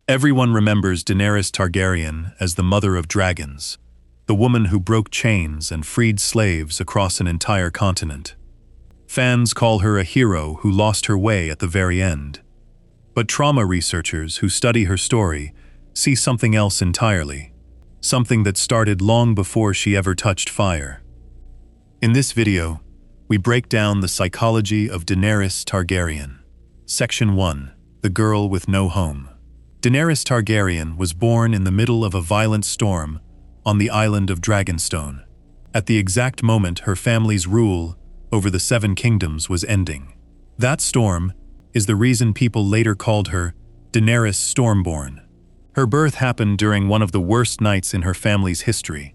Everyone remembers Daenerys Targaryen as the mother of dragons, the woman who broke chains and freed slaves across an entire continent. Fans call her a hero who lost her way at the very end. But trauma researchers who study her story see something else entirely, something that started long before she ever touched fire. In this video, we break down the psychology of Daenerys Targaryen. Section 1. The Girl with No Home. Daenerys Targaryen was born in the middle of a violent storm on the island of Dragonstone, at the exact moment her family's rule over the Seven Kingdoms was ending. That storm is the reason people later called her Daenerys Stormborn. Her birth happened during one of the worst nights in her family's history,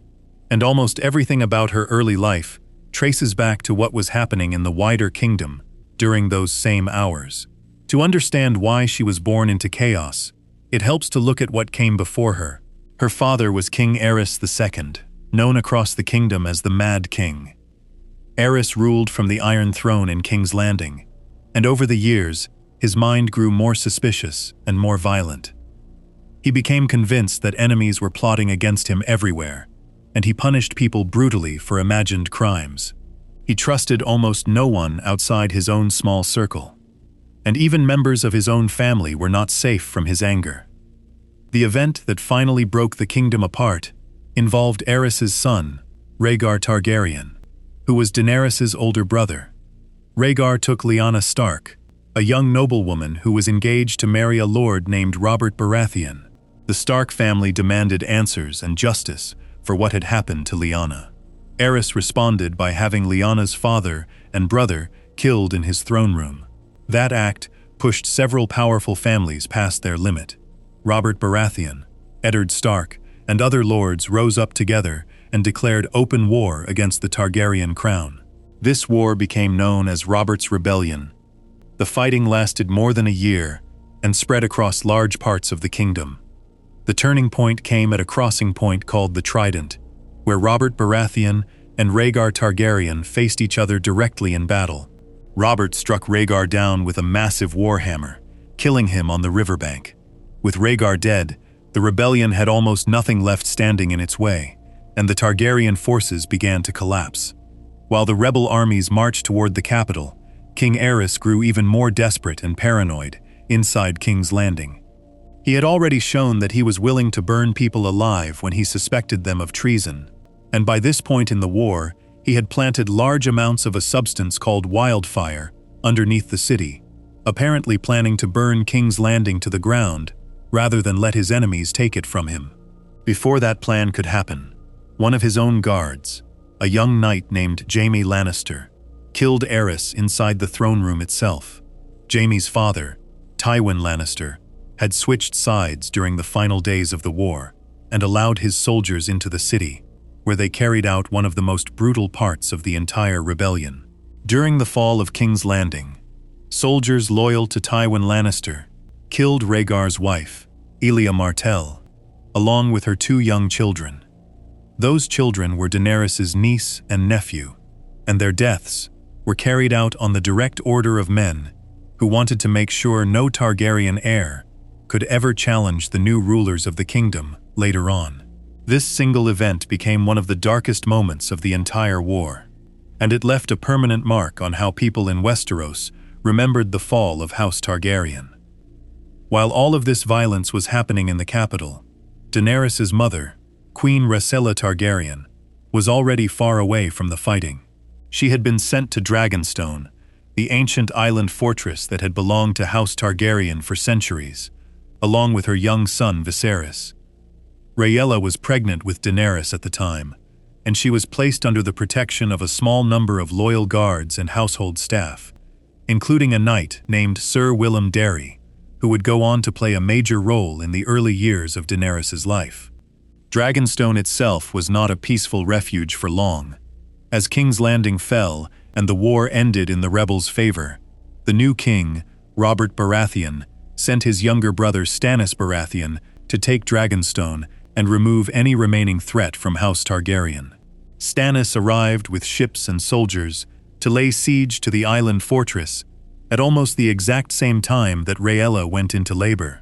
and almost everything about her early life traces back to what was happening in the wider kingdom during those same hours. To understand why she was born into chaos, it helps to look at what came before her. Her father was King Aerys II, known across the kingdom as the Mad King. Aerys ruled from the Iron Throne in King's Landing, and over the years, his mind grew more suspicious and more violent. He became convinced that enemies were plotting against him everywhere, and he punished people brutally for imagined crimes. He trusted almost no one outside his own small circle, and even members of his own family were not safe from his anger. The event that finally broke the kingdom apart involved Aerys's son, Rhaegar Targaryen, who was Daenerys's older brother. Rhaegar took Lyanna Stark, a young noblewoman who was engaged to marry a lord named Robert Baratheon. The Stark family demanded answers and justice for what had happened to Lyanna. Aerys responded by having Lyanna's father and brother killed in his throne room. That act pushed several powerful families past their limit. Robert Baratheon, Eddard Stark, and other lords rose up together and declared open war against the Targaryen crown. This war became known as Robert's Rebellion. The fighting lasted more than a year and spread across large parts of the kingdom. The turning point came at a crossing point called the Trident, where Robert Baratheon and Rhaegar Targaryen faced each other directly in battle. Robert struck Rhaegar down with a massive warhammer, killing him on the riverbank. With Rhaegar dead, the rebellion had almost nothing left standing in its way, and the Targaryen forces began to collapse. While the rebel armies marched toward the capital, King Aerys grew even more desperate and paranoid inside King's Landing. He had already shown that he was willing to burn people alive when he suspected them of treason, and by this point in the war, he had planted large amounts of a substance called wildfire underneath the city, apparently planning to burn King's Landing to the ground rather than let his enemies take it from him. Before that plan could happen, one of his own guards, a young knight named Jaime Lannister, killed Aerys inside the throne room itself. Jaime's father, Tywin Lannister, had switched sides during the final days of the war and allowed his soldiers into the city, where they carried out one of the most brutal parts of the entire rebellion. During the fall of King's Landing, soldiers loyal to Tywin Lannister killed Rhaegar's wife, Elia Martell, along with her two young children. Those children were Daenerys's niece and nephew, and their deaths were carried out on the direct order of men who wanted to make sure no Targaryen heir could ever challenge the new rulers of the kingdom later on. This single event became one of the darkest moments of the entire war, and it left a permanent mark on how people in Westeros remembered the fall of House Targaryen. While all of this violence was happening in the capital, Daenerys's mother, Queen Rhaenyra Targaryen, was already far away from the fighting. She had been sent to Dragonstone, the ancient island fortress that had belonged to House Targaryen for centuries, along with her young son Viserys. Rhaenyra was pregnant with Daenerys at the time, and she was placed under the protection of a small number of loyal guards and household staff, including a knight named Sir Willem Darry, who would go on to play a major role in the early years of Daenerys's life. Dragonstone itself was not a peaceful refuge for long. As King's Landing fell and the war ended in the rebels' favor, the new king, Robert Baratheon, sent his younger brother Stannis Baratheon to take Dragonstone and remove any remaining threat from House Targaryen. Stannis arrived with ships and soldiers to lay siege to the island fortress at almost the exact same time that Rhaenyra went into labor.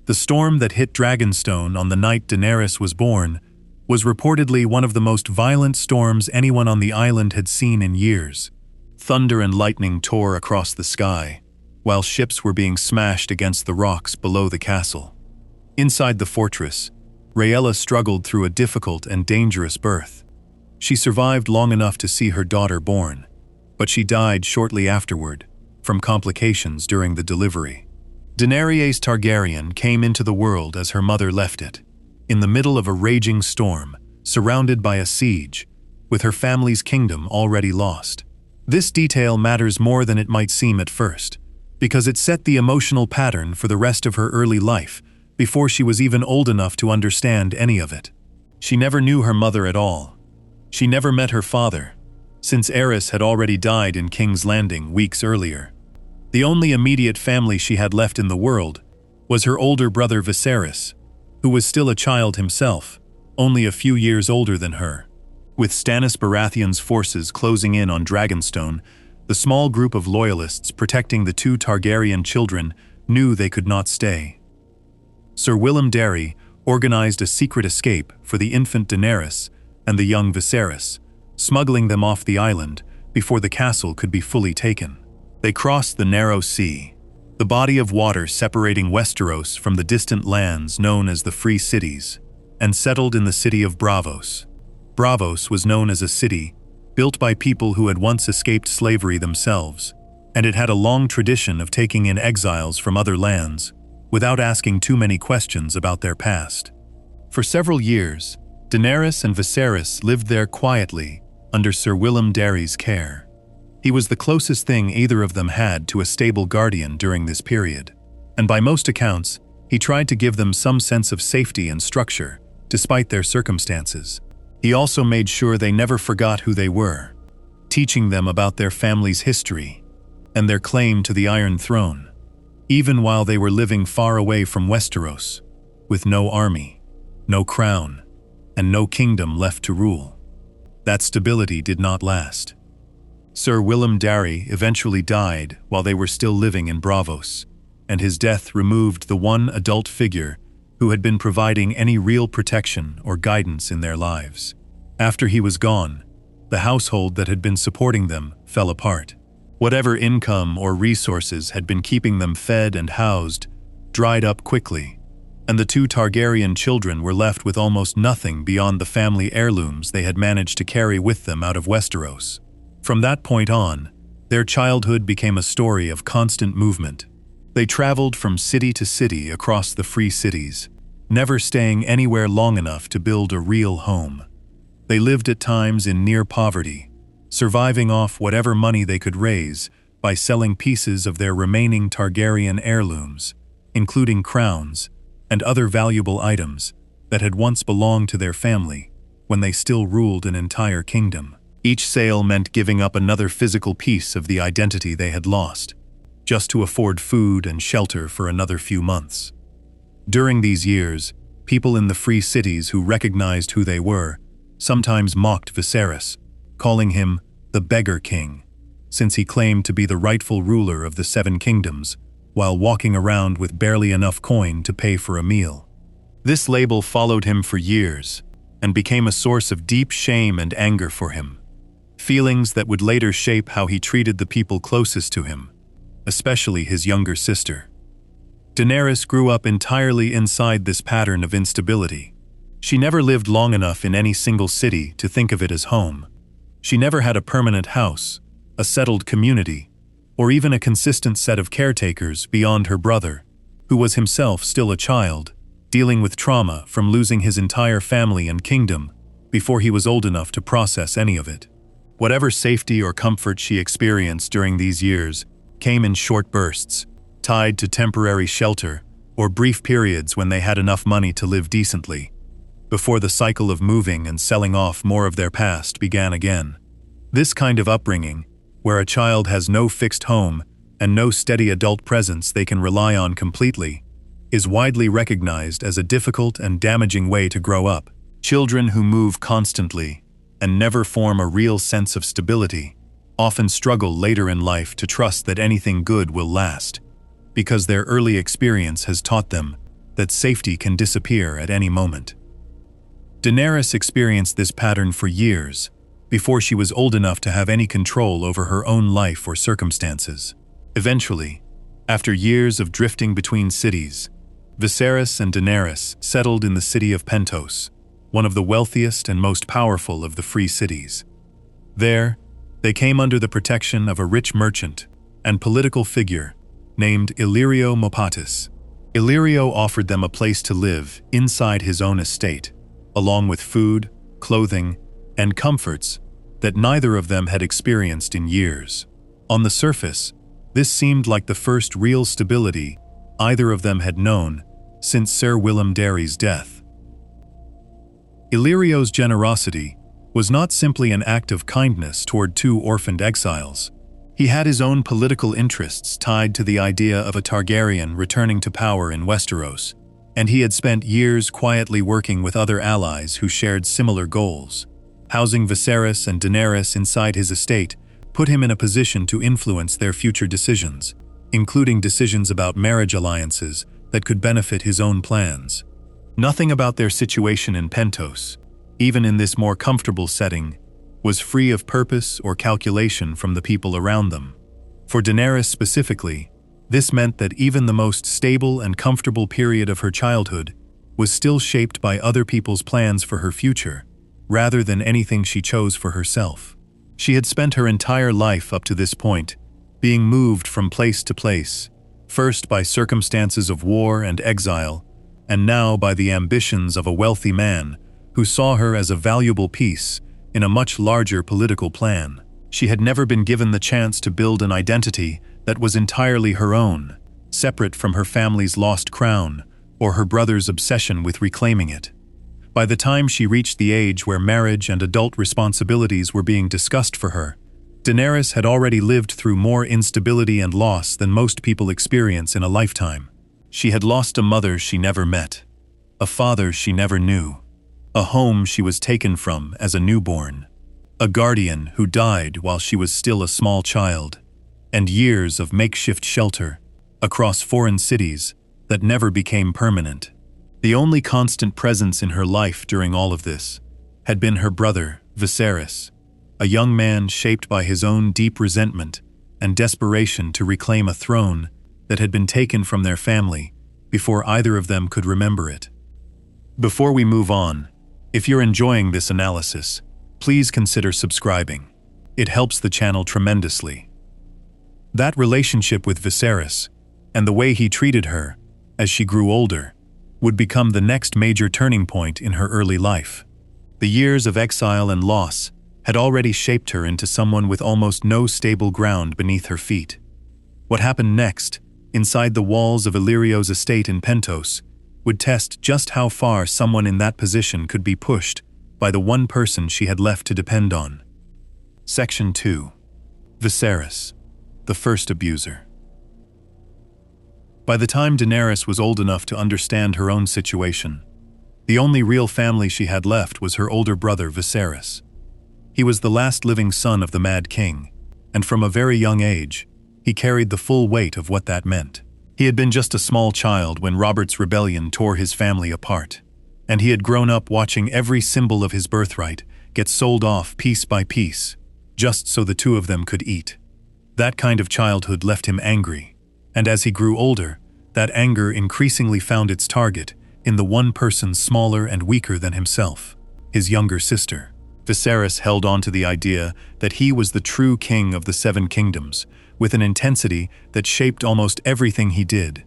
The storm that hit Dragonstone on the night Daenerys was born was reportedly one of the most violent storms anyone on the island had seen in years. Thunder and lightning tore across the sky, while ships were being smashed against the rocks below the castle. Inside the fortress, Rhaella struggled through a difficult and dangerous birth. She survived long enough to see her daughter born, but she died shortly afterward from complications during the delivery. Daenerys Targaryen came into the world as her mother left it, in the middle of a raging storm, surrounded by a siege, with her family's kingdom already lost. This detail matters more than it might seem at first, because it set the emotional pattern for the rest of her early life before she was even old enough to understand any of it. She never knew her mother at all. She never met her father, since Aerys had already died in King's Landing weeks earlier. The only immediate family she had left in the world was her older brother Viserys, who was still a child himself, only a few years older than her. With Stannis Baratheon's forces closing in on Dragonstone, the small group of loyalists protecting the two Targaryen children knew they could not stay. Sir Willem Darry organized a secret escape for the infant Daenerys and the young Viserys, smuggling them off the island before the castle could be fully taken. They crossed the narrow sea, the body of water separating Westeros from the distant lands known as the Free Cities, and settled in the city of Braavos. Braavos was known as a city built by people who had once escaped slavery themselves, and it had a long tradition of taking in exiles from other lands without asking too many questions about their past. For several years, Daenerys and Viserys lived there quietly under Sir Willem Darry's care. He was the closest thing either of them had to a stable guardian during this period, and by most accounts, he tried to give them some sense of safety and structure, despite their circumstances. He also made sure they never forgot who they were, teaching them about their family's history and their claim to the Iron Throne, even while they were living far away from Westeros, with no army, no crown, and no kingdom left to rule. That stability did not last. Sir Willem Darry eventually died while they were still living in Braavos, and his death removed the one adult figure who had been providing any real protection or guidance in their lives. After he was gone, the household that had been supporting them fell apart. Whatever income or resources had been keeping them fed and housed dried up quickly, and the two Targaryen children were left with almost nothing beyond the family heirlooms they had managed to carry with them out of Westeros. From that point on, their childhood became a story of constant movement. They traveled from city to city across the Free Cities, never staying anywhere long enough to build a real home. They lived at times in near poverty, surviving off whatever money they could raise by selling pieces of their remaining Targaryen heirlooms, including crowns and other valuable items that had once belonged to their family when they still ruled an entire kingdom. Each sale meant giving up another physical piece of the identity they had lost, just to afford food and shelter for another few months. During these years, people in the Free Cities who recognized who they were sometimes mocked Viserys, calling him the Beggar King, since he claimed to be the rightful ruler of the Seven Kingdoms, while walking around with barely enough coin to pay for a meal. This label followed him for years and became a source of deep shame and anger for him, feelings that would later shape how he treated the people closest to him, especially his younger sister. Daenerys grew up entirely inside this pattern of instability. She never lived long enough in any single city to think of it as home. She never had a permanent house, a settled community, or even a consistent set of caretakers beyond her brother, who was himself still a child, dealing with trauma from losing his entire family and kingdom before he was old enough to process any of it. Whatever safety or comfort she experienced during these years came in short bursts, tied to temporary shelter or brief periods when they had enough money to live decently, before the cycle of moving and selling off more of their past began again. This kind of upbringing, where a child has no fixed home and no steady adult presence they can rely on completely, is widely recognized as a difficult and damaging way to grow up. Children who move constantly and never form a real sense of stability often struggle later in life to trust that anything good will last, because their early experience has taught them that safety can disappear at any moment. Daenerys experienced this pattern for years, before she was old enough to have any control over her own life or circumstances. Eventually, after years of drifting between cities, Viserys and Daenerys settled in the city of Pentos, one of the wealthiest and most powerful of the free cities. There, they came under the protection of a rich merchant and political figure named Illyrio Mopatis. Illyrio offered them a place to live inside his own estate, along with food, clothing, and comforts that neither of them had experienced in years. On the surface, this seemed like the first real stability either of them had known since Sir Willem Darry's death. Illyrio's generosity was not simply an act of kindness toward two orphaned exiles. He had his own political interests tied to the idea of a Targaryen returning to power in Westeros, and he had spent years quietly working with other allies who shared similar goals. Housing Viserys and Daenerys inside his estate put him in a position to influence their future decisions, including decisions about marriage alliances that could benefit his own plans. Nothing about their situation in Pentos, even in this more comfortable setting, was free of purpose or calculation from the people around them. For Daenerys specifically, this meant that even the most stable and comfortable period of her childhood was still shaped by other people's plans for her future, rather than anything she chose for herself. She had spent her entire life up to this point, being moved from place to place, first by circumstances of war and exile, and now by the ambitions of a wealthy man who saw her as a valuable piece in a much larger political plan. She had never been given the chance to build an identity that was entirely her own, separate from her family's lost crown or her brother's obsession with reclaiming it. By the time she reached the age where marriage and adult responsibilities were being discussed for her, Daenerys had already lived through more instability and loss than most people experience in a lifetime. She had lost a mother she never met, a father she never knew, a home she was taken from as a newborn, a guardian who died while she was still a small child, and years of makeshift shelter across foreign cities that never became permanent. The only constant presence in her life during all of this had been her brother, Viserys, a young man shaped by his own deep resentment and desperation to reclaim a throne that had been taken from their family before either of them could remember it. Before we move on, if you're enjoying this analysis, please consider subscribing. It helps the channel tremendously. That relationship with Viserys, and the way he treated her as she grew older, would become the next major turning point in her early life. The years of exile and loss had already shaped her into someone with almost no stable ground beneath her feet. What happened next, inside the walls of Illyrio's estate in Pentos, would test just how far someone in that position could be pushed by the one person she had left to depend on. Section 2. Viserys, the first abuser. By the time Daenerys was old enough to understand her own situation, the only real family she had left was her older brother Viserys. He was the last living son of the Mad King, and from a very young age, he carried the full weight of what that meant. He had been just a small child when Robert's rebellion tore his family apart, and he had grown up watching every symbol of his birthright get sold off piece by piece, just so the two of them could eat. That kind of childhood left him angry, and as he grew older, that anger increasingly found its target in the one person smaller and weaker than himself, his younger sister. Viserys held on to the idea that he was the true king of the Seven Kingdoms, with an intensity that shaped almost everything he did.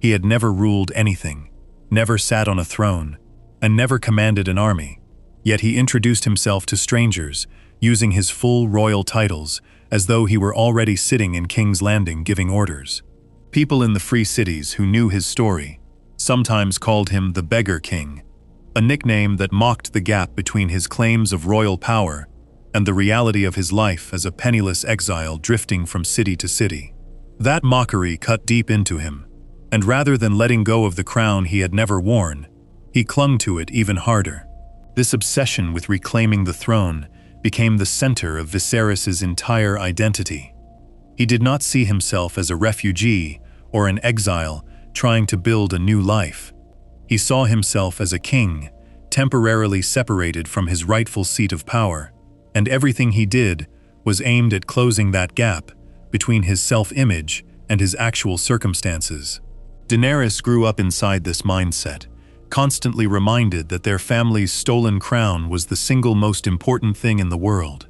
He had never ruled anything, never sat on a throne, and never commanded an army. Yet he introduced himself to strangers, using his full royal titles, as though he were already sitting in King's Landing giving orders. People in the free cities who knew his story sometimes called him the Beggar King, a nickname that mocked the gap between his claims of royal power and the reality of his life as a penniless exile drifting from city to city. That mockery cut deep into him, and rather than letting go of the crown he had never worn, he clung to it even harder. This obsession with reclaiming the throne became the center of Viserys' entire identity. He did not see himself as a refugee or an exile trying to build a new life. He saw himself as a king, temporarily separated from his rightful seat of power, and everything he did was aimed at closing that gap between his self-image and his actual circumstances. Daenerys grew up inside this mindset, constantly reminded that their family's stolen crown was the single most important thing in the world,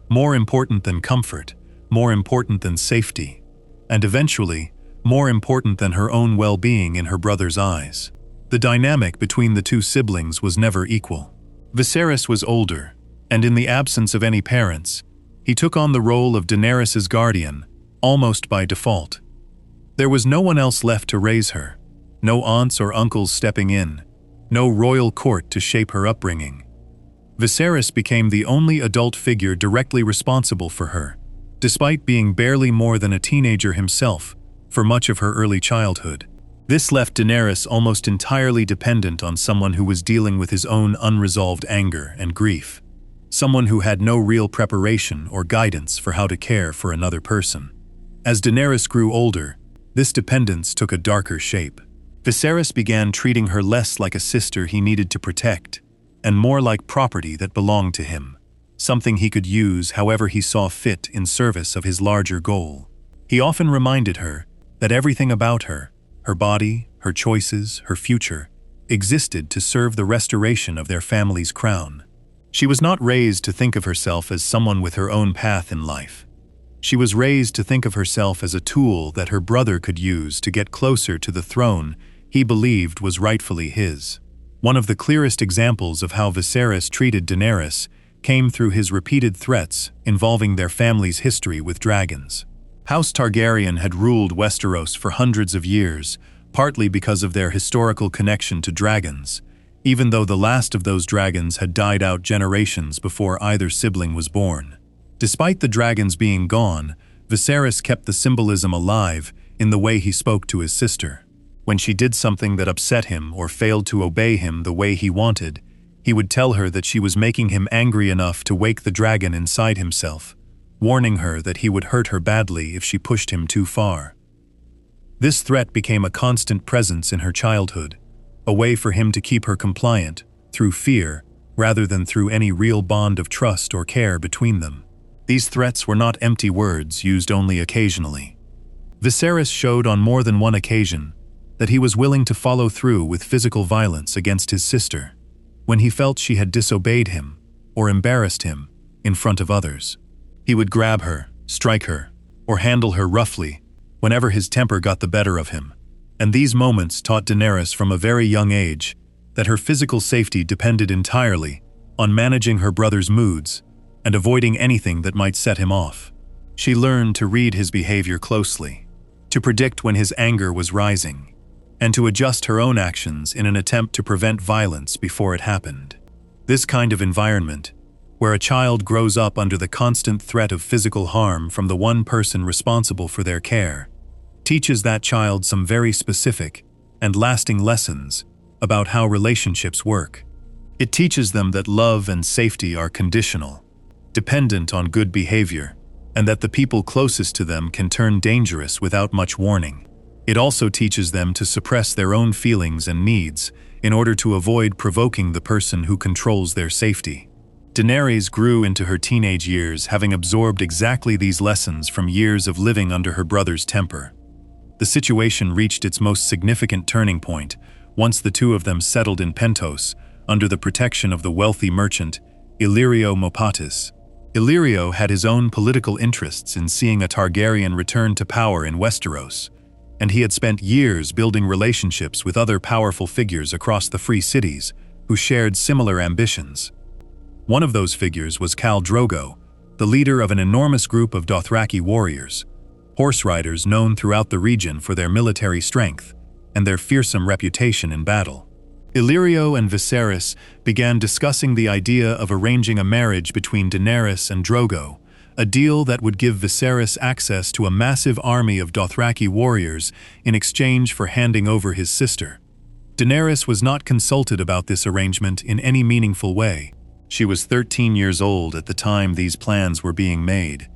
more important than comfort, more important than safety, and eventually, more important than her own well-being in her brother's eyes. The dynamic between the two siblings was never equal. Viserys was older, and in the absence of any parents, he took on the role of Daenerys' guardian, almost by default. There was no one else left to raise her, no aunts or uncles stepping in, no royal court to shape her upbringing. Viserys became the only adult figure directly responsible for her, despite being barely more than a teenager himself for much of her early childhood. This left Daenerys almost entirely dependent on someone who was dealing with his own unresolved anger and grief, someone who had no real preparation or guidance for how to care for another person. As Daenerys grew older, this dependence took a darker shape. Viserys began treating her less like a sister he needed to protect, and more like property that belonged to him, something he could use however he saw fit in service of his larger goal. He often reminded her that everything about her, her body, her choices, her future, existed to serve the restoration of their family's crown. She was not raised to think of herself as someone with her own path in life. She was raised to think of herself as a tool that her brother could use to get closer to the throne he believed was rightfully his. One of the clearest examples of how Viserys treated Daenerys came through his repeated threats involving their family's history with dragons. House Targaryen had ruled Westeros for hundreds of years, partly because of their historical connection to dragons, even though the last of those dragons had died out generations before either sibling was born. Despite the dragons being gone, Viserys kept the symbolism alive in the way he spoke to his sister. When she did something that upset him or failed to obey him the way he wanted, he would tell her that she was making him angry enough to wake the dragon inside himself, warning her that he would hurt her badly if she pushed him too far. This threat became a constant presence in her childhood, a way for him to keep her compliant, through fear, rather than through any real bond of trust or care between them. These threats were not empty words used only occasionally. Viserys showed on more than one occasion that he was willing to follow through with physical violence against his sister when he felt she had disobeyed him or embarrassed him in front of others. He would grab her, strike her, or handle her roughly whenever his temper got the better of him. And these moments taught Daenerys from a very young age that her physical safety depended entirely on managing her brother's moods and avoiding anything that might set him off. She learned to read his behavior closely, to predict when his anger was rising, and to adjust her own actions in an attempt to prevent violence before it happened. This kind of environment, where a child grows up under the constant threat of physical harm from the one person responsible for their care, teaches that child some very specific and lasting lessons about how relationships work. It teaches them that love and safety are conditional, dependent on good behavior, and that the people closest to them can turn dangerous without much warning. It also teaches them to suppress their own feelings and needs in order to avoid provoking the person who controls their safety. Daenerys grew into her teenage years having absorbed exactly these lessons from years of living under her brother's temper. The situation reached its most significant turning point once the two of them settled in Pentos under the protection of the wealthy merchant Illyrio Mopatis. Illyrio had his own political interests in seeing a Targaryen return to power in Westeros, and he had spent years building relationships with other powerful figures across the Free Cities who shared similar ambitions. One of those figures was Khal Drogo, the leader of an enormous group of Dothraki warriors, horse riders known throughout the region for their military strength and their fearsome reputation in battle. Illyrio and Viserys began discussing the idea of arranging a marriage between Daenerys and Drogo, a deal that would give Viserys access to a massive army of Dothraki warriors in exchange for handing over his sister. Daenerys was not consulted about this arrangement in any meaningful way. She was 13 years old at the time these plans were being made,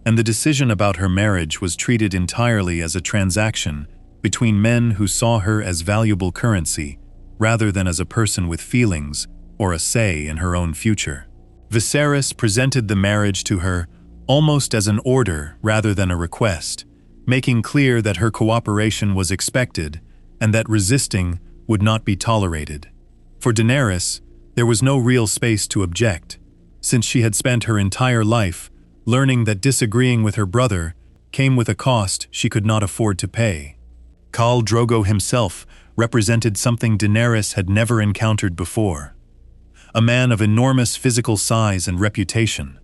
and the decision about her marriage was treated entirely as a transaction between men who saw her as valuable currency rather than as a person with feelings or a say in her own future. Viserys presented the marriage to her almost as an order rather than a request, making clear that her cooperation was expected and that resisting would not be tolerated. For Daenerys, there was no real space to object, since she had spent her entire life learning that disagreeing with her brother came with a cost she could not afford to pay. Khal Drogo himself represented something Daenerys had never encountered before. A man of enormous physical size and reputation.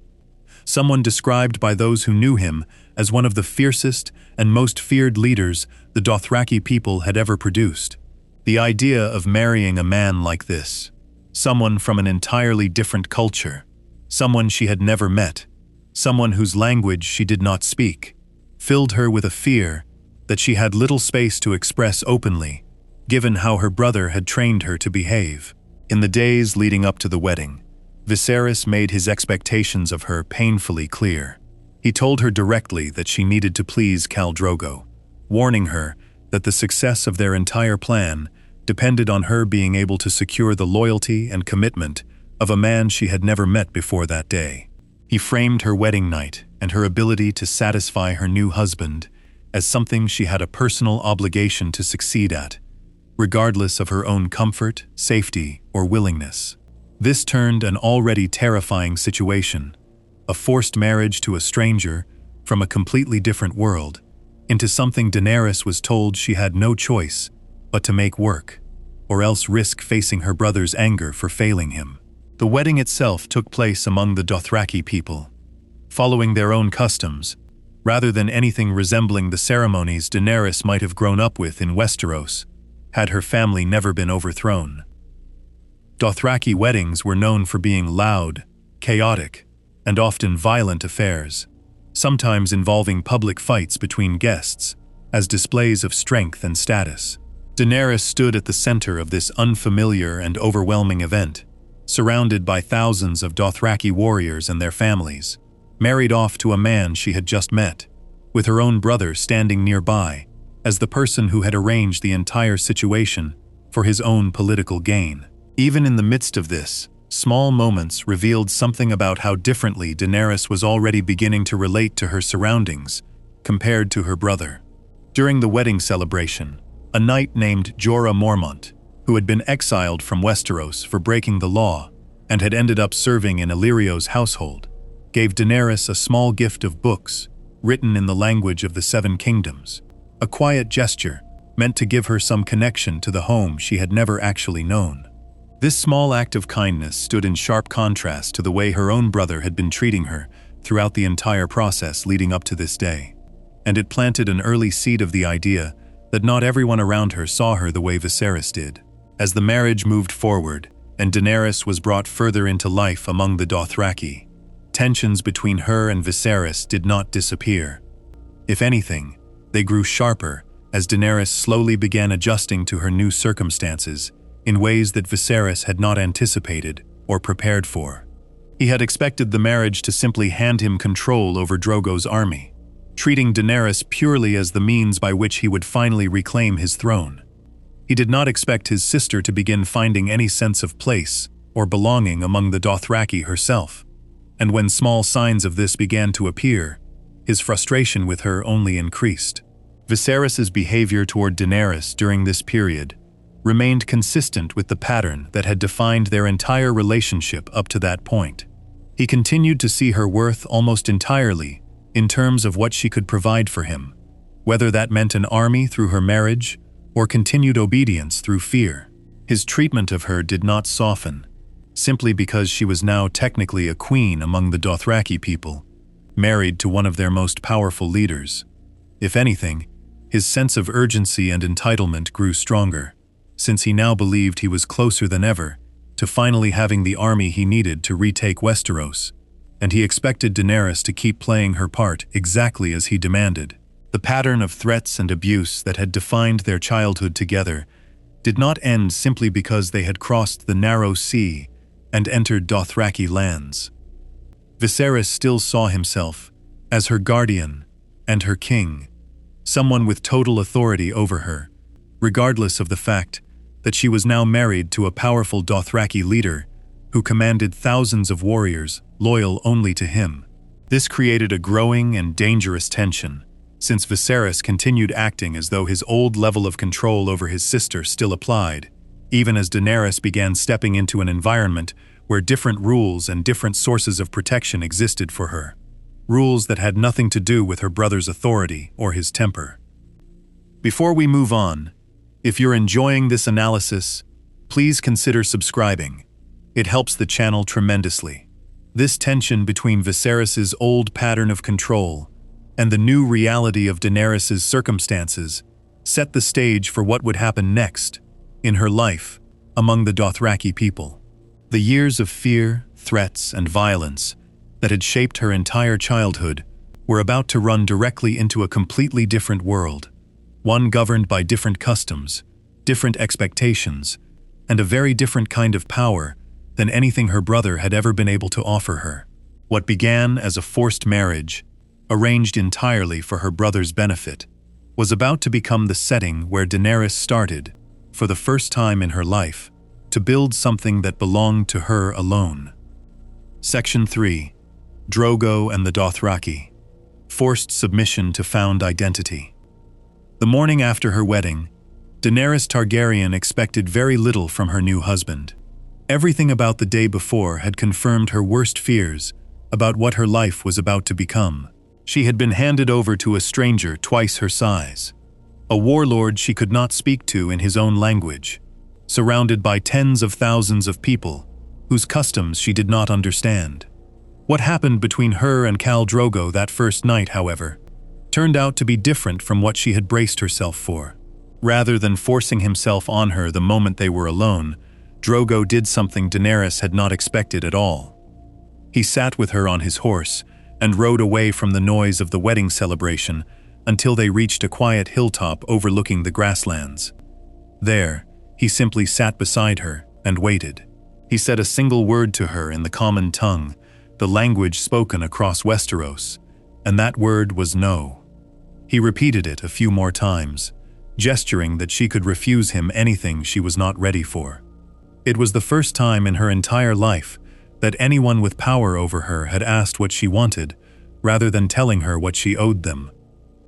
Someone described by those who knew him as one of the fiercest and most feared leaders the Dothraki people had ever produced. The idea of marrying a man like this, someone from an entirely different culture, someone she had never met, someone whose language she did not speak, filled her with a fear that she had little space to express openly, given how her brother had trained her to behave. In the days leading up to the wedding, Viserys made his expectations of her painfully clear. He told her directly that she needed to please Khal Drogo, warning her that the success of their entire plan depended on her being able to secure the loyalty and commitment of a man she had never met before that day. He framed her wedding night and her ability to satisfy her new husband as something she had a personal obligation to succeed at, regardless of her own comfort, safety, or willingness. This turned an already terrifying situation, a forced marriage to a stranger from a completely different world, into something Daenerys was told she had no choice but to make work, or else risk facing her brother's anger for failing him. The wedding itself took place among the Dothraki people, following their own customs, rather than anything resembling the ceremonies Daenerys might have grown up with in Westeros, had her family never been overthrown. Dothraki weddings were known for being loud, chaotic, and often violent affairs, sometimes involving public fights between guests, as displays of strength and status. Daenerys stood at the center of this unfamiliar and overwhelming event, surrounded by thousands of Dothraki warriors and their families, married off to a man she had just met, with her own brother standing nearby as the person who had arranged the entire situation for his own political gain. Even in the midst of this, small moments revealed something about how differently Daenerys was already beginning to relate to her surroundings compared to her brother. During the wedding celebration, a knight named Jorah Mormont, who had been exiled from Westeros for breaking the law and had ended up serving in Illyrio's household, gave Daenerys a small gift of books written in the language of the Seven Kingdoms, a quiet gesture meant to give her some connection to the home she had never actually known. This small act of kindness stood in sharp contrast to the way her own brother had been treating her throughout the entire process leading up to this day, and it planted an early seed of the idea that not everyone around her saw her the way Viserys did. As the marriage moved forward and Daenerys was brought further into life among the Dothraki, tensions between her and Viserys did not disappear. If anything, they grew sharper as Daenerys slowly began adjusting to her new circumstances in ways that Viserys had not anticipated or prepared for. He had expected the marriage to simply hand him control over Drogo's army, treating Daenerys purely as the means by which he would finally reclaim his throne. He did not expect his sister to begin finding any sense of place or belonging among the Dothraki herself, and when small signs of this began to appear, his frustration with her only increased. Viserys's behavior toward Daenerys during this period remained consistent with the pattern that had defined their entire relationship up to that point. He continued to see her worth almost entirely in terms of what she could provide for him, whether that meant an army through her marriage or continued obedience through fear. His treatment of her did not soften, simply because she was now technically a queen among the Dothraki people, married to one of their most powerful leaders. If anything, his sense of urgency and entitlement grew stronger, since he now believed he was closer than ever to finally having the army he needed to retake Westeros, and he expected Daenerys to keep playing her part exactly as he demanded. The pattern of threats and abuse that had defined their childhood together did not end simply because they had crossed the narrow sea and entered Dothraki lands. Viserys still saw himself as her guardian and her king, someone with total authority over her, regardless of the fact that she was now married to a powerful Dothraki leader who commanded thousands of warriors loyal only to him. This created a growing and dangerous tension, since Viserys continued acting as though his old level of control over his sister still applied, even as Daenerys began stepping into an environment where different rules and different sources of protection existed for her. Rules that had nothing to do with her brother's authority or his temper. Before we move on, if you're enjoying this analysis, please consider subscribing. It helps the channel tremendously. This tension between Viserys' old pattern of control and the new reality of Daenerys' circumstances set the stage for what would happen next in her life among the Dothraki people. The years of fear, threats, and violence that had shaped her entire childhood were about to run directly into a completely different world, one governed by different customs, different expectations, and a very different kind of power than anything her brother had ever been able to offer her. What began as a forced marriage, arranged entirely for her brother's benefit, was about to become the setting where Daenerys started, for the first time in her life, to build something that belonged to her alone. Section 3. Drogo and the Dothraki. Forced submission to found identity. The morning after her wedding, Daenerys Targaryen expected very little from her new husband. Everything about the day before had confirmed her worst fears about what her life was about to become. She had been handed over to a stranger twice her size, a warlord she could not speak to in his own language, surrounded by tens of thousands of people whose customs she did not understand. What happened between her and Khal Drogo that first night, however, turned out to be different from what she had braced herself for. Rather than forcing himself on her the moment they were alone, Drogo did something Daenerys had not expected at all. He sat with her on his horse and rode away from the noise of the wedding celebration until they reached a quiet hilltop overlooking the grasslands. There, he simply sat beside her and waited. He said a single word to her in the common tongue, the language spoken across Westeros, and that word was no. He repeated it a few more times, gesturing that she could refuse him anything she was not ready for. It was the first time in her entire life that anyone with power over her had asked what she wanted, rather than telling her what she owed them.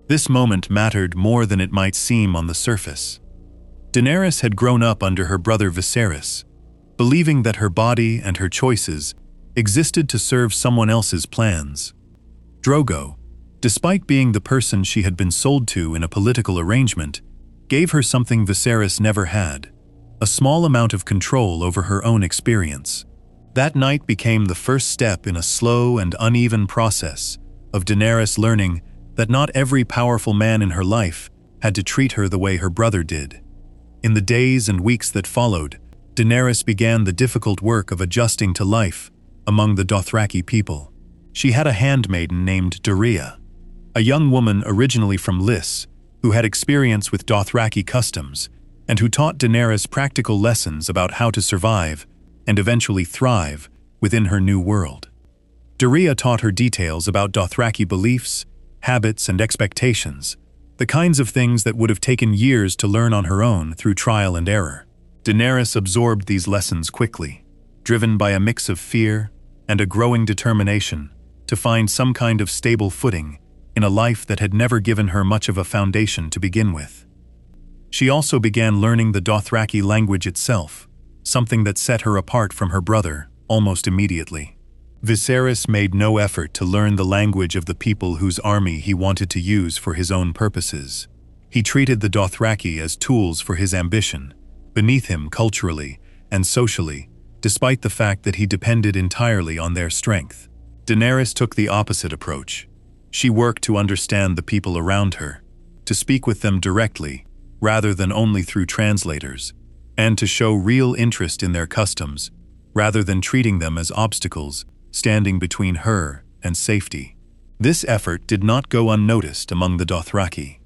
This moment mattered more than it might seem on the surface. Daenerys had grown up under her brother Viserys, believing that her body and her choices existed to serve someone else's plans. Drogo, despite being the person she had been sold to in a political arrangement, gave her something Viserys never had: a small amount of control over her own experience. That night became the first step in a slow and uneven process of Daenerys learning that not every powerful man in her life had to treat her the way her brother did. In the days and weeks that followed, Daenerys began the difficult work of adjusting to life among the Dothraki people. She had a handmaiden named Dorea, a young woman originally from Lys, who had experience with Dothraki customs and who taught Daenerys practical lessons about how to survive and eventually thrive within her new world. Dorea taught her details about Dothraki beliefs, habits, and expectations, the kinds of things that would have taken years to learn on her own through trial and error. Daenerys absorbed these lessons quickly, driven by a mix of fear and a growing determination to find some kind of stable footing in a life that had never given her much of a foundation to begin with. She also began learning the Dothraki language itself, something that set her apart from her brother almost immediately. Viserys made no effort to learn the language of the people whose army he wanted to use for his own purposes. He treated the Dothraki as tools for his ambition, beneath him culturally and socially, despite the fact that he depended entirely on their strength. Daenerys took the opposite approach. She worked to understand the people around her, to speak with them directly, rather than only through translators, and to show real interest in their customs, rather than treating them as obstacles standing between her and safety. This effort did not go unnoticed among the Dothraki,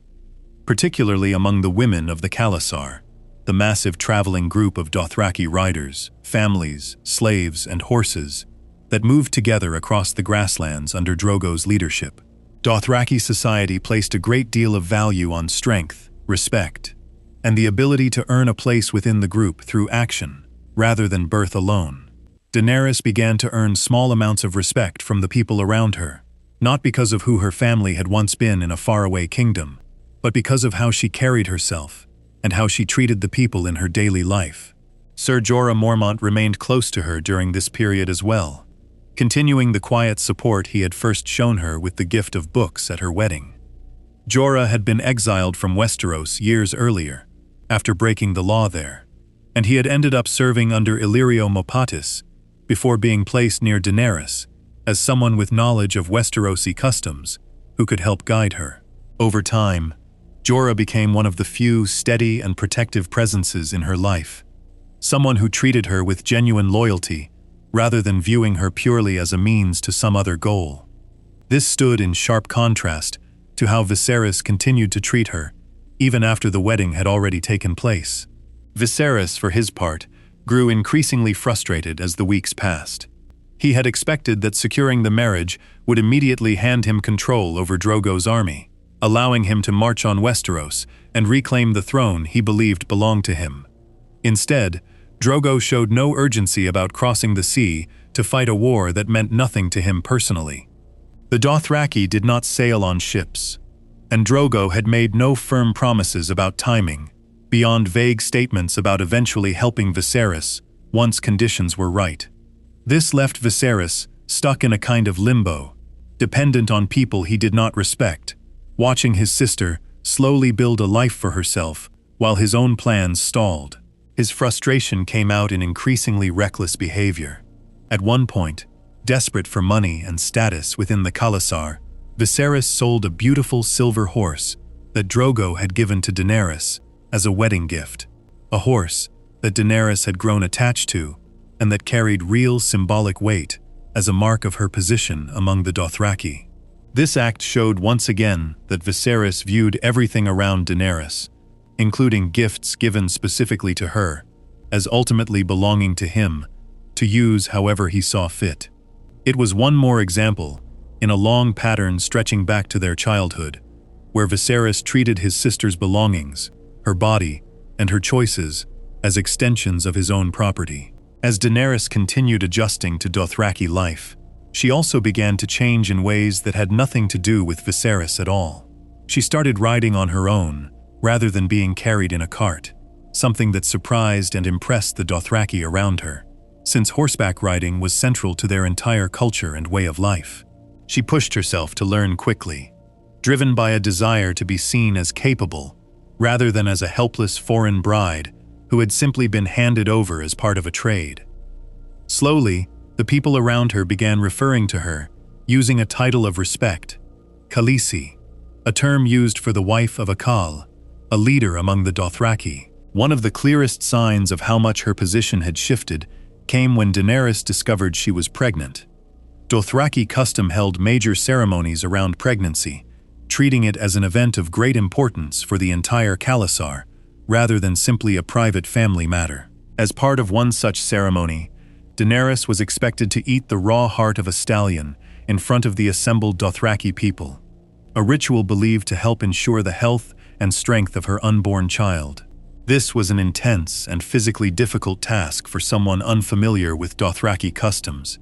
particularly among the women of the Khalasar, the massive traveling group of Dothraki riders, families, slaves, and horses that moved together across the grasslands under Drogo's leadership. Dothraki society placed a great deal of value on strength, respect, and the ability to earn a place within the group through action, rather than birth alone. Daenerys began to earn small amounts of respect from the people around her, not because of who her family had once been in a faraway kingdom, but because of how she carried herself and how she treated the people in her daily life. Ser Jorah Mormont remained close to her during this period as well, continuing the quiet support he had first shown her with the gift of books at her wedding. Jorah had been exiled from Westeros years earlier, after breaking the law there, and he had ended up serving under Illyrio Mopatis before being placed near Daenerys as someone with knowledge of Westerosi customs who could help guide her. Over time, Jorah became one of the few steady and protective presences in her life, someone who treated her with genuine loyalty rather than viewing her purely as a means to some other goal. This stood in sharp contrast to how Viserys continued to treat her, even after the wedding had already taken place. Viserys, for his part, grew increasingly frustrated as the weeks passed. He had expected that securing the marriage would immediately hand him control over Drogo's army, allowing him to march on Westeros and reclaim the throne he believed belonged to him. Instead, Drogo showed no urgency about crossing the sea to fight a war that meant nothing to him personally. The Dothraki did not sail on ships, and Drogo had made no firm promises about timing, beyond vague statements about eventually helping Viserys once conditions were right. This left Viserys stuck in a kind of limbo, dependent on people he did not respect, watching his sister slowly build a life for herself while his own plans stalled. His frustration came out in increasingly reckless behavior. At one point, desperate for money and status within the Khalasar, Viserys sold a beautiful silver horse that Drogo had given to Daenerys as a wedding gift, a horse that Daenerys had grown attached to and that carried real symbolic weight as a mark of her position among the Dothraki. This act showed once again that Viserys viewed everything around Daenerys, including gifts given specifically to her, as ultimately belonging to him, to use however he saw fit. It was one more example, in a long pattern stretching back to their childhood, where Viserys treated his sister's belongings, her body, and her choices as extensions of his own property. As Daenerys continued adjusting to Dothraki life, she also began to change in ways that had nothing to do with Viserys at all. She started riding on her own, rather than being carried in a cart, something that surprised and impressed the Dothraki around her, since horseback riding was central to their entire culture and way of life. She pushed herself to learn quickly, driven by a desire to be seen as capable, rather than as a helpless foreign bride who had simply been handed over as part of a trade. Slowly, the people around her began referring to her, using a title of respect, Khaleesi, a term used for the wife of a Khal, a leader among the Dothraki. One of the clearest signs of how much her position had shifted came when Daenerys discovered she was pregnant. Dothraki custom held major ceremonies around pregnancy, treating it as an event of great importance for the entire Khalasar, rather than simply a private family matter. As part of one such ceremony, Daenerys was expected to eat the raw heart of a stallion in front of the assembled Dothraki people, a ritual believed to help ensure the health and strength of her unborn child. This was an intense and physically difficult task for someone unfamiliar with Dothraki customs,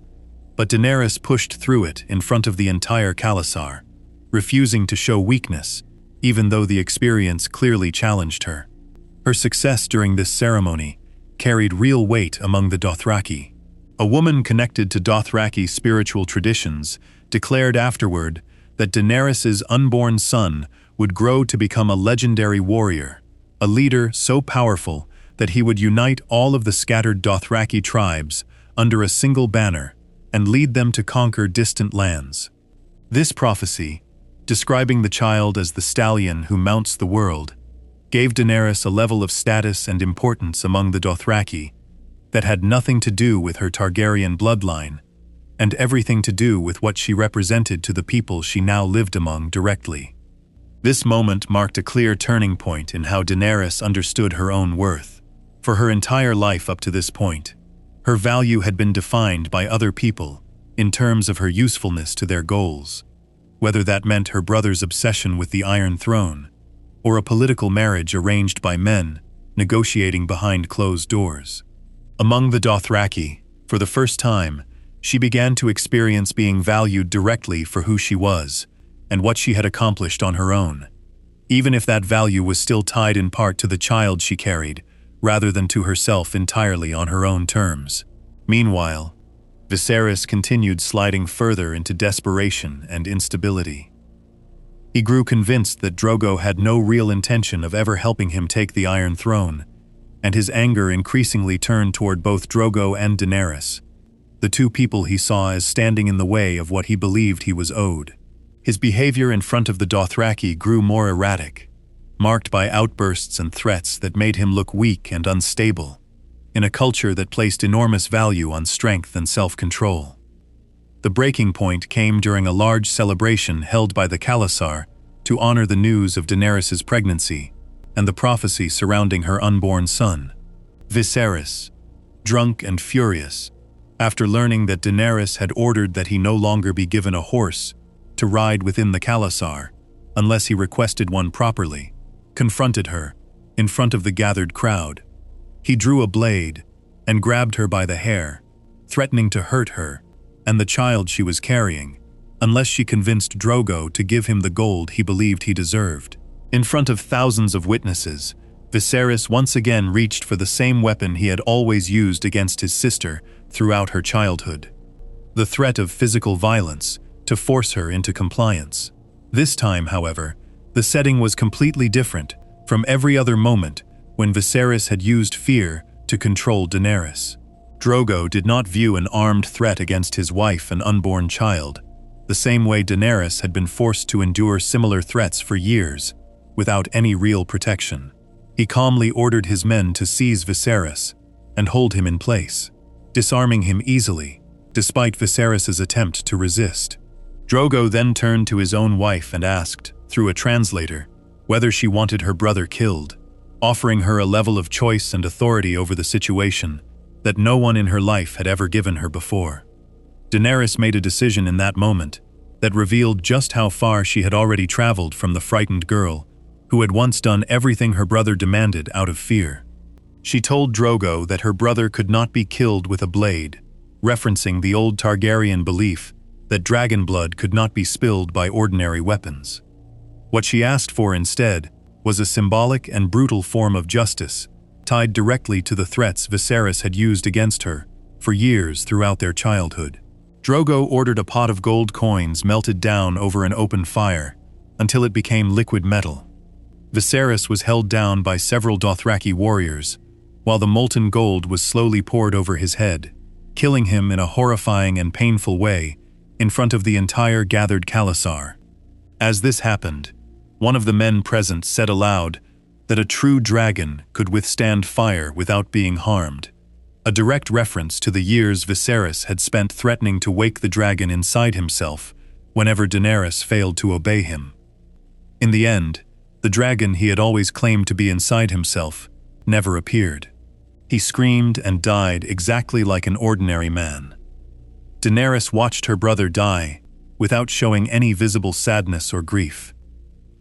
but Daenerys pushed through it in front of the entire Khalasar, refusing to show weakness, even though the experience clearly challenged her. Her success during this ceremony carried real weight among the Dothraki. A woman connected to Dothraki spiritual traditions declared afterward that Daenerys' unborn son would grow to become a legendary warrior, a leader so powerful that he would unite all of the scattered Dothraki tribes under a single banner and lead them to conquer distant lands. This prophecy, describing the child as the stallion who mounts the world, gave Daenerys a level of status and importance among the Dothraki that had nothing to do with her Targaryen bloodline, and everything to do with what she represented to the people she now lived among directly. This moment marked a clear turning point in how Daenerys understood her own worth. For her entire life up to this point, her value had been defined by other people in terms of her usefulness to their goals, whether that meant her brother's obsession with the Iron Throne, or a political marriage arranged by men, negotiating behind closed doors. Among the Dothraki, for the first time, she began to experience being valued directly for who she was and what she had accomplished on her own, even if that value was still tied in part to the child she carried, rather than to herself entirely on her own terms. Meanwhile, Viserys continued sliding further into desperation and instability. He grew convinced that Drogo had no real intention of ever helping him take the Iron Throne, and his anger increasingly turned toward both Drogo and Daenerys, the two people he saw as standing in the way of what he believed he was owed. His behavior in front of the Dothraki grew more erratic, marked by outbursts and threats that made him look weak and unstable, in a culture that placed enormous value on strength and self-control. The breaking point came during a large celebration held by the Khalasar to honor the news of Daenerys' pregnancy and the prophecy surrounding her unborn son. Viserys, drunk and furious, after learning that Daenerys had ordered that he no longer be given a horse to ride within the Khalasar unless he requested one properly, confronted her in front of the gathered crowd. He drew a blade and grabbed her by the hair, threatening to hurt her and the child she was carrying unless she convinced Drogo to give him the gold he believed he deserved. In front of thousands of witnesses, Viserys once again reached for the same weapon he had always used against his sister throughout her childhood: the threat of physical violence to force her into compliance. This time, however, the setting was completely different from every other moment when Viserys had used fear to control Daenerys. Drogo did not view an armed threat against his wife and unborn child, the same way Daenerys had been forced to endure similar threats for years, without any real protection. He calmly ordered his men to seize Viserys and hold him in place, disarming him easily, despite Viserys' attempt to resist. Drogo then turned to his own wife and asked, through a translator, whether she wanted her brother killed, offering her a level of choice and authority over the situation that no one in her life had ever given her before. Daenerys made a decision in that moment that revealed just how far she had already traveled from the frightened girl who had once done everything her brother demanded out of fear. She told Drogo that her brother could not be killed with a blade, referencing the old Targaryen belief that dragon blood could not be spilled by ordinary weapons. What she asked for instead was a symbolic and brutal form of justice, tied directly to the threats Viserys had used against her for years throughout their childhood. Drogo ordered a pot of gold coins melted down over an open fire until it became liquid metal. Viserys was held down by several Dothraki warriors, while the molten gold was slowly poured over his head, killing him in a horrifying and painful way in front of the entire gathered Khalasar. As this happened, one of the men present said aloud that a true dragon could withstand fire without being harmed, a direct reference to the years Viserys had spent threatening to wake the dragon inside himself whenever Daenerys failed to obey him. In the end, the dragon he had always claimed to be inside himself never appeared. He screamed and died exactly like an ordinary man. Daenerys watched her brother die without showing any visible sadness or grief.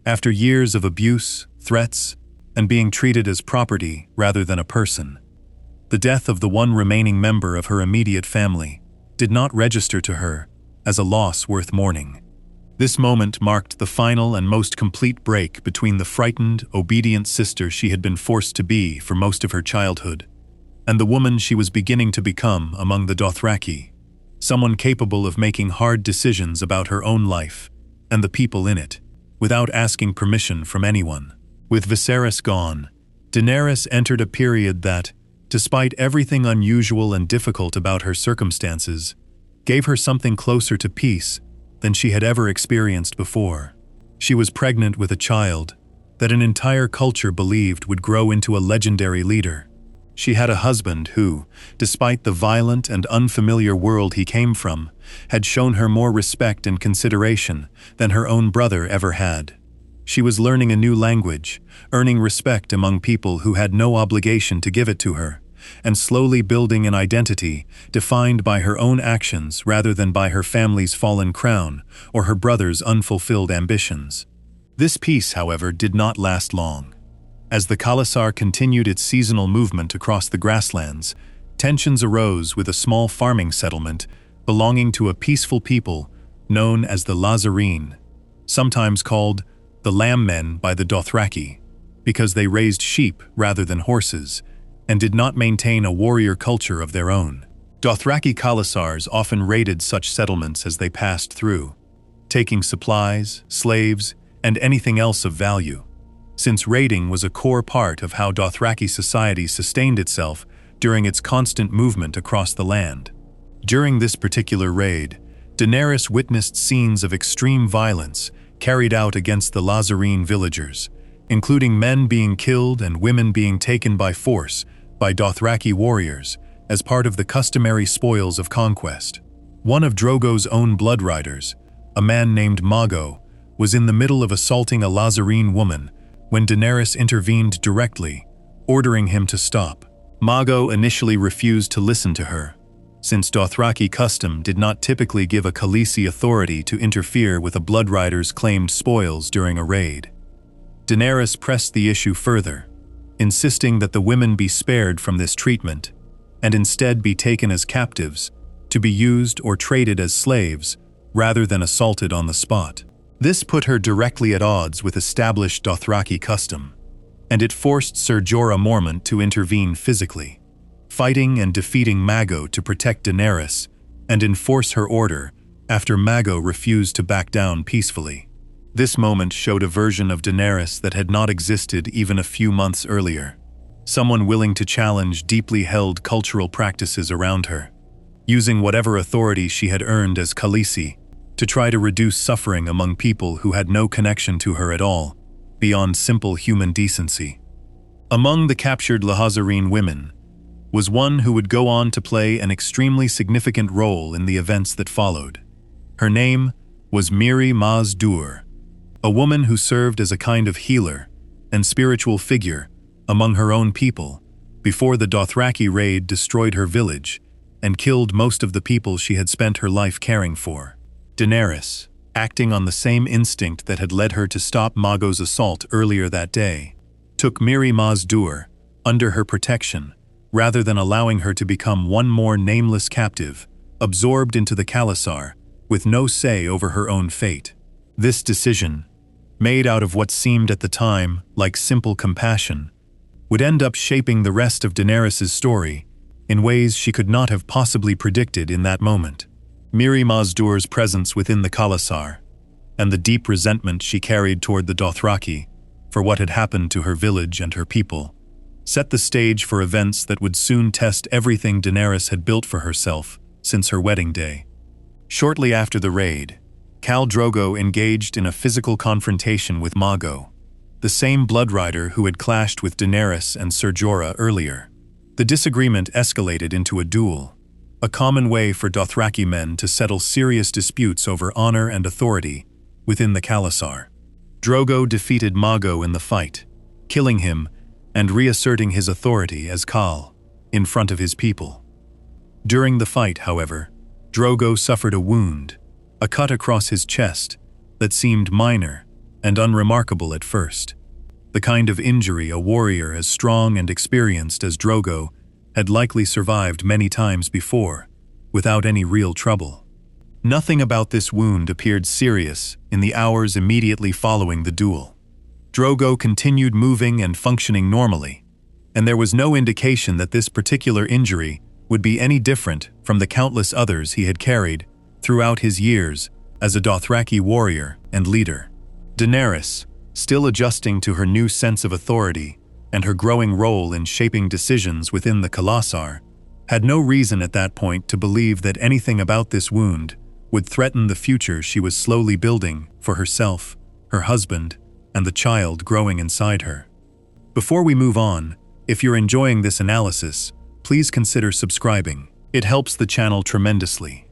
After years of abuse, threats, and being treated as property rather than a person, the death of the one remaining member of her immediate family did not register to her as a loss worth mourning. This moment marked the final and most complete break between the frightened, obedient sister she had been forced to be for most of her childhood, and the woman she was beginning to become among the Dothraki, someone capable of making hard decisions about her own life and the people in it, without asking permission from anyone. With Viserys gone, Daenerys entered a period that, despite everything unusual and difficult about her circumstances, gave her something closer to peace than she had ever experienced before. She was pregnant with a child that an entire culture believed would grow into a legendary leader. She had a husband who, despite the violent and unfamiliar world he came from, had shown her more respect and consideration than her own brother ever had. She was learning a new language, earning respect among people who had no obligation to give it to her, and slowly building an identity defined by her own actions rather than by her family's fallen crown or her brother's unfulfilled ambitions. This peace, however, did not last long. As the Khalasar continued its seasonal movement across the grasslands, tensions arose with a small farming settlement belonging to a peaceful people known as the Lazarene, sometimes called the Lamb Men by the Dothraki, because they raised sheep rather than horses and did not maintain a warrior culture of their own. Dothraki Khalasars often raided such settlements as they passed through, taking supplies, slaves, and anything else of value, since raiding was a core part of how Dothraki society sustained itself during its constant movement across the land. During this particular raid, Daenerys witnessed scenes of extreme violence carried out against the Lazarene villagers, including men being killed and women being taken by force by Dothraki warriors as part of the customary spoils of conquest. One of Drogo's own blood riders, a man named Mago, was in the middle of assaulting a Lazarene woman when Daenerys intervened directly, ordering him to stop. Mago initially refused to listen to her, since Dothraki custom did not typically give a Khaleesi authority to interfere with a blood rider's claimed spoils during a raid. Daenerys pressed the issue further, insisting that the women be spared from this treatment and instead be taken as captives to be used or traded as slaves rather than assaulted on the spot. This put her directly at odds with established Dothraki custom, and it forced Ser Jorah Mormont to intervene physically, fighting and defeating Mago to protect Daenerys and enforce her order after Mago refused to back down peacefully. This moment showed a version of Daenerys that had not existed even a few months earlier, someone willing to challenge deeply held cultural practices around her, using whatever authority she had earned as Khaleesi to try to reduce suffering among people who had no connection to her at all, beyond simple human decency. Among the captured Lazarene women was one who would go on to play an extremely significant role in the events that followed. Her name was Mirri Maz Duur, a woman who served as a kind of healer and spiritual figure among her own people before the Dothraki raid destroyed her village and killed most of the people she had spent her life caring for. Daenerys, acting on the same instinct that had led her to stop Mago's assault earlier that day, took Mirri Maz Duur under her protection rather than allowing her to become one more nameless captive, absorbed into the Khalasar with no say over her own fate. This decision, made out of what seemed at the time like simple compassion, would end up shaping the rest of Daenerys' story in ways she could not have possibly predicted in that moment. Mirri Maz Duur's presence within the Khalasar, and the deep resentment she carried toward the Dothraki for what had happened to her village and her people, set the stage for events that would soon test everything Daenerys had built for herself since her wedding day. Shortly after the raid, Khal Drogo engaged in a physical confrontation with Mago, the same blood rider who had clashed with Daenerys and Ser Jorah earlier. The disagreement escalated into a duel, a common way for Dothraki men to settle serious disputes over honor and authority within the Khalasar. Drogo defeated Mago in the fight, killing him and reasserting his authority as Khal in front of his people. During the fight, however, Drogo suffered a wound, a cut across his chest that seemed minor and unremarkable at first, the kind of injury a warrior as strong and experienced as Drogo had likely survived many times before, without any real trouble. Nothing about this wound appeared serious in the hours immediately following the duel. Drogo continued moving and functioning normally, and there was no indication that this particular injury would be any different from the countless others he had carried throughout his years as a Dothraki warrior and leader. Daenerys, still adjusting to her new sense of authority and her growing role in shaping decisions within the Khalasar, had no reason at that point to believe that anything about this wound would threaten the future she was slowly building for herself, her husband, and the child growing inside her. Before we move on, if you're enjoying this analysis, please consider subscribing. It helps the channel tremendously.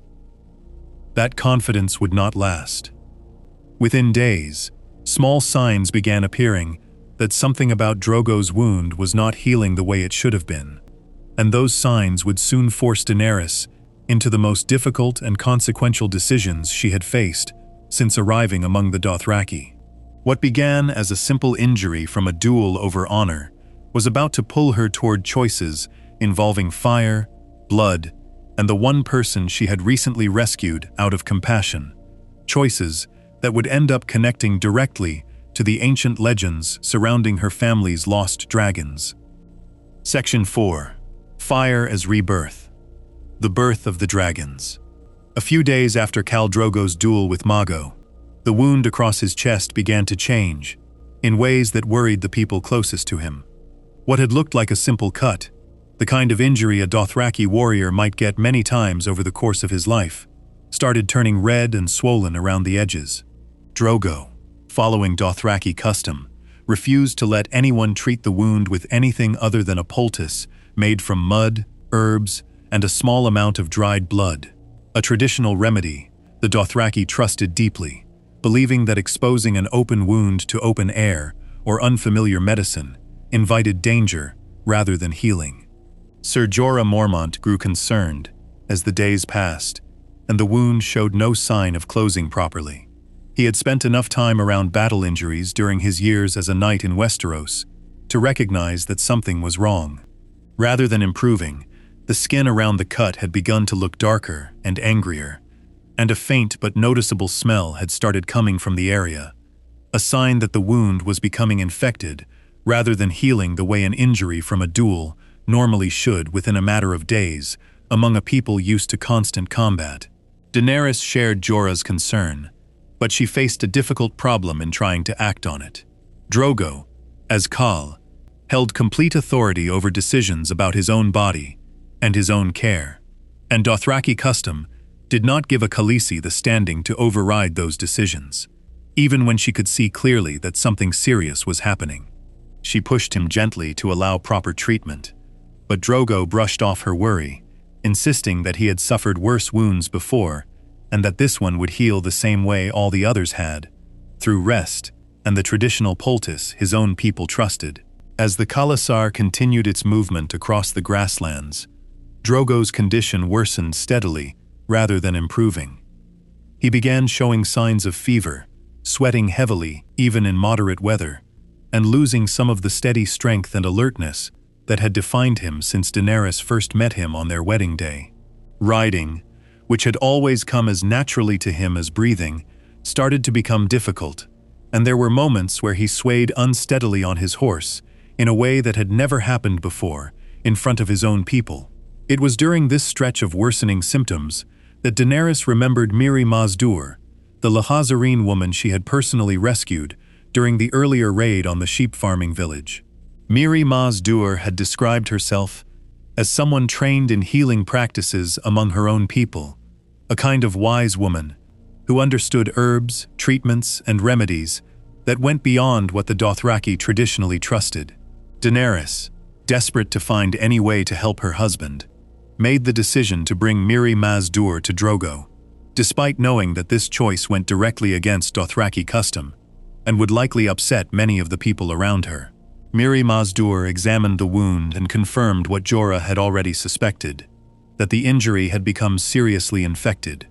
That confidence would not last. Within days, small signs began appearing that something about Drogo's wound was not healing the way it should have been, and those signs would soon force Daenerys into the most difficult and consequential decisions she had faced since arriving among the Dothraki. What began as a simple injury from a duel over honor was about to pull her toward choices involving fire, blood, and the one person she had recently rescued out of compassion. Choices that would end up connecting directly to the ancient legends surrounding her family's lost dragons. Section 4. Fire as Rebirth. The Birth of the Dragons. A few days after Khal Drogo's duel with Mago, the wound across his chest began to change, in ways that worried the people closest to him. What had looked like a simple cut, the kind of injury a Dothraki warrior might get many times over the course of his life, started turning red and swollen around the edges. Drogo, following Dothraki custom, refused to let anyone treat the wound with anything other than a poultice made from mud, herbs, and a small amount of dried blood. A traditional remedy the Dothraki trusted deeply, believing that exposing an open wound to open air or unfamiliar medicine invited danger rather than healing. Ser Jorah Mormont grew concerned as the days passed, and the wound showed no sign of closing properly. He had spent enough time around battle injuries during his years as a knight in Westeros to recognize that something was wrong. Rather than improving, the skin around the cut had begun to look darker and angrier, and a faint but noticeable smell had started coming from the area, a sign that the wound was becoming infected rather than healing the way an injury from a duel normally should within a matter of days among a people used to constant combat. Daenerys shared Jorah's concern, but she faced a difficult problem in trying to act on it. Drogo, as Khal, held complete authority over decisions about his own body and his own care, and Dothraki custom did not give a Khaleesi the standing to override those decisions, even when she could see clearly that something serious was happening. She pushed him gently to allow proper treatment, but Drogo brushed off her worry, insisting that he had suffered worse wounds before and that this one would heal the same way all the others had, through rest and the traditional poultice his own people trusted. As the Khalasar continued its movement across the grasslands, Drogo's condition worsened steadily rather than improving. He began showing signs of fever, sweating heavily even in moderate weather, and losing some of the steady strength and alertness that had defined him since Daenerys first met him on their wedding day. Riding, which had always come as naturally to him as breathing, started to become difficult, and there were moments where he swayed unsteadily on his horse in a way that had never happened before in front of his own people. It was during this stretch of worsening symptoms that Daenerys remembered Mirri Maz Duur, the Lahazareen woman she had personally rescued during the earlier raid on the sheep farming village. Mirri Maz Duur had described herself as someone trained in healing practices among her own people, a kind of wise woman who understood herbs, treatments, and remedies that went beyond what the Dothraki traditionally trusted. Daenerys, desperate to find any way to help her husband, made the decision to bring Mirri Maz Duur to Drogo, despite knowing that this choice went directly against Dothraki custom and would likely upset many of the people around her. Mirri Maz Duur examined the wound and confirmed what Jorah had already suspected, that the injury had become seriously infected,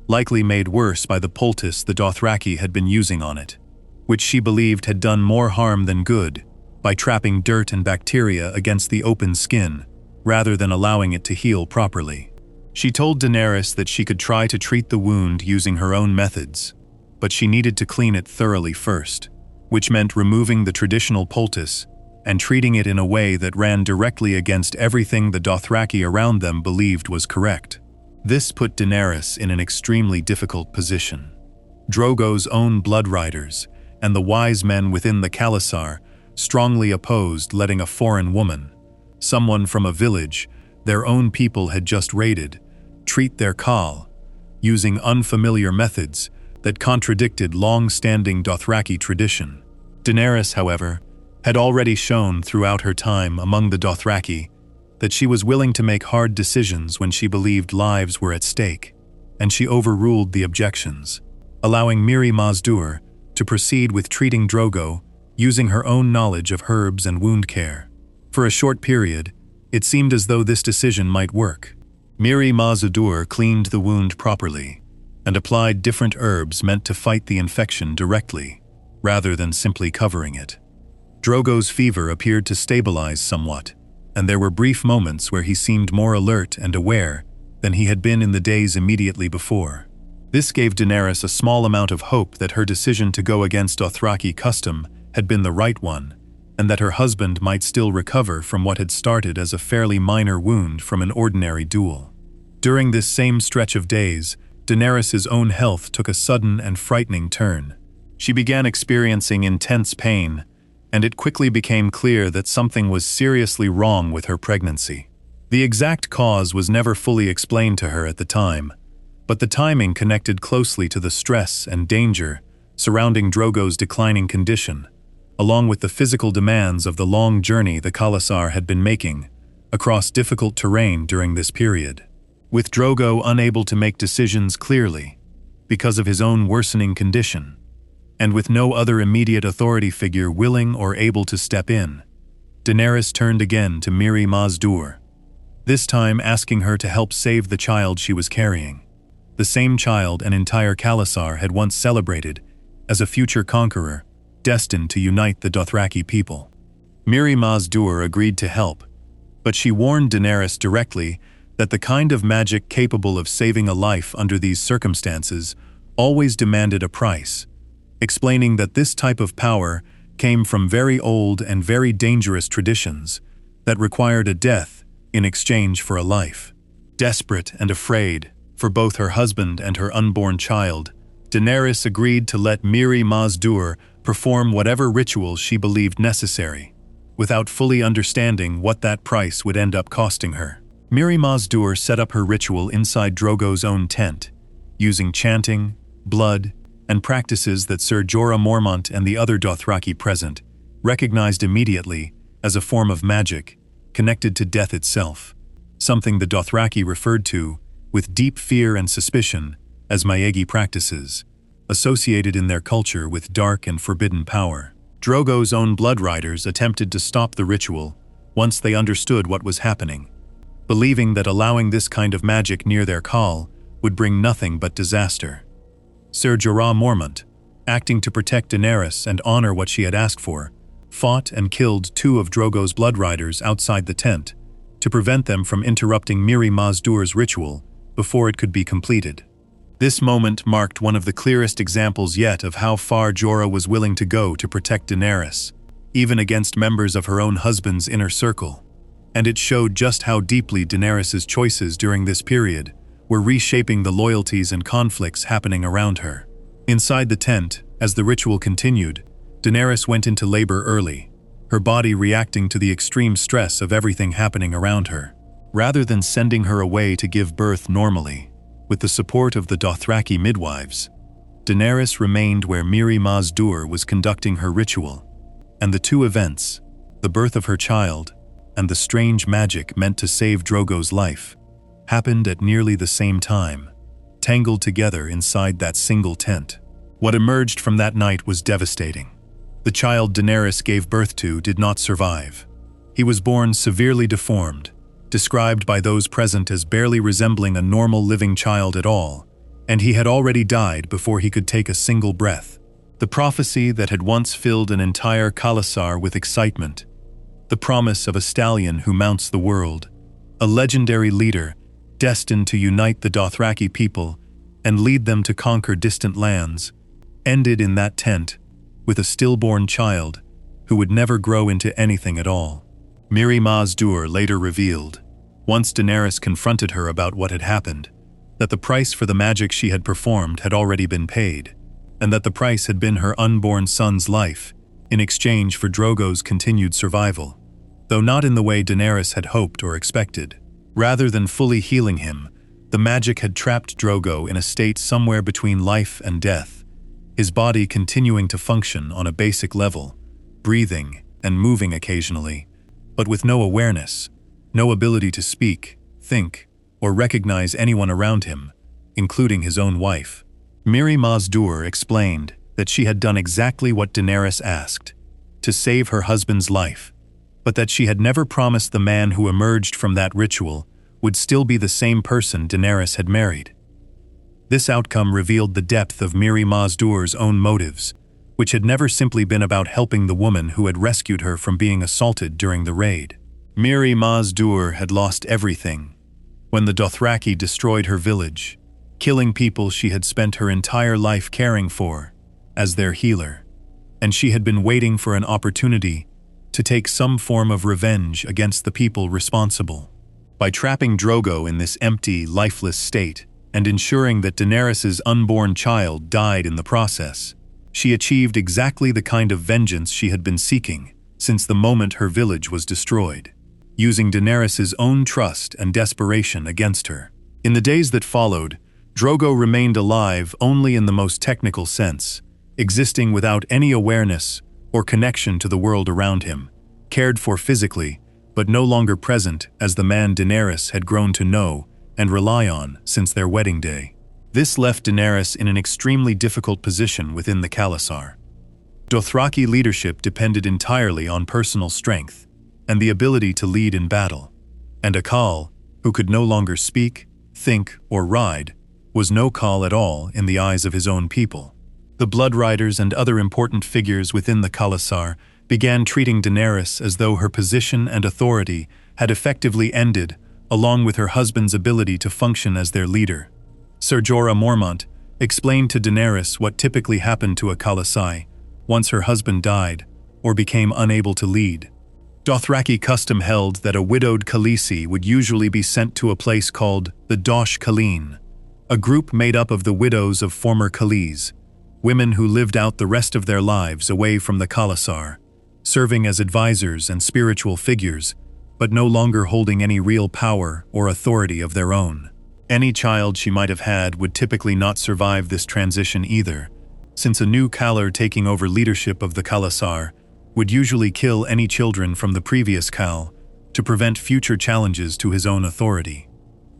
likely made worse by the poultice the Dothraki had been using on it, which she believed had done more harm than good by trapping dirt and bacteria against the open skin rather than allowing it to heal properly. She told Daenerys that she could try to treat the wound using her own methods, but she needed to clean it thoroughly first, which meant removing the traditional poultice and treating it in a way that ran directly against everything the Dothraki around them believed was correct. This put Daenerys in an extremely difficult position. Drogo's own blood riders and the wise men within the Khalasar strongly opposed letting a foreign woman, someone from a village their own people had just raided, treat their Khal, using unfamiliar methods that contradicted long-standing Dothraki tradition. Daenerys, however, had already shown throughout her time among the Dothraki that she was willing to make hard decisions when she believed lives were at stake, and she overruled the objections, allowing Mirri Maz Duur to proceed with treating Drogo using her own knowledge of herbs and wound care. For a short period, it seemed as though this decision might work. Mirri Maz Duur cleaned the wound properly and applied different herbs meant to fight the infection directly, rather than simply covering it. Drogo's fever appeared to stabilize somewhat, and there were brief moments where he seemed more alert and aware than he had been in the days immediately before. This gave Daenerys a small amount of hope that her decision to go against Dothraki custom had been the right one, and that her husband might still recover from what had started as a fairly minor wound from an ordinary duel. During this same stretch of days, Daenerys' own health took a sudden and frightening turn. She began experiencing intense pain, and it quickly became clear that something was seriously wrong with her pregnancy. The exact cause was never fully explained to her at the time, but the timing connected closely to the stress and danger surrounding Drogo's declining condition, along with the physical demands of the long journey the Khalasar had been making across difficult terrain during this period. With Drogo unable to make decisions clearly because of his own worsening condition, and with no other immediate authority figure willing or able to step in, Daenerys turned again to Mirri Maz Duur, this time asking her to help save the child she was carrying. The same child an entire Khalasar had once celebrated as a future conqueror destined to unite the Dothraki people. Mirri Maz Duur agreed to help, but she warned Daenerys directly that the kind of magic capable of saving a life under these circumstances always demanded a price, explaining that this type of power came from very old and very dangerous traditions that required a death in exchange for a life. Desperate and afraid for both her husband and her unborn child, Daenerys agreed to let Mirri Maz Duur perform whatever rituals she believed necessary, without fully understanding what that price would end up costing her. Mirri Maz Duur set up her ritual inside Drogo's own tent, using chanting, blood, and practices that Ser Jorah Mormont and the other Dothraki present recognized immediately as a form of magic connected to death itself, something the Dothraki referred to with deep fear and suspicion as Maegi practices, associated in their culture with dark and forbidden power. Drogo's own blood riders attempted to stop the ritual once they understood what was happening, believing that allowing this kind of magic near their khal would bring nothing but disaster. Ser Jorah Mormont, acting to protect Daenerys and honor what she had asked for, fought and killed 2 of Drogo's blood riders outside the tent to prevent them from interrupting Mirri Maz Duur's ritual before it could be completed. This moment marked one of the clearest examples yet of how far Jorah was willing to go to protect Daenerys, even against members of her own husband's inner circle, and it showed just how deeply Daenerys' choices during this period were reshaping the loyalties and conflicts happening around her. Inside the tent, as the ritual continued, Daenerys went into labor early, her body reacting to the extreme stress of everything happening around her. Rather than sending her away to give birth normally, with the support of the Dothraki midwives, Daenerys remained where Mirri Maz Duur was conducting her ritual, and the 2 events, the birth of her child and the strange magic meant to save Drogo's life, happened at nearly the same time, tangled together inside that single tent. What emerged from that night was devastating. The child Daenerys gave birth to did not survive. He was born severely deformed, described by those present as barely resembling a normal living child at all, and he had already died before he could take a single breath. The prophecy that had once filled an entire Khalasar with excitement, the promise of a stallion who mounts the world, a legendary leader destined to unite the Dothraki people and lead them to conquer distant lands, ended in that tent with a stillborn child who would never grow into anything at all. Mirri Maz Duur later revealed, once Daenerys confronted her about what had happened, that the price for the magic she had performed had already been paid, and that the price had been her unborn son's life in exchange for Drogo's continued survival, though not in the way Daenerys had hoped or expected. Rather than fully healing him, the magic had trapped Drogo in a state somewhere between life and death, his body continuing to function on a basic level, breathing and moving occasionally, but with no awareness, no ability to speak, think, or recognize anyone around him, including his own wife. Mirri Maz Duur explained that she had done exactly what Daenerys asked, to save her husband's life, but that she had never promised the man who emerged from that ritual would still be the same person Daenerys had married. This outcome revealed the depth of Mirri Maz Duur's own motives, which had never simply been about helping the woman who had rescued her from being assaulted during the raid. Miri Maz-Dur had lost everything when the Dothraki destroyed her village, killing people she had spent her entire life caring for as their healer, and she had been waiting for an opportunity to take some form of revenge against the people responsible. By trapping Drogo in this empty, lifeless state and ensuring that Daenerys's unborn child died in the process, she achieved exactly the kind of vengeance she had been seeking since the moment her village was destroyed, using Daenerys's own trust and desperation against her. In the days that followed, Drogo remained alive only in the most technical sense, existing without any awareness or connection to the world around him, cared for physically, but no longer present as the man Daenerys had grown to know and rely on since their wedding day. This left Daenerys in an extremely difficult position within the Khalasar. Dothraki leadership depended entirely on personal strength and the ability to lead in battle, and a Khal, who could no longer speak, think, or ride, was no Khal at all in the eyes of his own people. The Blood Riders and other important figures within the Khalasar began treating Daenerys as though her position and authority had effectively ended, along with her husband's ability to function as their leader. Ser Jorah Mormont explained to Daenerys what typically happened to a Khalasai once her husband died or became unable to lead. Dothraki custom held that a widowed Khaleesi would usually be sent to a place called the Dosh Khaleen, a group made up of the widows of former Khalees, women who lived out the rest of their lives away from the Khalasar, serving as advisors and spiritual figures, but no longer holding any real power or authority of their own. Any child she might have had would typically not survive this transition either, since a new Khalar taking over leadership of the Khalasar would usually kill any children from the previous Khal to prevent future challenges to his own authority.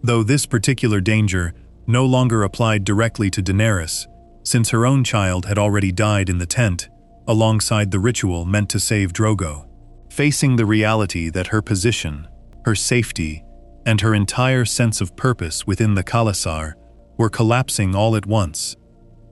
Though this particular danger no longer applied directly to Daenerys, since her own child had already died in the tent, alongside the ritual meant to save Drogo. Facing the reality that her position, her safety, and her entire sense of purpose within the Khalasar were collapsing all at once,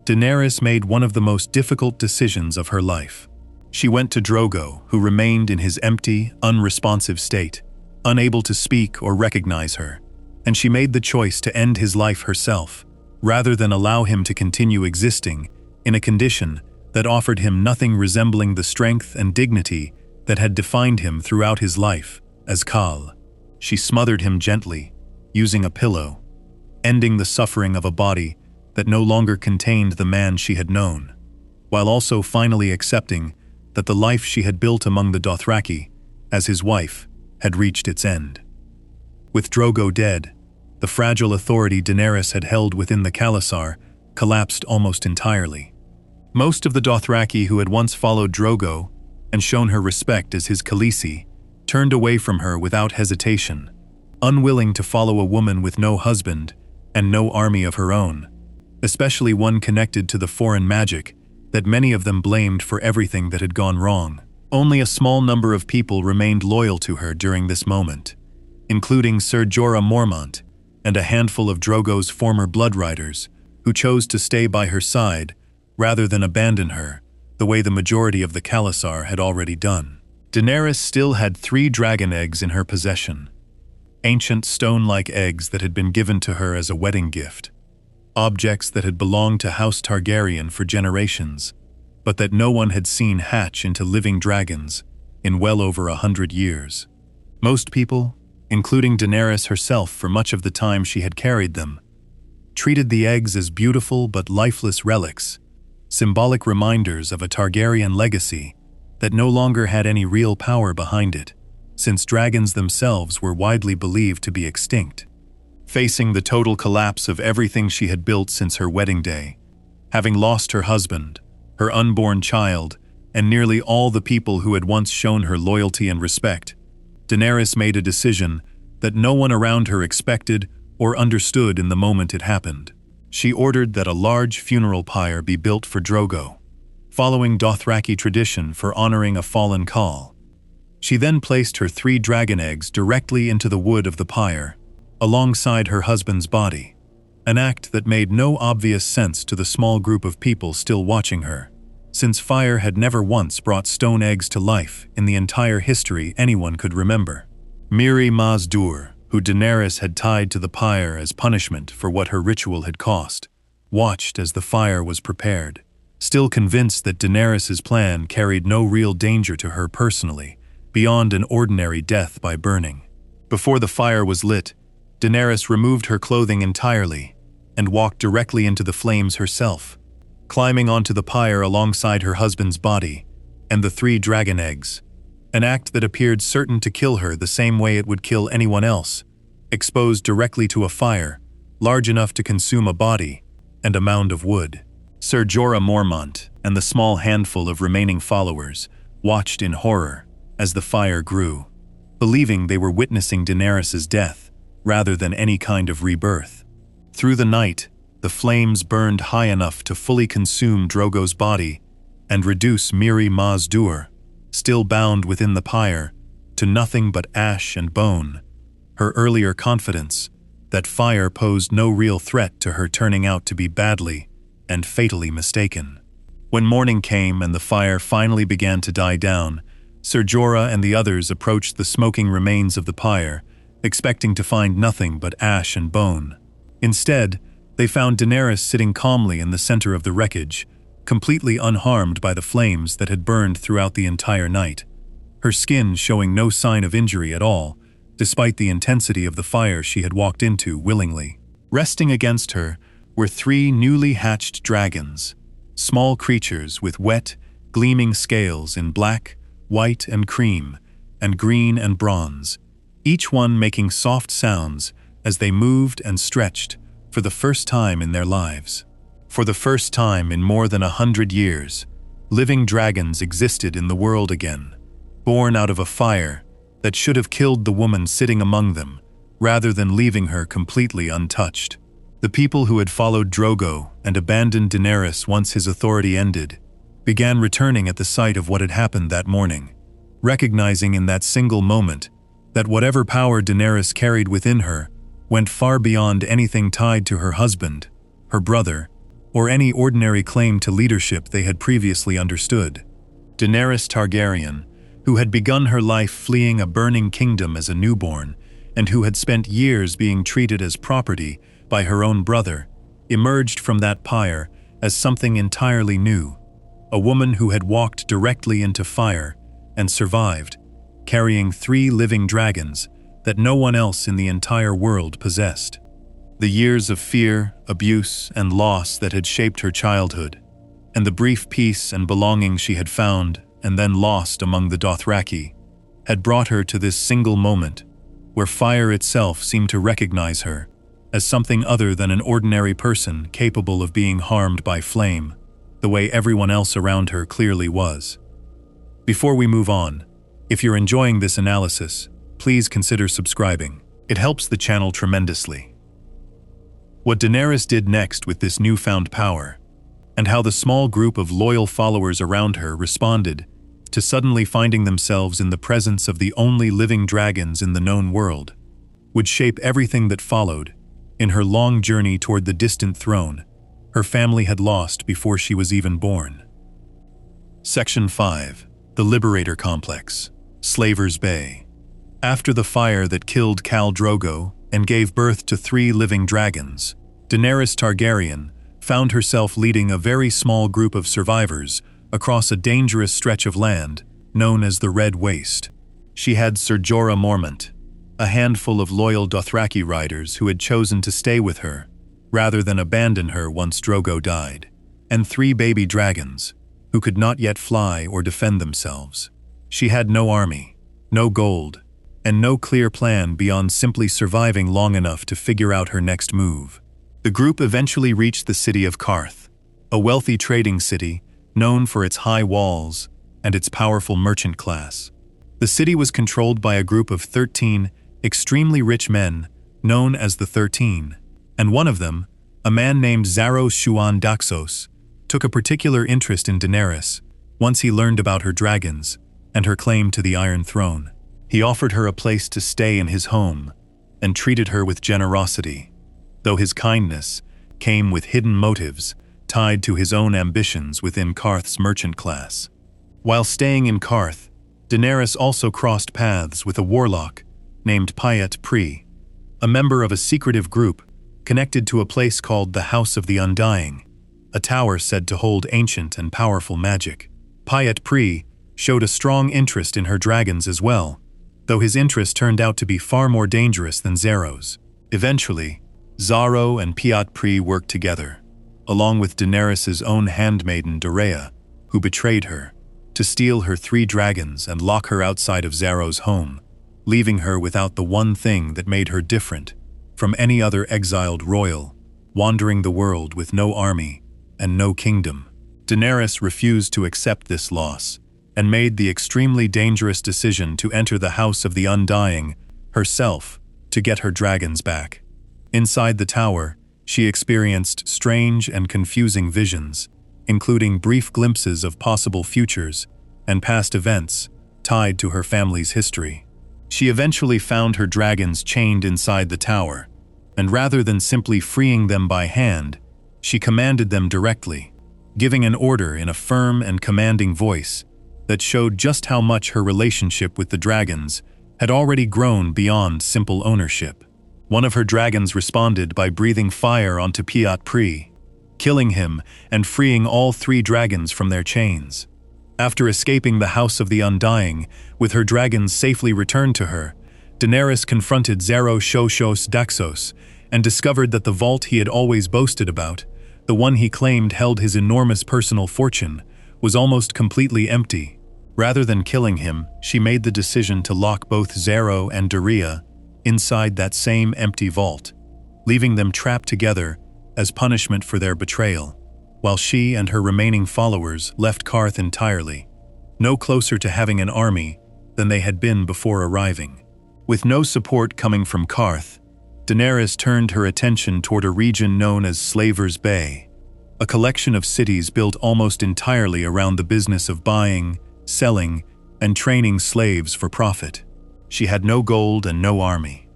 Daenerys made one of the most difficult decisions of her life. She went to Drogo, who remained in his empty, unresponsive state, unable to speak or recognize her, and she made the choice to end his life herself, rather than allow him to continue existing in a condition that offered him nothing resembling the strength and dignity that had defined him throughout his life as Khal. She smothered him gently, using a pillow, ending the suffering of a body that no longer contained the man she had known, while also finally accepting that the life she had built among the Dothraki, as his wife, had reached its end. With Drogo dead, the fragile authority Daenerys had held within the Khalasar collapsed almost entirely. Most of the Dothraki who had once followed Drogo and shown her respect as his Khaleesi turned away from her without hesitation, unwilling to follow a woman with no husband and no army of her own, especially one connected to the foreign magic that many of them blamed for everything that had gone wrong. Only a small number of people remained loyal to her during this moment, including Ser Jorah Mormont and a handful of Drogo's former Blood Riders who chose to stay by her side rather than abandon her, the way the majority of the Khalasar had already done. Daenerys still had 3 dragon eggs in her possession, ancient stone-like eggs that had been given to her as a wedding gift, objects that had belonged to House Targaryen for generations, but that no one had seen hatch into living dragons in well over 100 years. Most people, including Daenerys herself for much of the time she had carried them, treated the eggs as beautiful but lifeless relics, symbolic reminders of a Targaryen legacy that no longer had any real power behind it, since dragons themselves were widely believed to be extinct. Facing the total collapse of everything she had built since her wedding day, having lost her husband, her unborn child, and nearly all the people who had once shown her loyalty and respect, Daenerys made a decision that no one around her expected or understood in the moment it happened. She ordered that a large funeral pyre be built for Drogo, following Dothraki tradition for honoring a fallen Khal. She then placed her 3 dragon eggs directly into the wood of the pyre, alongside her husband's body, an act that made no obvious sense to the small group of people still watching her, since fire had never once brought stone eggs to life in the entire history anyone could remember. Mirri Maz Dur, who Daenerys had tied to the pyre as punishment for what her ritual had cost, watched as the fire was prepared, still convinced that Daenerys' plan carried no real danger to her personally, beyond an ordinary death by burning. Before the fire was lit, Daenerys removed her clothing entirely and walked directly into the flames herself, climbing onto the pyre alongside her husband's body and the 3 dragon eggs, an act that appeared certain to kill her the same way it would kill anyone else, exposed directly to a fire large enough to consume a body and a mound of wood. Ser Jorah Mormont and the small handful of remaining followers watched in horror as the fire grew, believing they were witnessing Daenerys' death rather than any kind of rebirth. Through the night, the flames burned high enough to fully consume Drogo's body and reduce Mirri Maz Dur, still bound within the pyre, to nothing but ash and bone. Her earlier confidence that fire posed no real threat to her turning out to be badly and fatally mistaken. When morning came and the fire finally began to die down, Ser Jorah and the others approached the smoking remains of the pyre, expecting to find nothing but ash and bone. Instead, they found Daenerys sitting calmly in the center of the wreckage, completely unharmed by the flames that had burned throughout the entire night, her skin showing no sign of injury at all, despite the intensity of the fire she had walked into willingly. Resting against her were 3 newly hatched dragons, small creatures with wet, gleaming scales in black, white and cream, and green and bronze, each one making soft sounds as they moved and stretched for the first time in their lives. For the first time in more than 100 years, living dragons existed in the world again, born out of a fire that should have killed the woman sitting among them, rather than leaving her completely untouched. The people who had followed Drogo and abandoned Daenerys once his authority ended, began returning at the sight of what had happened that morning, recognizing in that single moment that whatever power Daenerys carried within her went far beyond anything tied to her husband, her brother, or any ordinary claim to leadership they had previously understood. Daenerys Targaryen, who had begun her life fleeing a burning kingdom as a newborn, and who had spent years being treated as property by her own brother, emerged from that pyre as something entirely new, a woman who had walked directly into fire and survived, carrying 3 living dragons that no one else in the entire world possessed. The years of fear, abuse, and loss that had shaped her childhood, and the brief peace and belonging she had found and then lost among the Dothraki, had brought her to this single moment where fire itself seemed to recognize her as something other than an ordinary person capable of being harmed by flame, the way everyone else around her clearly was. Before we move on, if you're enjoying this analysis, please consider subscribing. It helps the channel tremendously. What Daenerys did next with this newfound power, and how the small group of loyal followers around her responded to suddenly finding themselves in the presence of the only living dragons in the known world, would shape everything that followed in her long journey toward the distant throne her family had lost before she was even born. Section 5. The Liberator Complex, Slaver's Bay. After the fire that killed Khal Drogo and gave birth to 3 living dragons, Daenerys Targaryen found herself leading a very small group of survivors across a dangerous stretch of land known as the Red Waste. She had Ser Jorah Mormont, a handful of loyal Dothraki riders who had chosen to stay with her rather than abandon her once Drogo died, and 3 baby dragons who could not yet fly or defend themselves. She had no army, no gold, and no clear plan beyond simply surviving long enough to figure out her next move. The group eventually reached the city of Qarth, a wealthy trading city known for its high walls and its powerful merchant class. The city was controlled by a group of 13 extremely rich men known as the 13, and one of them, a man named Xaro Shuan Daxos, took a particular interest in Daenerys once he learned about her dragons and her claim to the Iron Throne. He offered her a place to stay in his home and treated her with generosity, though his kindness came with hidden motives tied to his own ambitions within Qarth's merchant class. While staying in Qarth, Daenerys also crossed paths with a warlock named Pyat Pri, a member of a secretive group connected to a place called the House of the Undying, a tower said to hold ancient and powerful magic. Pyat Pri showed a strong interest in her dragons as well, though his interest turned out to be far more dangerous than Xero's. Eventually, Xaro and Pyat Pri worked together, along with Daenerys' own handmaiden Dorea, who betrayed her, to steal her 3 dragons and lock her outside of Xero's home, leaving her without the one thing that made her different from any other exiled royal, wandering the world with no army and no kingdom. Daenerys refused to accept this loss and made the extremely dangerous decision to enter the House of the Undying herself to get her dragons back. Inside the tower, she experienced strange and confusing visions, including brief glimpses of possible futures and past events tied to her family's history. She eventually found her dragons chained inside the tower, and rather than simply freeing them by hand, she commanded them directly, giving an order in a firm and commanding voice that showed just how much her relationship with the dragons had already grown beyond simple ownership. One of her dragons responded by breathing fire onto Pyat Pri, killing him and freeing all 3 dragons from their chains. After escaping the House of the Undying, with her dragons safely returned to her, Daenerys confronted Xero Xoxos Daxos and discovered that the vault he had always boasted about, the one he claimed held his enormous personal fortune, was almost completely empty. Rather than killing him, she made the decision to lock both Xero and Dorea inside that same empty vault, leaving them trapped together as punishment for their betrayal, while she and her remaining followers left Qarth entirely, no closer to having an army than they had been before arriving. With no support coming from Qarth, Daenerys turned her attention toward a region known as Slaver's Bay, a collection of cities built almost entirely around the business of buying, selling, and training slaves for profit. She had no gold and no army,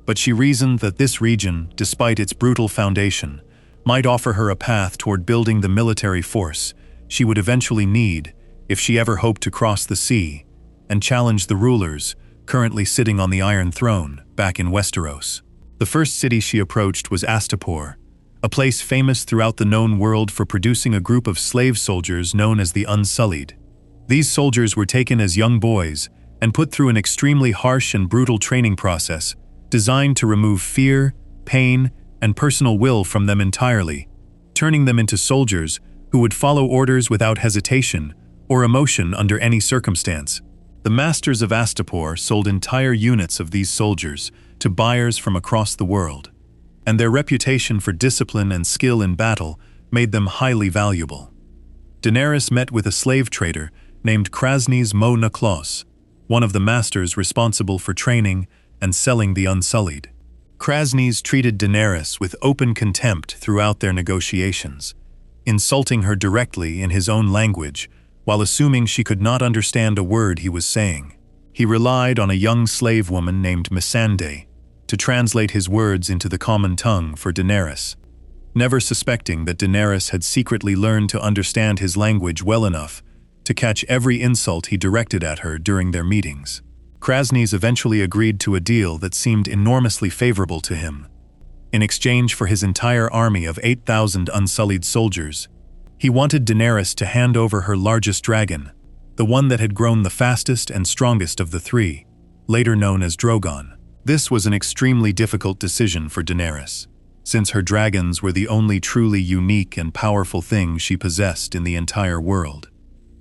but she reasoned that this region, despite its brutal foundation, might offer her a path toward building the military force she would eventually need if she ever hoped to cross the sea and challenge the rulers currently sitting on the Iron Throne back in Westeros. The first city she approached was Astapor, a place famous throughout the known world for producing a group of slave soldiers known as the Unsullied. These soldiers were taken as young boys and put through an extremely harsh and brutal training process designed to remove fear, pain, and personal will from them entirely, turning them into soldiers who would follow orders without hesitation or emotion under any circumstance. The masters of Astapor sold entire units of these soldiers to buyers from across the world, and their reputation for discipline and skill in battle made them highly valuable. Daenerys met with a slave trader named Krasny's Mo Naklos, one of the masters responsible for training and selling the Unsullied. Krasny's treated Daenerys with open contempt throughout their negotiations, insulting her directly in his own language while assuming she could not understand a word he was saying. He relied on a young slave woman named Missandei to translate his words into the common tongue for Daenerys, never suspecting that Daenerys had secretly learned to understand his language well enough to catch every insult he directed at her during their meetings. Krasny's eventually agreed to a deal that seemed enormously favorable to him. In exchange for his entire army of 8,000 Unsullied soldiers, he wanted Daenerys to hand over her largest dragon, the one that had grown the fastest and strongest of the 3, later known as Drogon. This was an extremely difficult decision for Daenerys, since her dragons were the only truly unique and powerful thing she possessed in the entire world.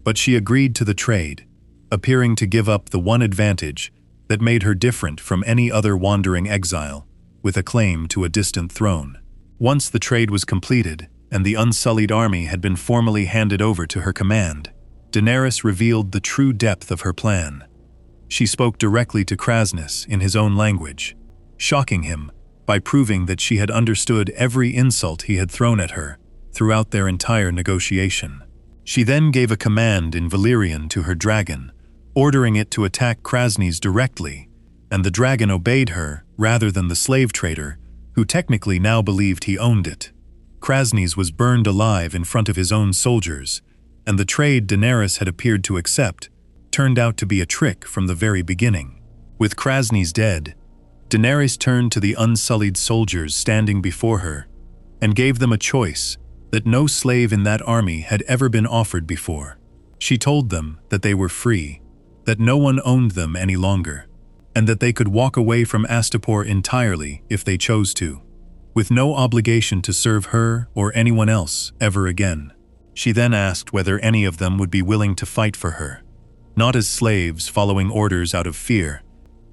But she agreed to the trade, appearing to give up the one advantage that made her different from any other wandering exile with a claim to a distant throne. Once the trade was completed and the Unsullied army had been formally handed over to her command, Daenerys revealed the true depth of her plan. She spoke directly to Krasny in his own language, shocking him by proving that she had understood every insult he had thrown at her throughout their entire negotiation. She then gave a command in Valyrian to her dragon, ordering it to attack Krasny's directly, and the dragon obeyed her rather than the slave trader, who technically now believed he owned it. Krasny's was burned alive in front of his own soldiers, and the trade Daenerys had appeared to accept turned out to be a trick from the very beginning. With Krasny's dead, Daenerys turned to the unsullied soldiers standing before her and gave them a choice that no slave in that army had ever been offered before. She told them that they were free, that no one owned them any longer, and that they could walk away from Astapor entirely if they chose to, with no obligation to serve her or anyone else ever again. She then asked whether any of them would be willing to fight for her, not as slaves following orders out of fear,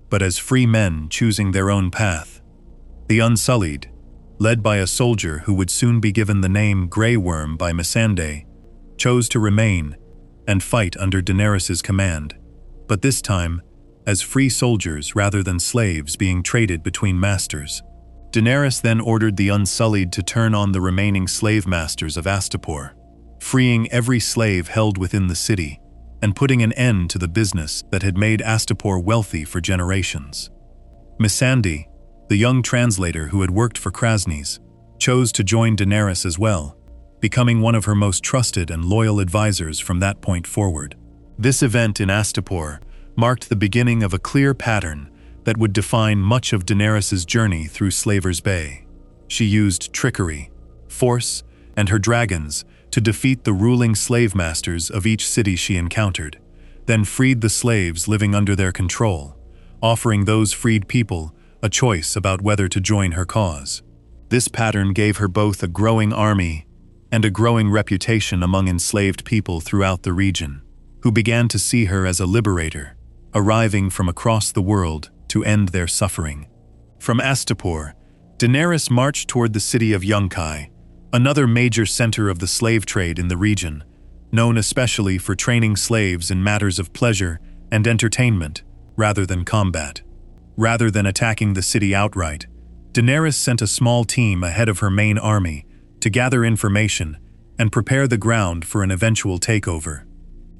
but as free men choosing their own path. The Unsullied, led by a soldier who would soon be given the name Grey Worm by Missandei, chose to remain and fight under Daenerys's command, but this time as free soldiers rather than slaves being traded between masters. Daenerys then ordered the Unsullied to turn on the remaining slave masters of Astapor, freeing every slave held within the city and putting an end to the business that had made Astapor wealthy for generations. Missandei, the young translator who had worked for Krasny's, chose to join Daenerys as well, becoming one of her most trusted and loyal advisors from that point forward. This event in Astapor marked the beginning of a clear pattern that would define much of Daenerys's journey through Slaver's Bay. She used trickery, force, and her dragons to defeat the ruling slave masters of each city she encountered, then freed the slaves living under their control, offering those freed people a choice about whether to join her cause. This pattern gave her both a growing army and a growing reputation among enslaved people throughout the region, who began to see her as a liberator, arriving from across the world to end their suffering. From Astapor, Daenerys marched toward the city of Yunkai, another major center of the slave trade in the region, known especially for training slaves in matters of pleasure and entertainment rather than combat. Rather than attacking the city outright, Daenerys sent a small team ahead of her main army to gather information and prepare the ground for an eventual takeover.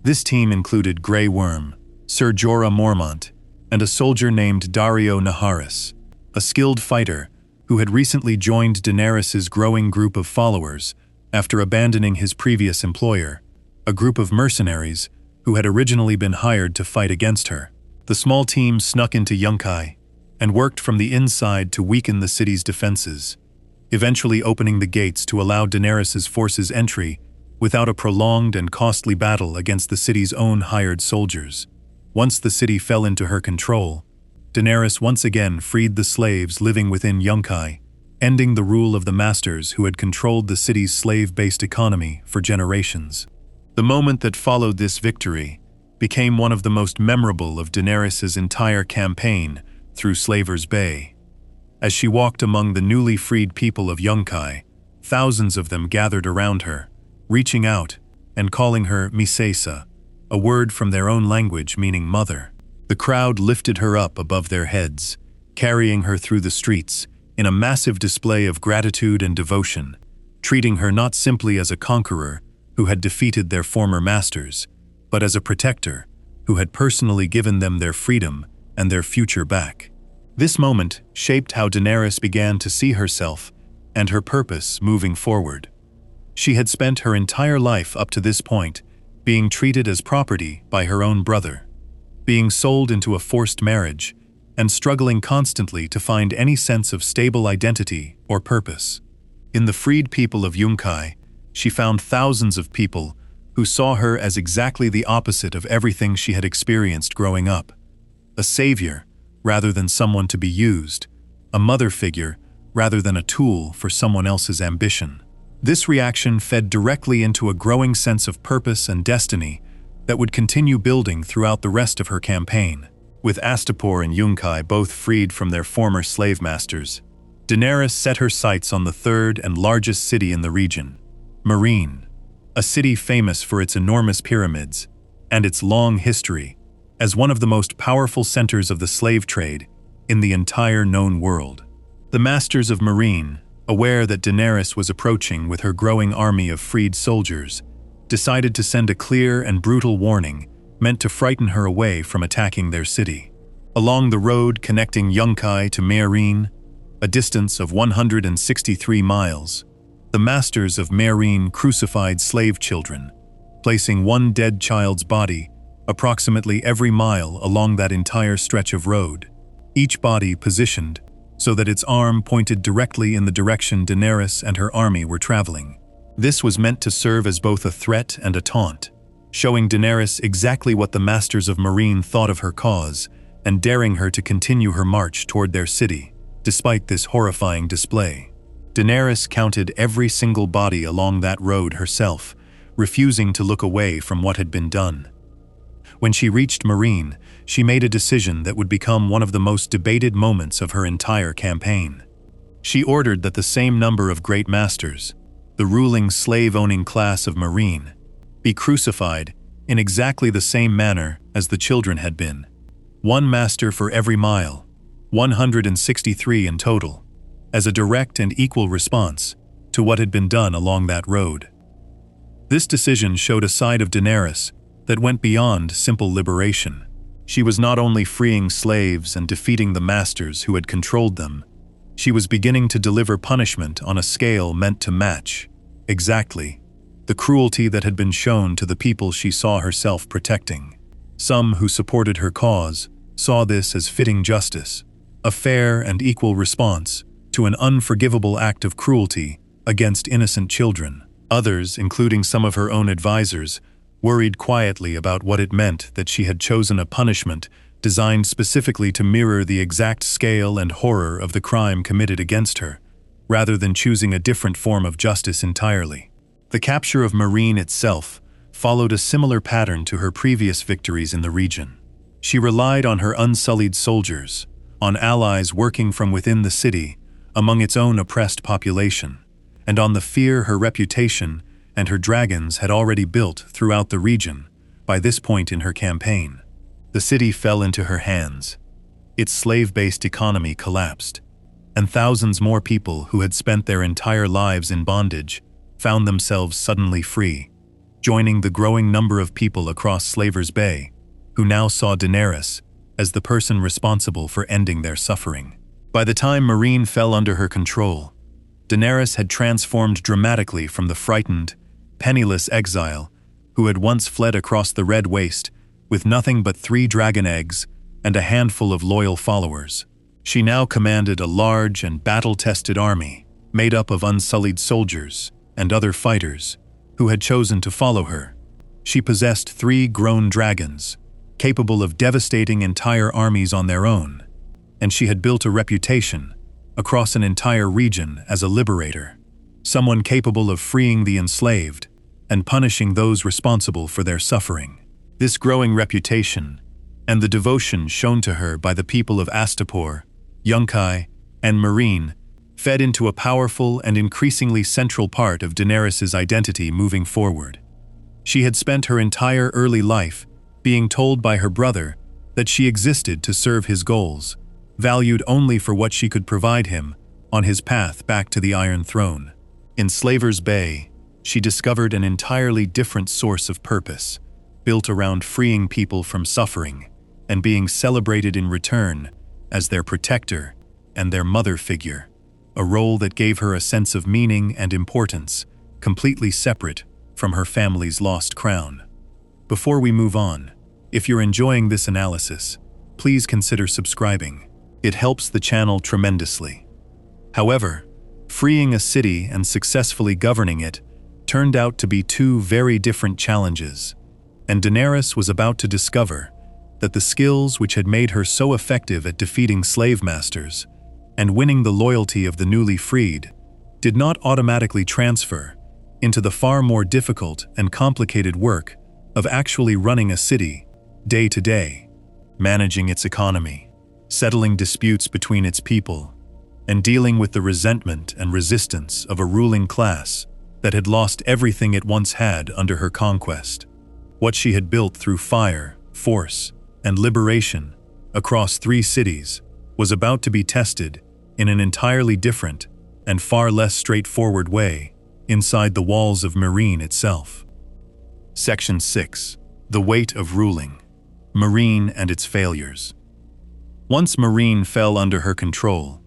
This team included Grey Worm, Ser Jorah Mormont, and a soldier named Daario Naharis, a skilled fighter who had recently joined Daenerys's growing group of followers after abandoning his previous employer, a group of mercenaries who had originally been hired to fight against her. The small team snuck into Yunkai and worked from the inside to weaken the city's defenses, eventually opening the gates to allow Daenerys's forces entry without a prolonged and costly battle against the city's own hired soldiers. Once the city fell into her control, Daenerys once again freed the slaves living within Yunkai, ending the rule of the masters who had controlled the city's slave-based economy for generations. The moment that followed this victory became one of the most memorable of Daenerys's entire campaign through Slaver's Bay. As she walked among the newly freed people of Yunkai, thousands of them gathered around her, reaching out and calling her Misesa, a word from their own language meaning mother. The crowd lifted her up above their heads, carrying her through the streets in a massive display of gratitude and devotion, treating her not simply as a conqueror who had defeated their former masters, but as a protector who had personally given them their freedom and their future back. This moment shaped how Daenerys began to see herself and her purpose moving forward. She had spent her entire life up to this point being treated as property by her own brother, being sold into a forced marriage, and struggling constantly to find any sense of stable identity or purpose. In the freed people of Yunkai, she found thousands of people who saw her as exactly the opposite of everything she had experienced growing up. A savior rather than someone to be used, a mother figure rather than a tool for someone else's ambition. This reaction fed directly into a growing sense of purpose and destiny that would continue building throughout the rest of her campaign. With Astapor and Yunkai both freed from their former slave masters, Daenerys set her sights on the third and largest city in the region, Meereen, a city famous for its enormous pyramids and its long history as one of the most powerful centers of the slave trade in the entire known world. The masters of Meereen, aware that Daenerys was approaching with her growing army of freed soldiers, decided to send a clear and brutal warning meant to frighten her away from attacking their city. Along the road connecting Yunkai to Meereen, a distance of 163 miles, The masters of Meereen crucified slave children, placing one dead child's body approximately every mile along that entire stretch of road, each body positioned so that its arm pointed directly in the direction Daenerys and her army were traveling. This was meant to serve as both a threat and a taunt, showing Daenerys exactly what the masters of Meereen thought of her cause and daring her to continue her march toward their city, despite this horrifying display. Daenerys counted every single body along that road herself, refusing to look away from what had been done. When she reached Meereen, she made a decision that would become one of the most debated moments of her entire campaign. She ordered that the same number of great masters, the ruling slave-owning class of Meereen, be crucified in exactly the same manner as the children had been. One master for every mile, 163 in total, as a direct and equal response to what had been done along that road. This decision showed a side of Daenerys that went beyond simple liberation. She was not only freeing slaves and defeating the masters who had controlled them, she was beginning to deliver punishment on a scale meant to match, exactly, the cruelty that had been shown to the people she saw herself protecting. Some who supported her cause saw this as fitting justice, a fair and equal response to an unforgivable act of cruelty against innocent children. Others, including some of her own advisors, worried quietly about what it meant that she had chosen a punishment designed specifically to mirror the exact scale and horror of the crime committed against her, rather than choosing a different form of justice entirely. The capture of Meereen itself followed a similar pattern to her previous victories in the region. She relied on her unsullied soldiers, on allies working from within the city, among its own oppressed population, and on the fear her reputation and her dragons had already built throughout the region by this point in her campaign. The city fell into her hands. Its slave-based economy collapsed, and thousands more people who had spent their entire lives in bondage found themselves suddenly free, joining the growing number of people across Slaver's Bay who now saw Daenerys as the person responsible for ending their suffering. By the time Meereen fell under her control, Daenerys had transformed dramatically from the frightened, penniless exile who had once fled across the Red Waste with nothing but 3 dragon eggs and a handful of loyal followers. She now commanded a large and battle-tested army made up of unsullied soldiers and other fighters who had chosen to follow her. She possessed 3 grown dragons, capable of devastating entire armies on their own, and she had built a reputation across an entire region as a liberator, someone capable of freeing the enslaved and punishing those responsible for their suffering. This growing reputation and the devotion shown to her by the people of Astapor, Yunkai, and Meereen fed into a powerful and increasingly central part of Daenerys' identity moving forward. She had spent her entire early life being told by her brother that she existed to serve his goals, valued only for what she could provide him on his path back to the Iron Throne. In Slaver's Bay, she discovered an entirely different source of purpose, built around freeing people from suffering and being celebrated in return as their protector and their mother figure, a role that gave her a sense of meaning and importance, completely separate from her family's lost crown. Before we move on, if you're enjoying this analysis, please consider subscribing. It helps the channel tremendously. However, freeing a city and successfully governing it turned out to be 2 very different challenges, and Daenerys was about to discover that the skills which had made her so effective at defeating slave masters and winning the loyalty of the newly freed did not automatically transfer into the far more difficult and complicated work of actually running a city day to day, managing its economy, settling disputes between its people, and dealing with the resentment and resistance of a ruling class that had lost everything it once had under her conquest. What she had built through fire, force, and liberation across 3 cities was about to be tested in an entirely different and far less straightforward way inside the walls of Meereen itself. Section 6. The Weight of Ruling. Meereen and its Failures. Once Meereen fell under her control,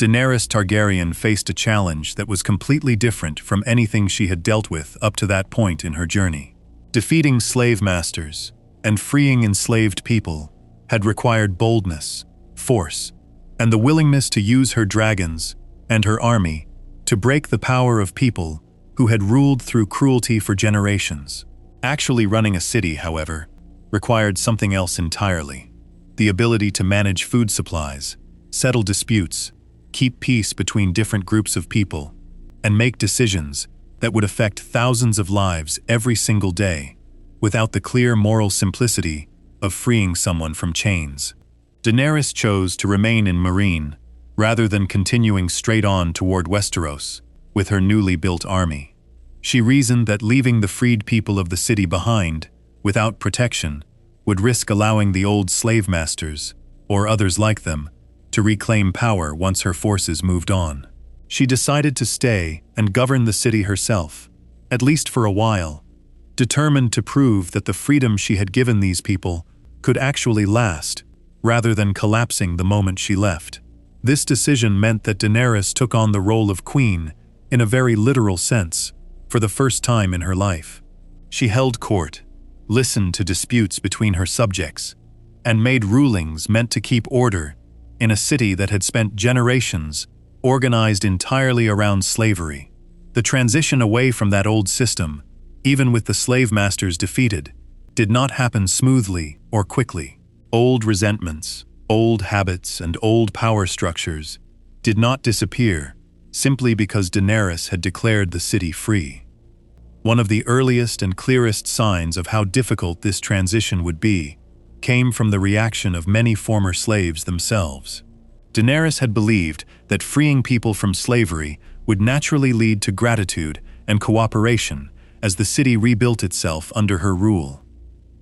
Daenerys Targaryen faced a challenge that was completely different from anything she had dealt with up to that point in her journey. Defeating slave masters and freeing enslaved people had required boldness, force, and the willingness to use her dragons and her army to break the power of people who had ruled through cruelty for generations. Actually running a city, however, required something else entirely: the ability to manage food supplies, settle disputes, keep peace between different groups of people, and make decisions that would affect thousands of lives every single day, without the clear moral simplicity of freeing someone from chains. Daenerys chose to remain in Meereen rather than continuing straight on toward Westeros with her newly built army. She reasoned that leaving the freed people of the city behind, without protection, would risk allowing the old slave masters, or others like them, to reclaim power once her forces moved on. She decided to stay and govern the city herself, at least for a while, determined to prove that the freedom she had given these people could actually last, rather than collapsing the moment she left. This decision meant that Daenerys took on the role of queen in a very literal sense, for the first time in her life. She held court, listened to disputes between her subjects, and made rulings meant to keep order in a city that had spent generations organized entirely around slavery. The transition away from that old system, even with the slave masters defeated, did not happen smoothly or quickly. Old resentments, old habits, and old power structures did not disappear simply because Daenerys had declared the city free. One of the earliest and clearest signs of how difficult this transition would be came from the reaction of many former slaves themselves. Daenerys had believed that freeing people from slavery would naturally lead to gratitude and cooperation as the city rebuilt itself under her rule.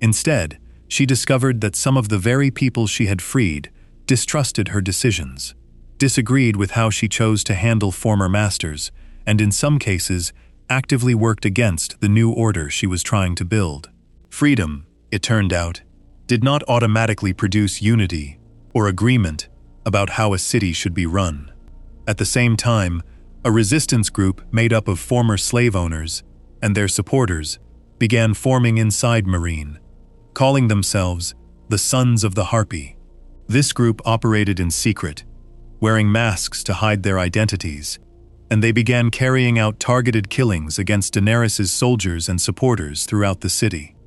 Instead, she discovered that some of the very people she had freed distrusted her decisions, disagreed with how she chose to handle former masters, and in some cases, actively worked against the new order she was trying to build. Freedom, it turned out, did not automatically produce unity or agreement about how a city should be run. At the same time, a resistance group made up of former slave owners and their supporters began forming inside Meereen, calling themselves the Sons of the Harpy. This group operated in secret, wearing masks to hide their identities, and they began carrying out targeted killings against Daenerys' soldiers and supporters throughout the city.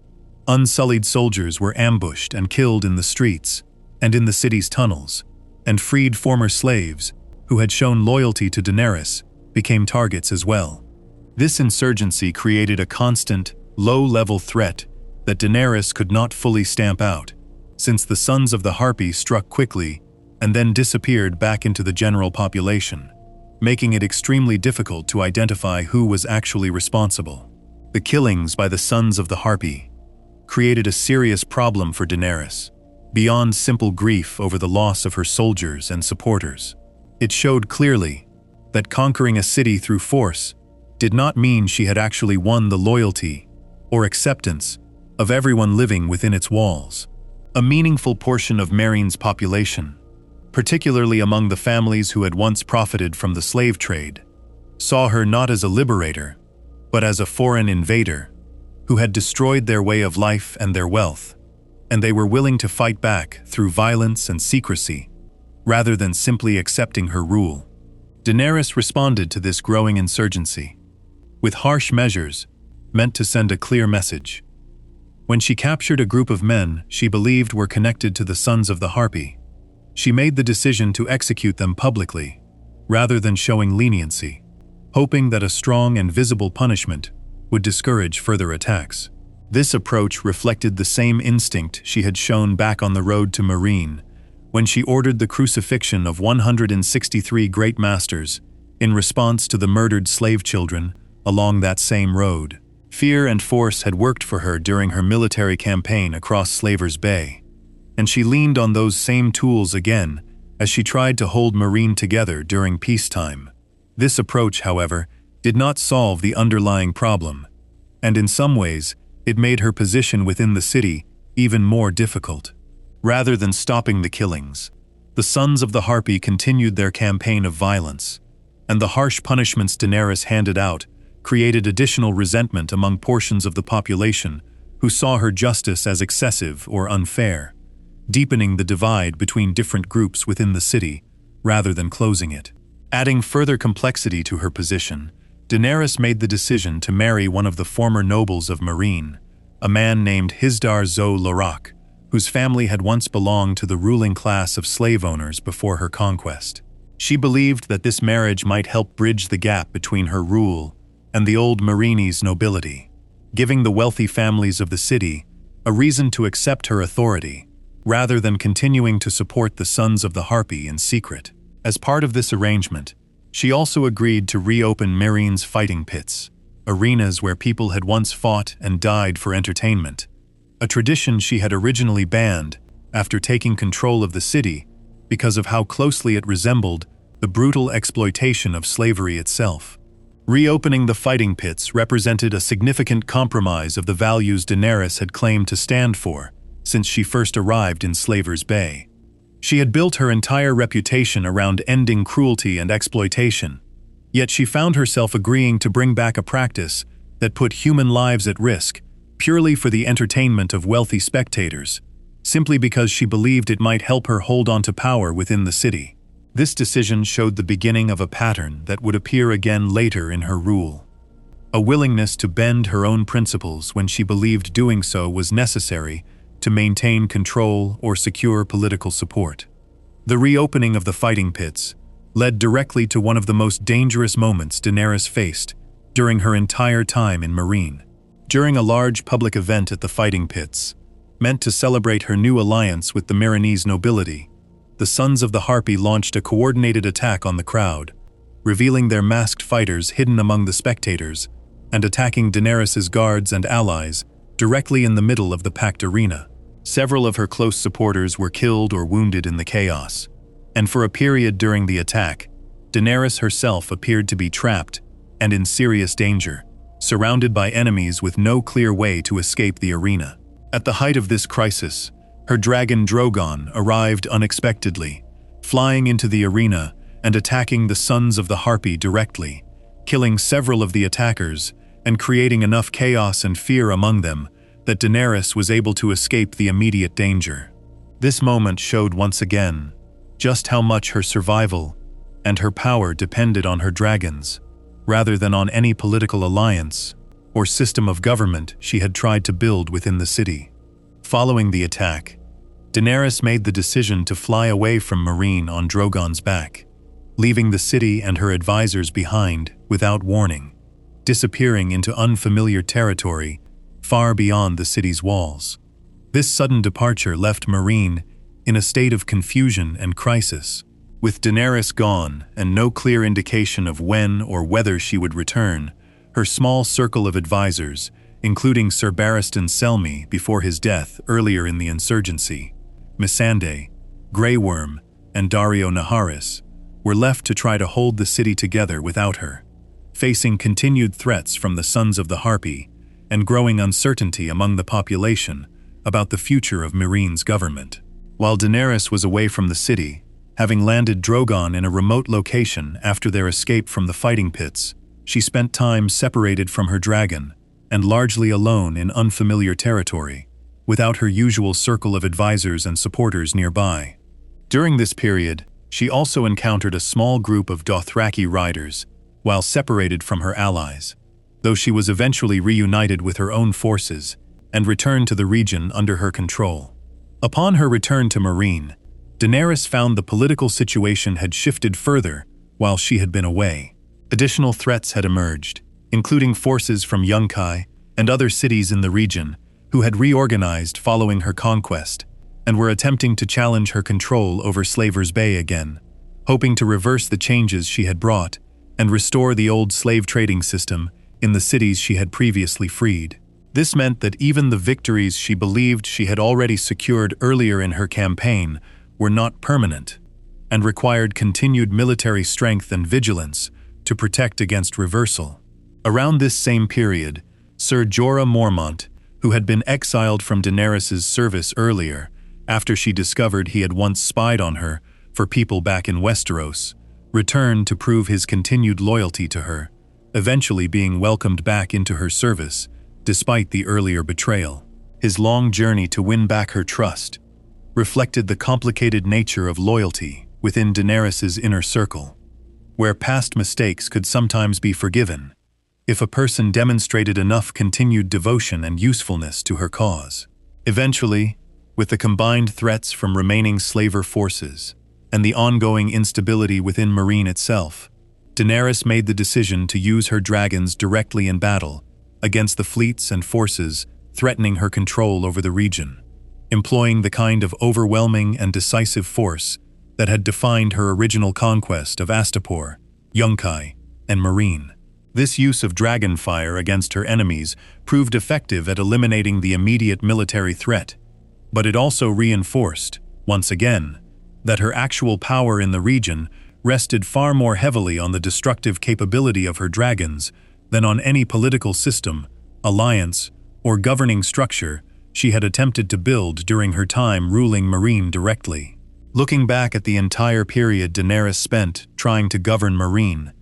Unsullied soldiers were ambushed and killed in the streets and in the city's tunnels, and freed former slaves who had shown loyalty to Daenerys became targets as well. This insurgency created a constant, low-level threat that Daenerys could not fully stamp out, since the Sons of the Harpy struck quickly and then disappeared back into the general population, making it extremely difficult to identify who was actually responsible. The killings by the Sons of the Harpy created a serious problem for Daenerys, beyond simple grief over the loss of her soldiers and supporters. It showed clearly that conquering a city through force did not mean she had actually won the loyalty or acceptance of everyone living within its walls. A meaningful portion of Meereen's population, particularly among the families who had once profited from the slave trade, saw her not as a liberator, but as a foreign invader who had destroyed their way of life and their wealth, and they were willing to fight back through violence and secrecy, rather than simply accepting her rule. Daenerys responded to this growing insurgency with harsh measures meant to send a clear message. When she captured a group of men she believed were connected to the Sons of the Harpy, she made the decision to execute them publicly, rather than showing leniency, hoping that a strong and visible punishment would discourage further attacks. This approach reflected the same instinct she had shown back on the road to Meereen, when she ordered the crucifixion of 163 great masters in response to the murdered slave children along that same road. Fear and force had worked for her during her military campaign across Slaver's Bay, and she leaned on those same tools again as she tried to hold Meereen together during peacetime. This approach, however, did not solve the underlying problem, and in some ways, it made her position within the city even more difficult. Rather than stopping the killings, The Sons of the Harpy continued their campaign of violence, and the harsh punishments Daenerys handed out created additional resentment among portions of the population who saw her justice as excessive or unfair, deepening the divide between different groups within the city rather than closing it. Adding further complexity to her position, Daenerys made the decision to marry one of the former nobles of Meereen, a man named Hizdar zo Loraq, whose family had once belonged to the ruling class of slave owners before her conquest. She believed that this marriage might help bridge the gap between her rule and the old Meereenese nobility, giving the wealthy families of the city a reason to accept her authority, rather than continuing to support the Sons of the Harpy in secret. As part of this arrangement, she also agreed to reopen Meereen's fighting pits, arenas where people had once fought and died for entertainment, a tradition she had originally banned after taking control of the city because of how closely it resembled the brutal exploitation of slavery itself. Reopening the fighting pits represented a significant compromise of the values Daenerys had claimed to stand for since she first arrived in Slaver's Bay. She had built her entire reputation around ending cruelty and exploitation, yet she found herself agreeing to bring back a practice that put human lives at risk purely for the entertainment of wealthy spectators, simply because she believed it might help her hold on to power within the city. This decision showed the beginning of a pattern that would appear again later in her rule. A willingness to bend her own principles when she believed doing so was necessary to maintain control or secure political support. The reopening of the fighting pits led directly to one of the most dangerous moments Daenerys faced during her entire time in Meereen. During a large public event at the fighting pits, meant to celebrate her new alliance with the Meereenese nobility, the Sons of the Harpy launched a coordinated attack on the crowd, revealing their masked fighters hidden among the spectators and attacking Daenerys' guards and allies directly in the middle of the packed arena. Several of her close supporters were killed or wounded in the chaos, and for a period during the attack, Daenerys herself appeared to be trapped and in serious danger, surrounded by enemies with no clear way to escape the arena. At the height of this crisis, her dragon Drogon arrived unexpectedly, flying into the arena and attacking the Sons of the Harpy directly, killing several of the attackers and creating enough chaos and fear among them that Daenerys was able to escape the immediate danger. This moment showed once again just how much her survival and her power depended on her dragons, rather than on any political alliance or system of government she had tried to build within the city. Following the attack, Daenerys made the decision to fly away from Meereen on Drogon's back, leaving the city and her advisors behind without warning, disappearing into unfamiliar territory far beyond the city's walls. This sudden departure left Meereen in a state of confusion and crisis. With Daenerys gone and no clear indication of when or whether she would return, her small circle of advisors, including Sir Barristan Selmy before his death earlier in the insurgency, Missandei, Grey Worm, and Daario Naharis, were left to try to hold the city together without her, facing continued threats from the Sons of the Harpy and growing uncertainty among the population about the future of Meereen's government. While Daenerys was away from the city, having landed Drogon in a remote location after their escape from the fighting pits, she spent time separated from her dragon and largely alone in unfamiliar territory, without her usual circle of advisors and supporters nearby. During this period, she also encountered a small group of Dothraki riders, while separated from her allies, though she was eventually reunited with her own forces and returned to the region under her control. Upon her return to Meereen, Daenerys found the political situation had shifted further while she had been away. Additional threats had emerged, including forces from Yunkai and other cities in the region who had reorganized following her conquest and were attempting to challenge her control over Slaver's Bay again, hoping to reverse the changes she had brought and restore the old slave trading system in the cities she had previously freed. This meant that even the victories she believed she had already secured earlier in her campaign were not permanent and required continued military strength and vigilance to protect against reversal. Around this same period, Ser Jorah Mormont, who had been exiled from Daenerys' service earlier, after she discovered he had once spied on her, for people back in Westeros, returned to prove his continued loyalty to her, eventually being welcomed back into her service, despite the earlier betrayal. His long journey to win back her trust reflected the complicated nature of loyalty within Daenerys's inner circle, where past mistakes could sometimes be forgiven if a person demonstrated enough continued devotion and usefulness to her cause. Eventually, with the combined threats from remaining slaver forces and the ongoing instability within Meereen itself, Daenerys made the decision to use her dragons directly in battle against the fleets and forces threatening her control over the region, employing the kind of overwhelming and decisive force that had defined her original conquest of Astapor, Yunkai, and Meereen. This use of dragon fire against her enemies proved effective at eliminating the immediate military threat, but it also reinforced, once again, that her actual power in the region rested far more heavily on the destructive capability of her dragons than on any political system, alliance, or governing structure she had attempted to build during her time ruling Meereen directly. Looking back at the entire period Daenerys spent trying to govern Meereen,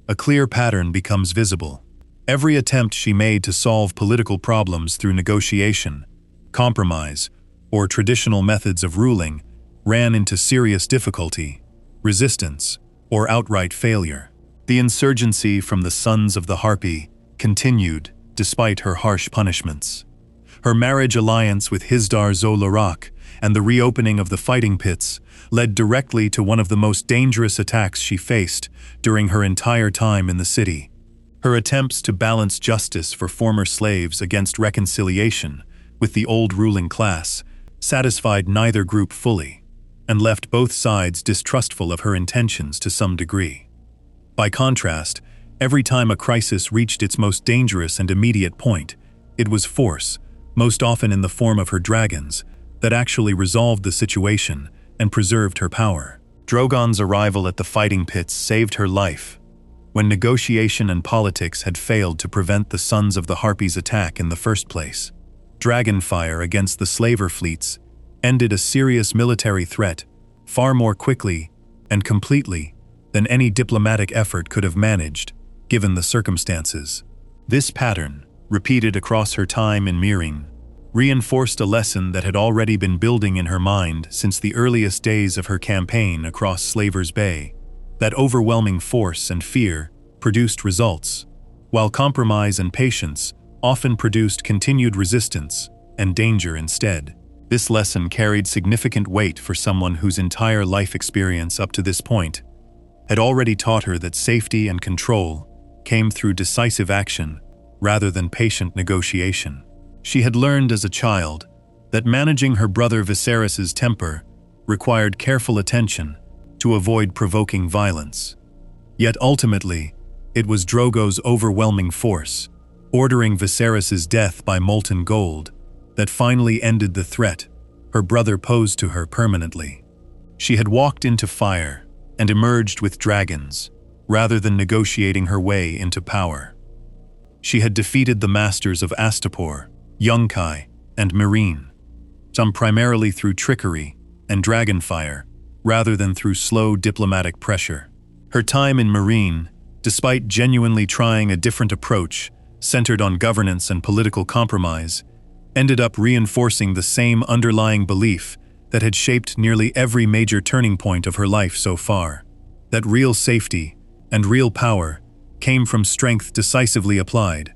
a clear pattern becomes visible. Every attempt she made to solve political problems through negotiation, compromise, or traditional methods of ruling ran into serious difficulty, resistance, or outright failure. The insurgency from the Sons of the Harpy continued despite her harsh punishments. Her marriage alliance with Hizdar Zolarak and the reopening of the fighting pits led directly to one of the most dangerous attacks she faced during her entire time in the city. Her attempts to balance justice for former slaves against reconciliation with the old ruling class satisfied neither group fully, and left both sides distrustful of her intentions to some degree. By contrast, every time a crisis reached its most dangerous and immediate point, it was force, most often in the form of her dragons, that actually resolved the situation and preserved her power. Drogon's arrival at the fighting pits saved her life, when negotiation and politics had failed to prevent the Sons of the Harpies' attack in the first place. Dragonfire against the slaver fleets ended a serious military threat far more quickly and completely than any diplomatic effort could have managed, given the circumstances. This pattern, repeated across her time in Meereen, reinforced a lesson that had already been building in her mind since the earliest days of her campaign across Slaver's Bay, that overwhelming force and fear produced results, while compromise and patience often produced continued resistance and danger instead. This lesson carried significant weight for someone whose entire life experience up to this point had already taught her that safety and control came through decisive action rather than patient negotiation. She had learned as a child that managing her brother Viserys's temper required careful attention to avoid provoking violence. Yet ultimately, it was Drogo's overwhelming force, ordering Viserys's death by molten gold, that finally ended the threat her brother posed to her permanently. She had walked into fire and emerged with dragons, rather than negotiating her way into power. She had defeated the masters of Astapor, Yunkai, and Meereen, some primarily through trickery and dragonfire, rather than through slow diplomatic pressure. Her time in Meereen, despite genuinely trying a different approach centered on governance and political compromise, ended up reinforcing the same underlying belief that had shaped nearly every major turning point of her life so far, that real safety and real power came from strength decisively applied,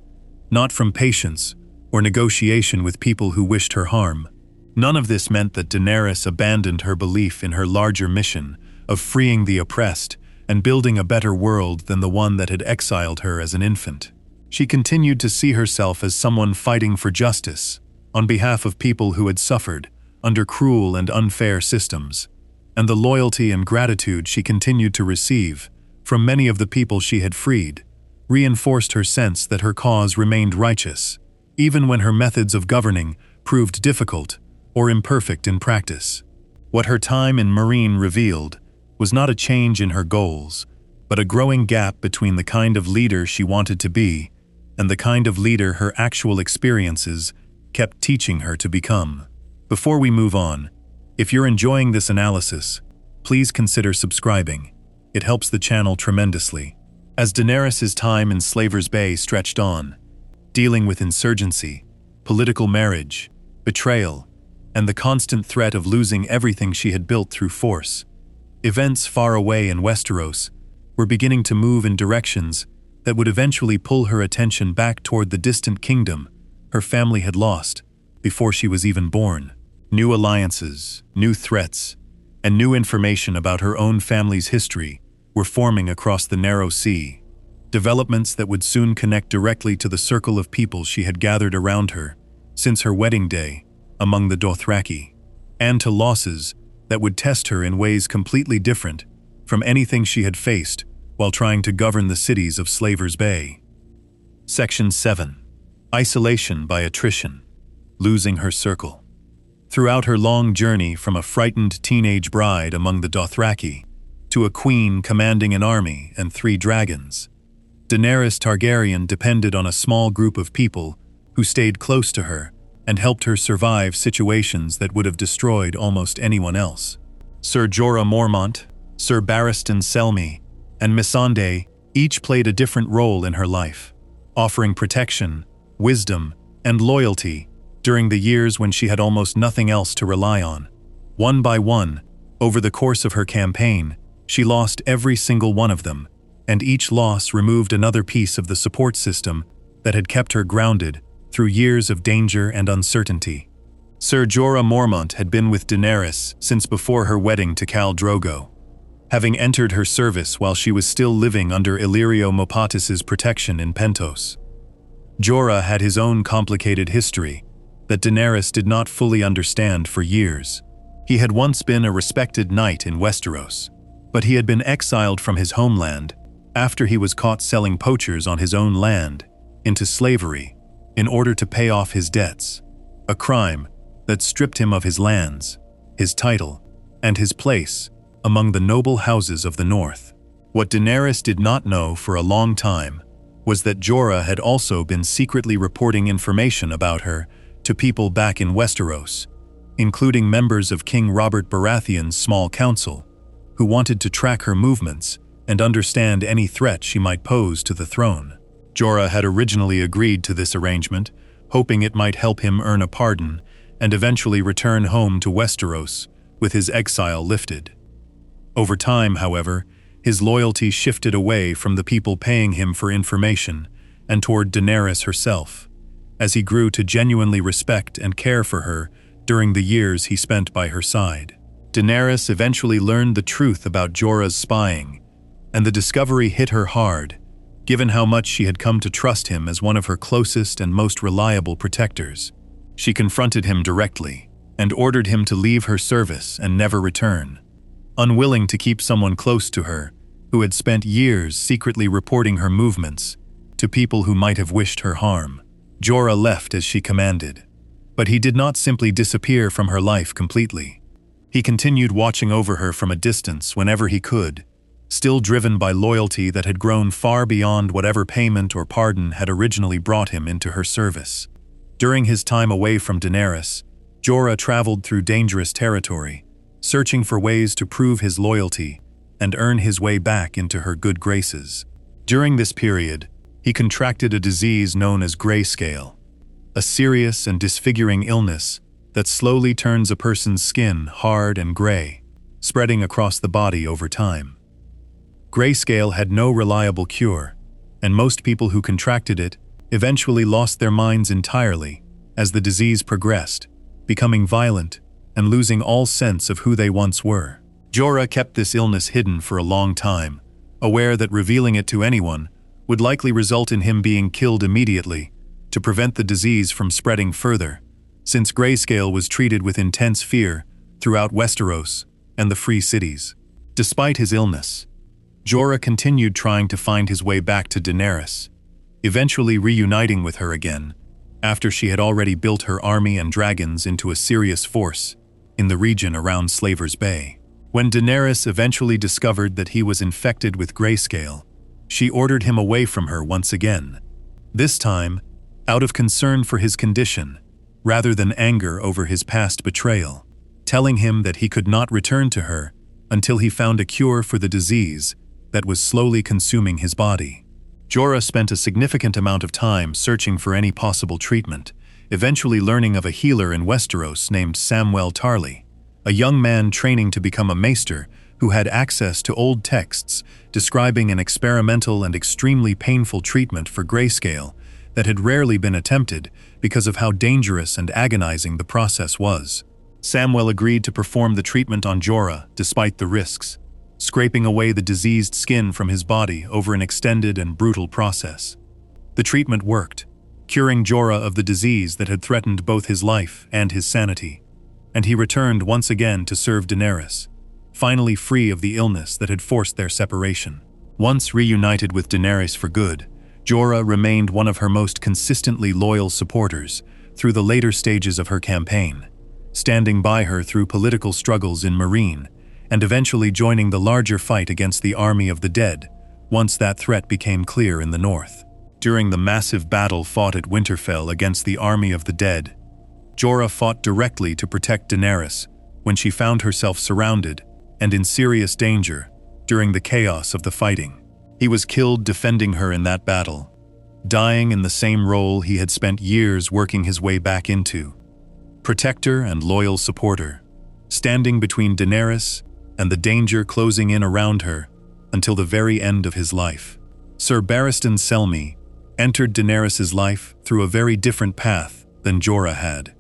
not from patience or negotiation with people who wished her harm. None of this meant that Daenerys abandoned her belief in her larger mission of freeing the oppressed and building a better world than the one that had exiled her as an infant. She continued to see herself as someone fighting for justice, on behalf of people who had suffered under cruel and unfair systems, and the loyalty and gratitude she continued to receive from many of the people she had freed reinforced her sense that her cause remained righteous, even when her methods of governing proved difficult or imperfect in practice. What her time in Meereen revealed was not a change in her goals, but a growing gap between the kind of leader she wanted to be and the kind of leader her actual experiences kept teaching her to become. Before we move on, if you're enjoying this analysis, please consider subscribing. It helps the channel tremendously. As Daenerys' time in Slaver's Bay stretched on, dealing with insurgency, political marriage, betrayal, and the constant threat of losing everything she had built through force, events far away in Westeros were beginning to move in directions that would eventually pull her attention back toward the distant kingdom her family had lost before she was even born. New alliances, new threats, and new information about her own family's history were forming across the narrow sea, developments that would soon connect directly to the circle of people she had gathered around her since her wedding day among the Dothraki, and to losses that would test her in ways completely different from anything she had faced while trying to govern the cities of Slaver's Bay. Section 7. Isolation by attrition. Losing her circle. Throughout her long journey from a frightened teenage bride among the Dothraki to a queen commanding an army and 3 dragons, Daenerys Targaryen depended on a small group of people who stayed close to her and helped her survive situations that would have destroyed almost anyone else. Ser Jorah Mormont, Ser Barristan Selmy, and Missandei each played a different role in her life, offering protection, wisdom, and loyalty during the years when she had almost nothing else to rely on. One by one, over the course of her campaign, she lost every single one of them, and each loss removed another piece of the support system that had kept her grounded through years of danger and uncertainty. Ser Jorah Mormont had been with Daenerys since before her wedding to Khal Drogo, having entered her service while she was still living under Illyrio Mopatis's protection in Pentos. Jorah had his own complicated history that Daenerys did not fully understand for years. He had once been a respected knight in Westeros, but he had been exiled from his homeland after he was caught selling poachers on his own land into slavery in order to pay off his debts, a crime that stripped him of his lands, his title, and his place among the noble houses of the North. What Daenerys did not know for a long time was that Jorah had also been secretly reporting information about her to people back in Westeros, including members of King Robert Baratheon's small council, who wanted to track her movements and understand any threat she might pose to the throne. Jorah had originally agreed to this arrangement, hoping it might help him earn a pardon and eventually return home to Westeros with his exile lifted. Over time, however, his loyalty shifted away from the people paying him for information and toward Daenerys herself, as he grew to genuinely respect and care for her during the years he spent by her side. Daenerys eventually learned the truth about Jorah's spying, and the discovery hit her hard, given how much she had come to trust him as one of her closest and most reliable protectors. She confronted him directly and ordered him to leave her service and never return, unwilling to keep someone close to her who had spent years secretly reporting her movements to people who might have wished her harm. Jorah left as she commanded, but he did not simply disappear from her life completely. He continued watching over her from a distance whenever he could, still driven by loyalty that had grown far beyond whatever payment or pardon had originally brought him into her service. During his time away from Daenerys, Jorah traveled through dangerous territory, searching for ways to prove his loyalty and earn his way back into her good graces. During this period, he contracted a disease known as grayscale, a serious and disfiguring illness that slowly turns a person's skin hard and gray, spreading across the body over time. Grayscale had no reliable cure, and most people who contracted it eventually lost their minds entirely as the disease progressed, becoming violent and losing all sense of who they once were. Jorah kept this illness hidden for a long time, aware that revealing it to anyone would likely result in him being killed immediately to prevent the disease from spreading further, since grayscale was treated with intense fear throughout Westeros and the free cities. Despite his illness, Jorah continued trying to find his way back to Daenerys, eventually reuniting with her again after she had already built her army and dragons into a serious force in the region around Slaver's Bay. When Daenerys eventually discovered that he was infected with grayscale, she ordered him away from her once again, this time out of concern for his condition rather than anger over his past betrayal, telling him that he could not return to her until he found a cure for the disease that was slowly consuming his body. Jorah spent a significant amount of time searching for any possible treatment, eventually learning of a healer in Westeros named Samwell Tarly, a young man training to become a maester who had access to old texts describing an experimental and extremely painful treatment for grayscale that had rarely been attempted because of how dangerous and agonizing the process was. Samwell agreed to perform the treatment on Jorah despite the risks, scraping away the diseased skin from his body over an extended and brutal process. The treatment worked, curing Jorah of the disease that had threatened both his life and his sanity, and he returned once again to serve Daenerys, finally free of the illness that had forced their separation. Once reunited with Daenerys for good, Jorah remained one of her most consistently loyal supporters through the later stages of her campaign, standing by her through political struggles in Meereen, and eventually joining the larger fight against the army of the dead once that threat became clear in the north. During the massive battle fought at Winterfell against the army of the dead, Jorah fought directly to protect Daenerys when she found herself surrounded and in serious danger during the chaos of the fighting. He was killed defending her in that battle, dying in the same role he had spent years working his way back into: protector and loyal supporter, standing between Daenerys and the danger closing in around her until the very end of his life. Sir Barristan Selmy entered Daenerys' life through a very different path than Jorah had.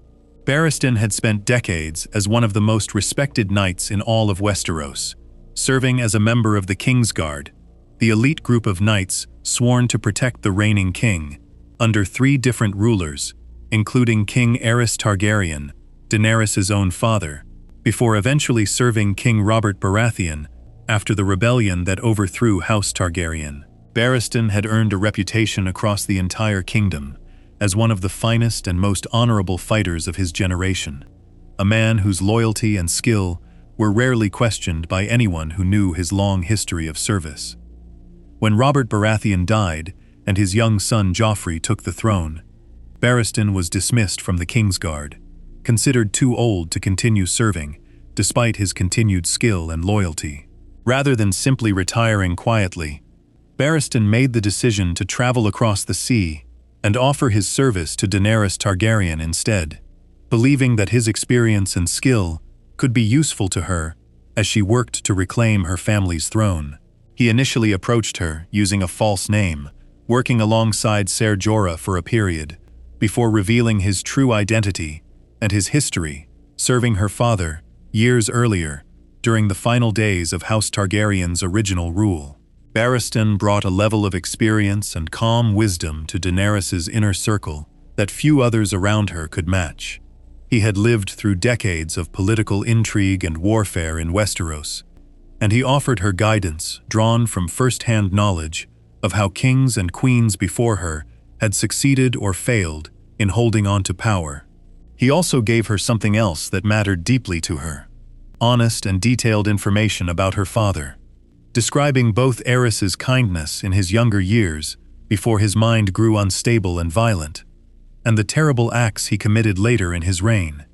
Barristan had spent decades as one of the most respected knights in all of Westeros, serving as a member of the Kingsguard, the elite group of knights sworn to protect the reigning king, under 3 different rulers, including King Aerys Targaryen, Daenerys' own father, before eventually serving King Robert Baratheon after the rebellion that overthrew House Targaryen. Barristan had earned a reputation across the entire kingdom as one of the finest and most honorable fighters of his generation, a man whose loyalty and skill were rarely questioned by anyone who knew his long history of service. When Robert Baratheon died and his young son Joffrey took the throne, Barristan was dismissed from the Kingsguard, considered too old to continue serving, despite his continued skill and loyalty. Rather than simply retiring quietly, Barristan made the decision to travel across the sea and offer his service to Daenerys Targaryen instead, believing that his experience and skill could be useful to her as she worked to reclaim her family's throne. He initially approached her using a false name, working alongside Ser Jorah for a period, before revealing his true identity and his history, serving her father years earlier during the final days of House Targaryen's original rule. Barristan brought a level of experience and calm wisdom to Daenerys' inner circle that few others around her could match. He had lived through decades of political intrigue and warfare in Westeros, and he offered her guidance drawn from first-hand knowledge of how kings and queens before her had succeeded or failed in holding on to power. He also gave her something else that mattered deeply to her: honest and detailed information about her father, describing both Aerys's kindness in his younger years before his mind grew unstable and violent, and the terrible acts he committed later in his reign,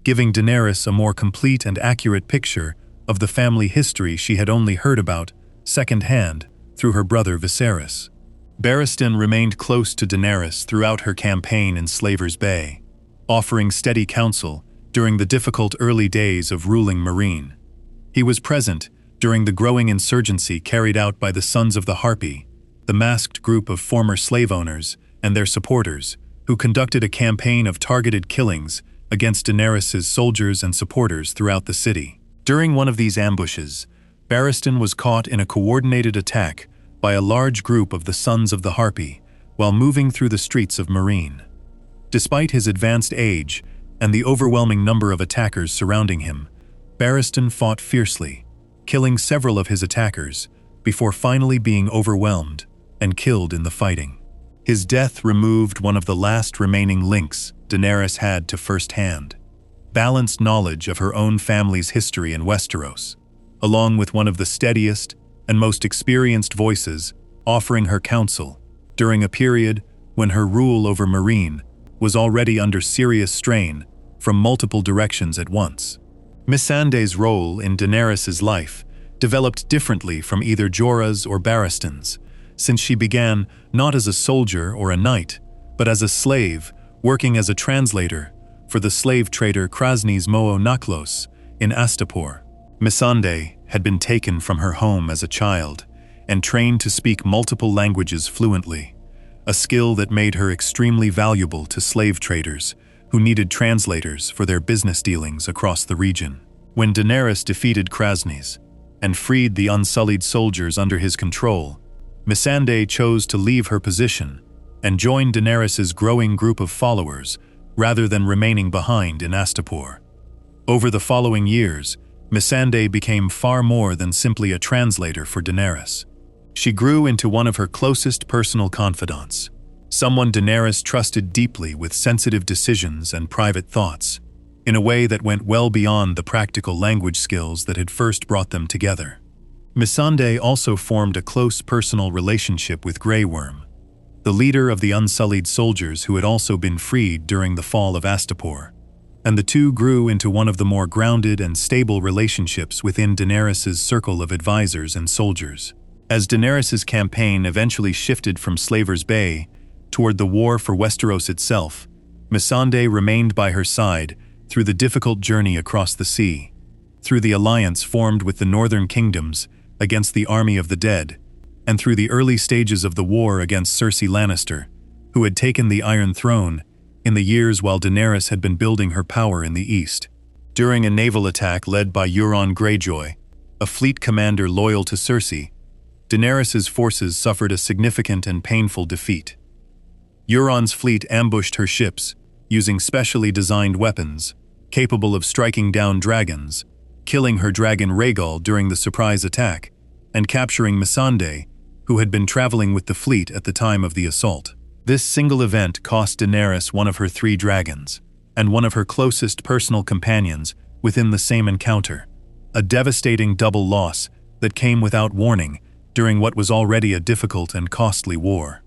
giving Daenerys a more complete and accurate picture of the family history she had only heard about second-hand through her brother Viserys. Barristan remained close to Daenerys throughout her campaign in Slaver's Bay, offering steady counsel during the difficult early days of ruling Meereen. He was present during the growing insurgency carried out by the Sons of the Harpy, the masked group of former slave owners and their supporters, who conducted a campaign of targeted killings against Daenerys' soldiers and supporters throughout the city. During one of these ambushes, Barristan was caught in a coordinated attack by a large group of the Sons of the Harpy while moving through the streets of Meereen. Despite his advanced age and the overwhelming number of attackers surrounding him, Barristan fought fiercely, killing several of his attackers before finally being overwhelmed and killed in the fighting. His death removed one of the last remaining links Daenerys had to first-hand, balanced knowledge of her own family's history in Westeros, along with one of the steadiest and most experienced voices offering her counsel during a period when her rule over Meereen was already under serious strain from multiple directions at once. Missandei's role in Daenerys' life developed differently from either Jorah's or Barristan's, since she began not as a soldier or a knight, but as a slave working as a translator for the slave trader Krasny's Moo Naklos in Astapor. Missandei had been taken from her home as a child and trained to speak multiple languages fluently, a skill that made her extremely valuable to slave traders who needed translators for their business dealings across the region. When Daenerys defeated Krasny's and freed the unsullied soldiers under his control, Missandei chose to leave her position and join Daenerys' growing group of followers rather than remaining behind in Astapor. Over the following years, Missandei became far more than simply a translator for Daenerys. She grew into one of her closest personal confidants, someone Daenerys trusted deeply with sensitive decisions and private thoughts, in a way that went well beyond the practical language skills that had first brought them together. Missandei also formed a close personal relationship with Grey Worm, the leader of the unsullied soldiers who had also been freed during the fall of Astapor, and the two grew into one of the more grounded and stable relationships within Daenerys' circle of advisors and soldiers. As Daenerys' campaign eventually shifted from Slaver's Bay toward the war for Westeros itself, Missandei remained by her side through the difficult journey across the sea, through the alliance formed with the northern kingdoms against the army of the dead, and through the early stages of the war against Cersei Lannister, who had taken the Iron Throne in the years while Daenerys had been building her power in the east. During a naval attack led by Euron Greyjoy, a fleet commander loyal to Cersei, Daenerys' forces suffered a significant and painful defeat. Euron's fleet ambushed her ships, using specially designed weapons, capable of striking down dragons, killing her dragon Rhaegal during the surprise attack, and capturing Missandei, who had been traveling with the fleet at the time of the assault. This single event cost Daenerys one of her 3 dragons, and one of her closest personal companions within the same encounter, a devastating double loss that came without warning during what was already a difficult and costly war.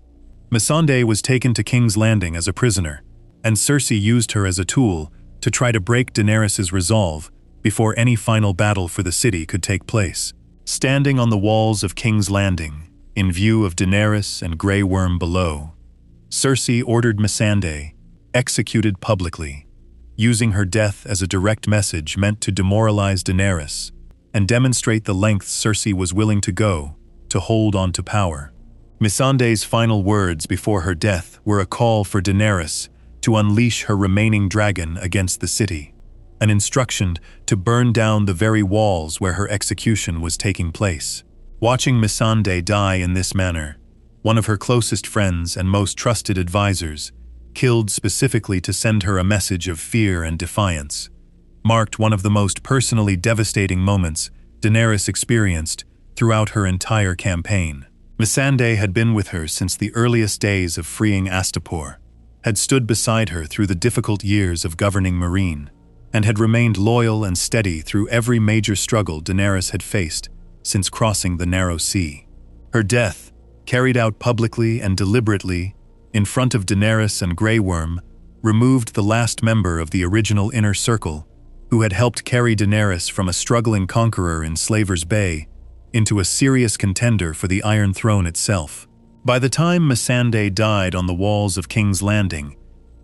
Missandei was taken to King's Landing as a prisoner, and Cersei used her as a tool to try to break Daenerys' resolve before any final battle for the city could take place. Standing on the walls of King's Landing, in view of Daenerys and Grey Worm below, Cersei ordered Missandei executed publicly, using her death as a direct message meant to demoralize Daenerys and demonstrate the lengths Cersei was willing to go to hold on to power. Missandei's final words before her death were a call for Daenerys to unleash her remaining dragon against the city, an instruction to burn down the very walls where her execution was taking place. Watching Missandei die in this manner, one of her closest friends and most trusted advisors, killed specifically to send her a message of fear and defiance, marked one of the most personally devastating moments Daenerys experienced throughout her entire campaign. Missandei had been with her since the earliest days of freeing Astapor, had stood beside her through the difficult years of governing Meereen, and had remained loyal and steady through every major struggle Daenerys had faced since crossing the Narrow Sea. Her death, carried out publicly and deliberately in front of Daenerys and Grey Worm, removed the last member of the original Inner Circle who had helped carry Daenerys from a struggling conqueror in Slaver's Bay into a serious contender for the Iron Throne itself. By the time Missandei died on the walls of King's Landing,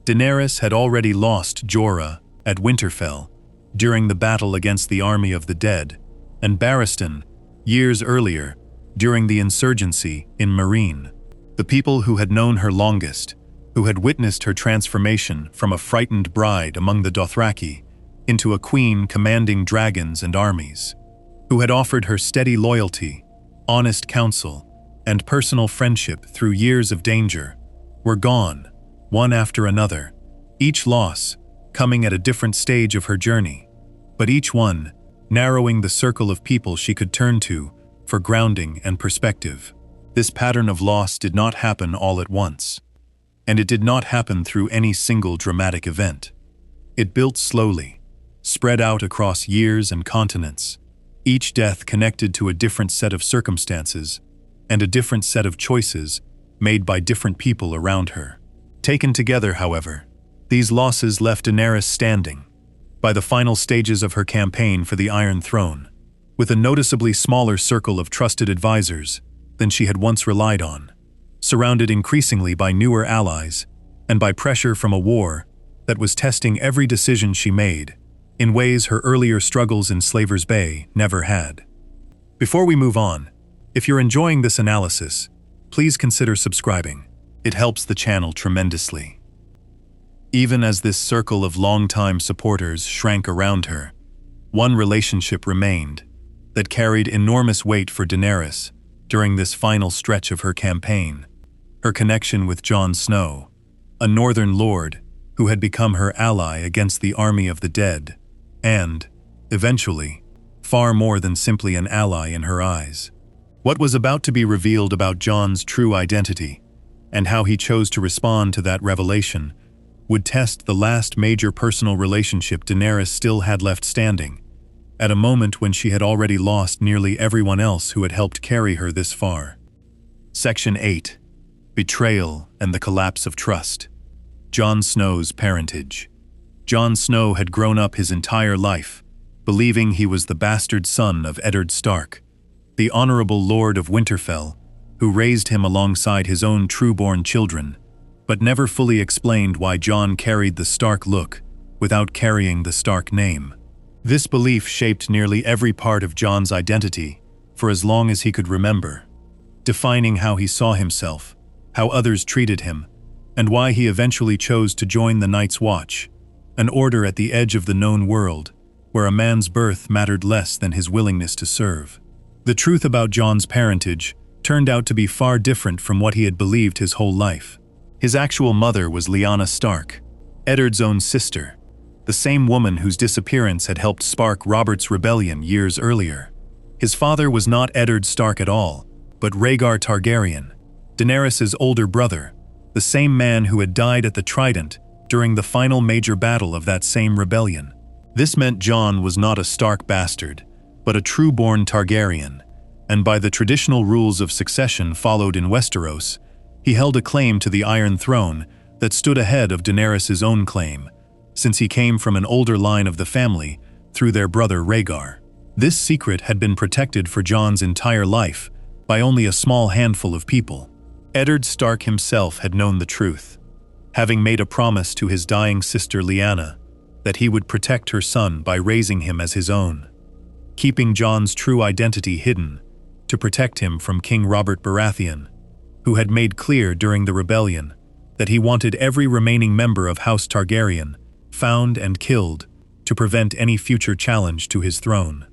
Daenerys had already lost Jorah at Winterfell during the battle against the army of the dead, and Barristan years earlier during the insurgency in Meereen. The people who had known her longest, who had witnessed her transformation from a frightened bride among the Dothraki into a queen commanding dragons and armies, who had offered her steady loyalty, honest counsel, and personal friendship through years of danger, were gone, one after another, each loss coming at a different stage of her journey, but each one narrowing the circle of people she could turn to for grounding and perspective. This pattern of loss did not happen all at once, and it did not happen through any single dramatic event. It built slowly, spread out across years and continents, each death connected to a different set of circumstances and a different set of choices made by different people around her. Taken together, however, these losses left Daenerys standing, by the final stages of her campaign for the Iron Throne, with a noticeably smaller circle of trusted advisors than she had once relied on, surrounded increasingly by newer allies and by pressure from a war that was testing every decision she made in ways her earlier struggles in Slaver's Bay never had. Before we move on, if you're enjoying this analysis, please consider subscribing. It helps the channel tremendously. Even as this circle of longtime supporters shrank around her, one relationship remained that carried enormous weight for Daenerys during this final stretch of her campaign: her connection with Jon Snow, a northern lord who had become her ally against the army of the dead, and, eventually, far more than simply an ally in her eyes. What was about to be revealed about Jon's true identity, and how he chose to respond to that revelation, would test the last major personal relationship Daenerys still had left standing, at a moment when she had already lost nearly everyone else who had helped carry her this far. Section 8. Betrayal and the Collapse of Trust. Jon Snow's parentage. Jon Snow had grown up his entire life, believing he was the bastard son of Eddard Stark, the honorable Lord of Winterfell, who raised him alongside his own true-born children, but never fully explained why Jon carried the Stark look without carrying the Stark name. This belief shaped nearly every part of Jon's identity for as long as he could remember, defining how he saw himself, how others treated him, and why he eventually chose to join the Night's Watch, an order at the edge of the known world, where a man's birth mattered less than his willingness to serve. The truth about Jon's parentage turned out to be far different from what he had believed his whole life. His actual mother was Lyanna Stark, Eddard's own sister, the same woman whose disappearance had helped spark Robert's rebellion years earlier. His father was not Eddard Stark at all, but Rhaegar Targaryen, Daenerys' older brother, the same man who had died at the Trident during the final major battle of that same rebellion. This meant Jon was not a Stark bastard, but a true-born Targaryen, and by the traditional rules of succession followed in Westeros, he held a claim to the Iron Throne that stood ahead of Daenerys' own claim, since he came from an older line of the family through their brother Rhaegar. This secret had been protected for Jon's entire life by only a small handful of people. Eddard Stark himself had known the truth, having made a promise to his dying sister Lyanna that he would protect her son by raising him as his own, keeping Jon's true identity hidden to protect him from King Robert Baratheon, who had made clear during the rebellion that he wanted every remaining member of House Targaryen found and killed to prevent any future challenge to his throne.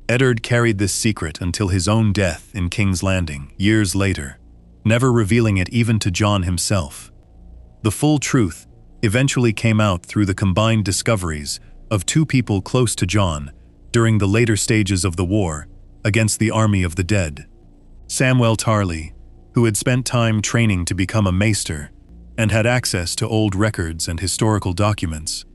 Eddard carried this secret until his own death in King's Landing years later, never revealing it even to Jon himself. The full truth eventually came out through the combined discoveries of two people close to Jon during the later stages of the war against the army of the dead. Samwell Tarly, who had spent time training to become a maester and had access to old records and historical documents,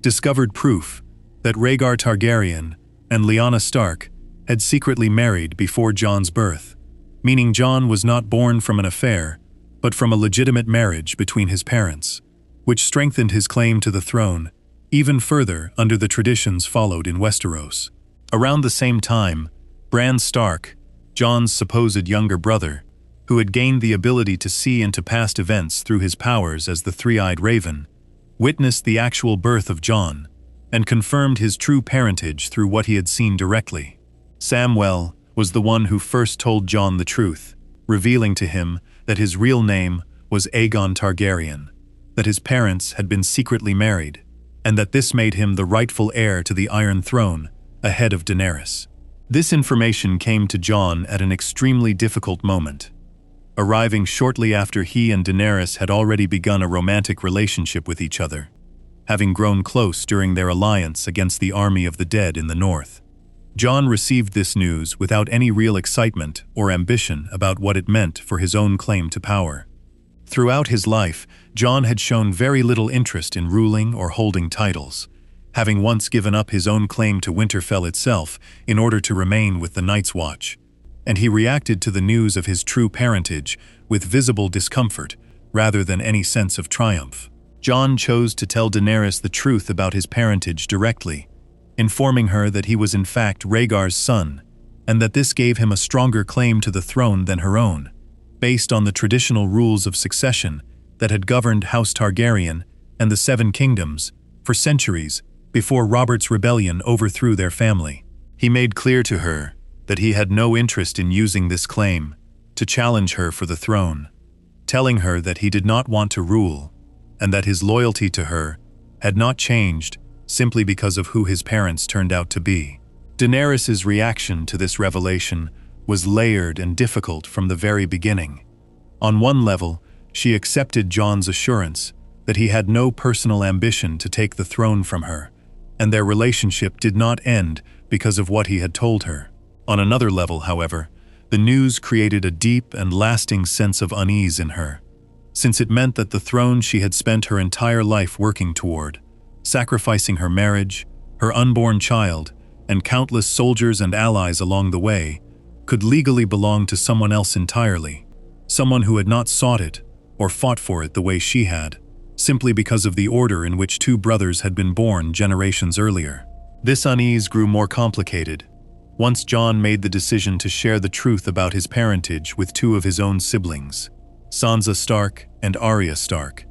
discovered proof that Rhaegar Targaryen and Lyanna Stark had secretly married before Jon's birth, meaning Jon was not born from an affair, but from a legitimate marriage between his parents, which strengthened his claim to the throne even further under the traditions followed in Westeros. Around the same time, Bran Stark, Jon's supposed younger brother, who had gained the ability to see into past events through his powers as the Three-Eyed Raven, witnessed the actual birth of Jon and confirmed his true parentage through what he had seen directly. Samwell was the one who first told Jon the truth, revealing to him that his real name was Aegon Targaryen, that his parents had been secretly married, and that this made him the rightful heir to the Iron Throne ahead of Daenerys. This information came to Jon at an extremely difficult moment, arriving shortly after he and Daenerys had already begun a romantic relationship with each other, having grown close during their alliance against the army of the dead in the north. Jon received this news without any real excitement or ambition about what it meant for his own claim to power. Throughout his life, Jon had shown very little interest in ruling or holding titles, having once given up his own claim to Winterfell itself in order to remain with the Night's Watch, and he reacted to the news of his true parentage with visible discomfort rather than any sense of triumph. Jon chose to tell Daenerys the truth about his parentage directly, informing her that he was in fact Rhaegar's son, and that this gave him a stronger claim to the throne than her own, based on the traditional rules of succession that had governed House Targaryen and the Seven Kingdoms for centuries before Robert's rebellion overthrew their family. He made clear to her that he had no interest in using this claim to challenge her for the throne, telling her that he did not want to rule and that his loyalty to her had not changed simply because of who his parents turned out to be. Daenerys' reaction to this revelation was layered and difficult from the very beginning. On one level, she accepted Jon's assurance that he had no personal ambition to take the throne from her, and their relationship did not end because of what he had told her. On another level, however, the news created a deep and lasting sense of unease in her, since it meant that the throne she had spent her entire life working toward, sacrificing her marriage, her unborn child, and countless soldiers and allies along the way, could legally belong to someone else entirely, someone who had not sought it or fought for it the way she had, simply because of the order in which two brothers had been born generations earlier. This unease grew more complicated once Jon made the decision to share the truth about his parentage with two of his own siblings, Sansa Stark and Arya Stark,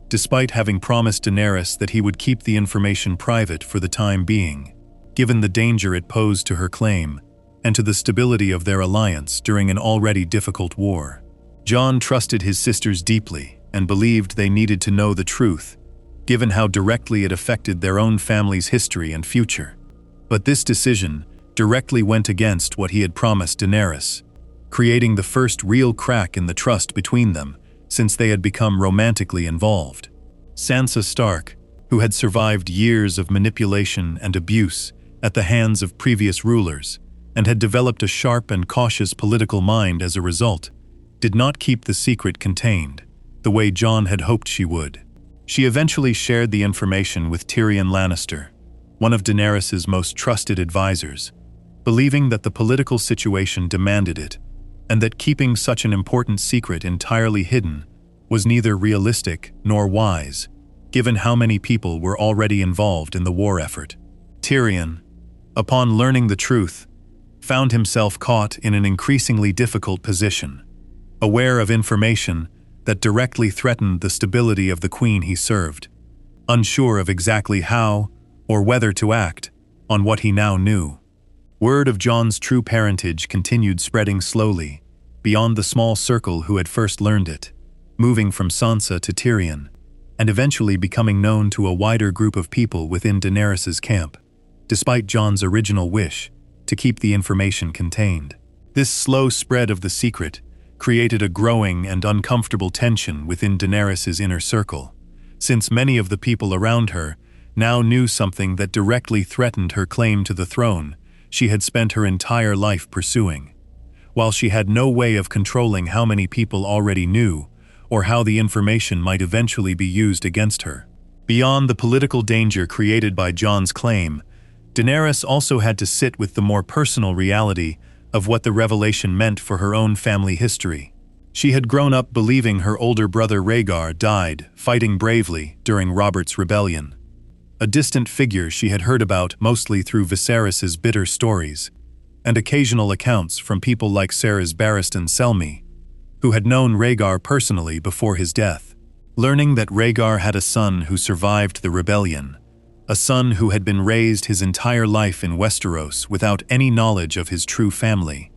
despite having promised Daenerys that he would keep the information private for the time being, given the danger it posed to her claim and to the stability of their alliance during an already difficult war. Jon trusted his sisters deeply and believed they needed to know the truth, given how directly it affected their own family's history and future. But this decision directly went against what he had promised Daenerys, creating the first real crack in the trust between them since they had become romantically involved. Sansa Stark, who had survived years of manipulation and abuse at the hands of previous rulers and had developed a sharp and cautious political mind as a result, did not keep the secret contained the way Jon had hoped she would. She eventually shared the information with Tyrion Lannister, one of Daenerys' most trusted advisors, believing that the political situation demanded it, and that keeping such an important secret entirely hidden was neither realistic nor wise, given how many people were already involved in the war effort. Tyrion, upon learning the truth, found himself caught in an increasingly difficult position, aware of information that directly threatened the stability of the queen he served, unsure of exactly how or whether to act on what he now knew. Word of Jon's true parentage continued spreading slowly, beyond the small circle who had first learned it, moving from Sansa to Tyrion, and eventually becoming known to a wider group of people within Daenerys' camp, despite Jon's original wish to keep the information contained. This slow spread of the secret created a growing and uncomfortable tension within Daenerys' inner circle, since many of the people around her now knew something that directly threatened her claim to the throne she had spent her entire life pursuing, while she had no way of controlling how many people already knew or how the information might eventually be used against her. Beyond the political danger created by Jon's claim, Daenerys also had to sit with the more personal reality of what the revelation meant for her own family history. She had grown up believing her older brother Rhaegar died fighting bravely during Robert's rebellion, a distant figure she had heard about mostly through Viserys' bitter stories, and occasional accounts from people like Cerys Barristan Selmy, who had known Rhaegar personally before his death. Learning that Rhaegar had a son who survived the rebellion, a son who had been raised his entire life in Westeros without any knowledge of his true family,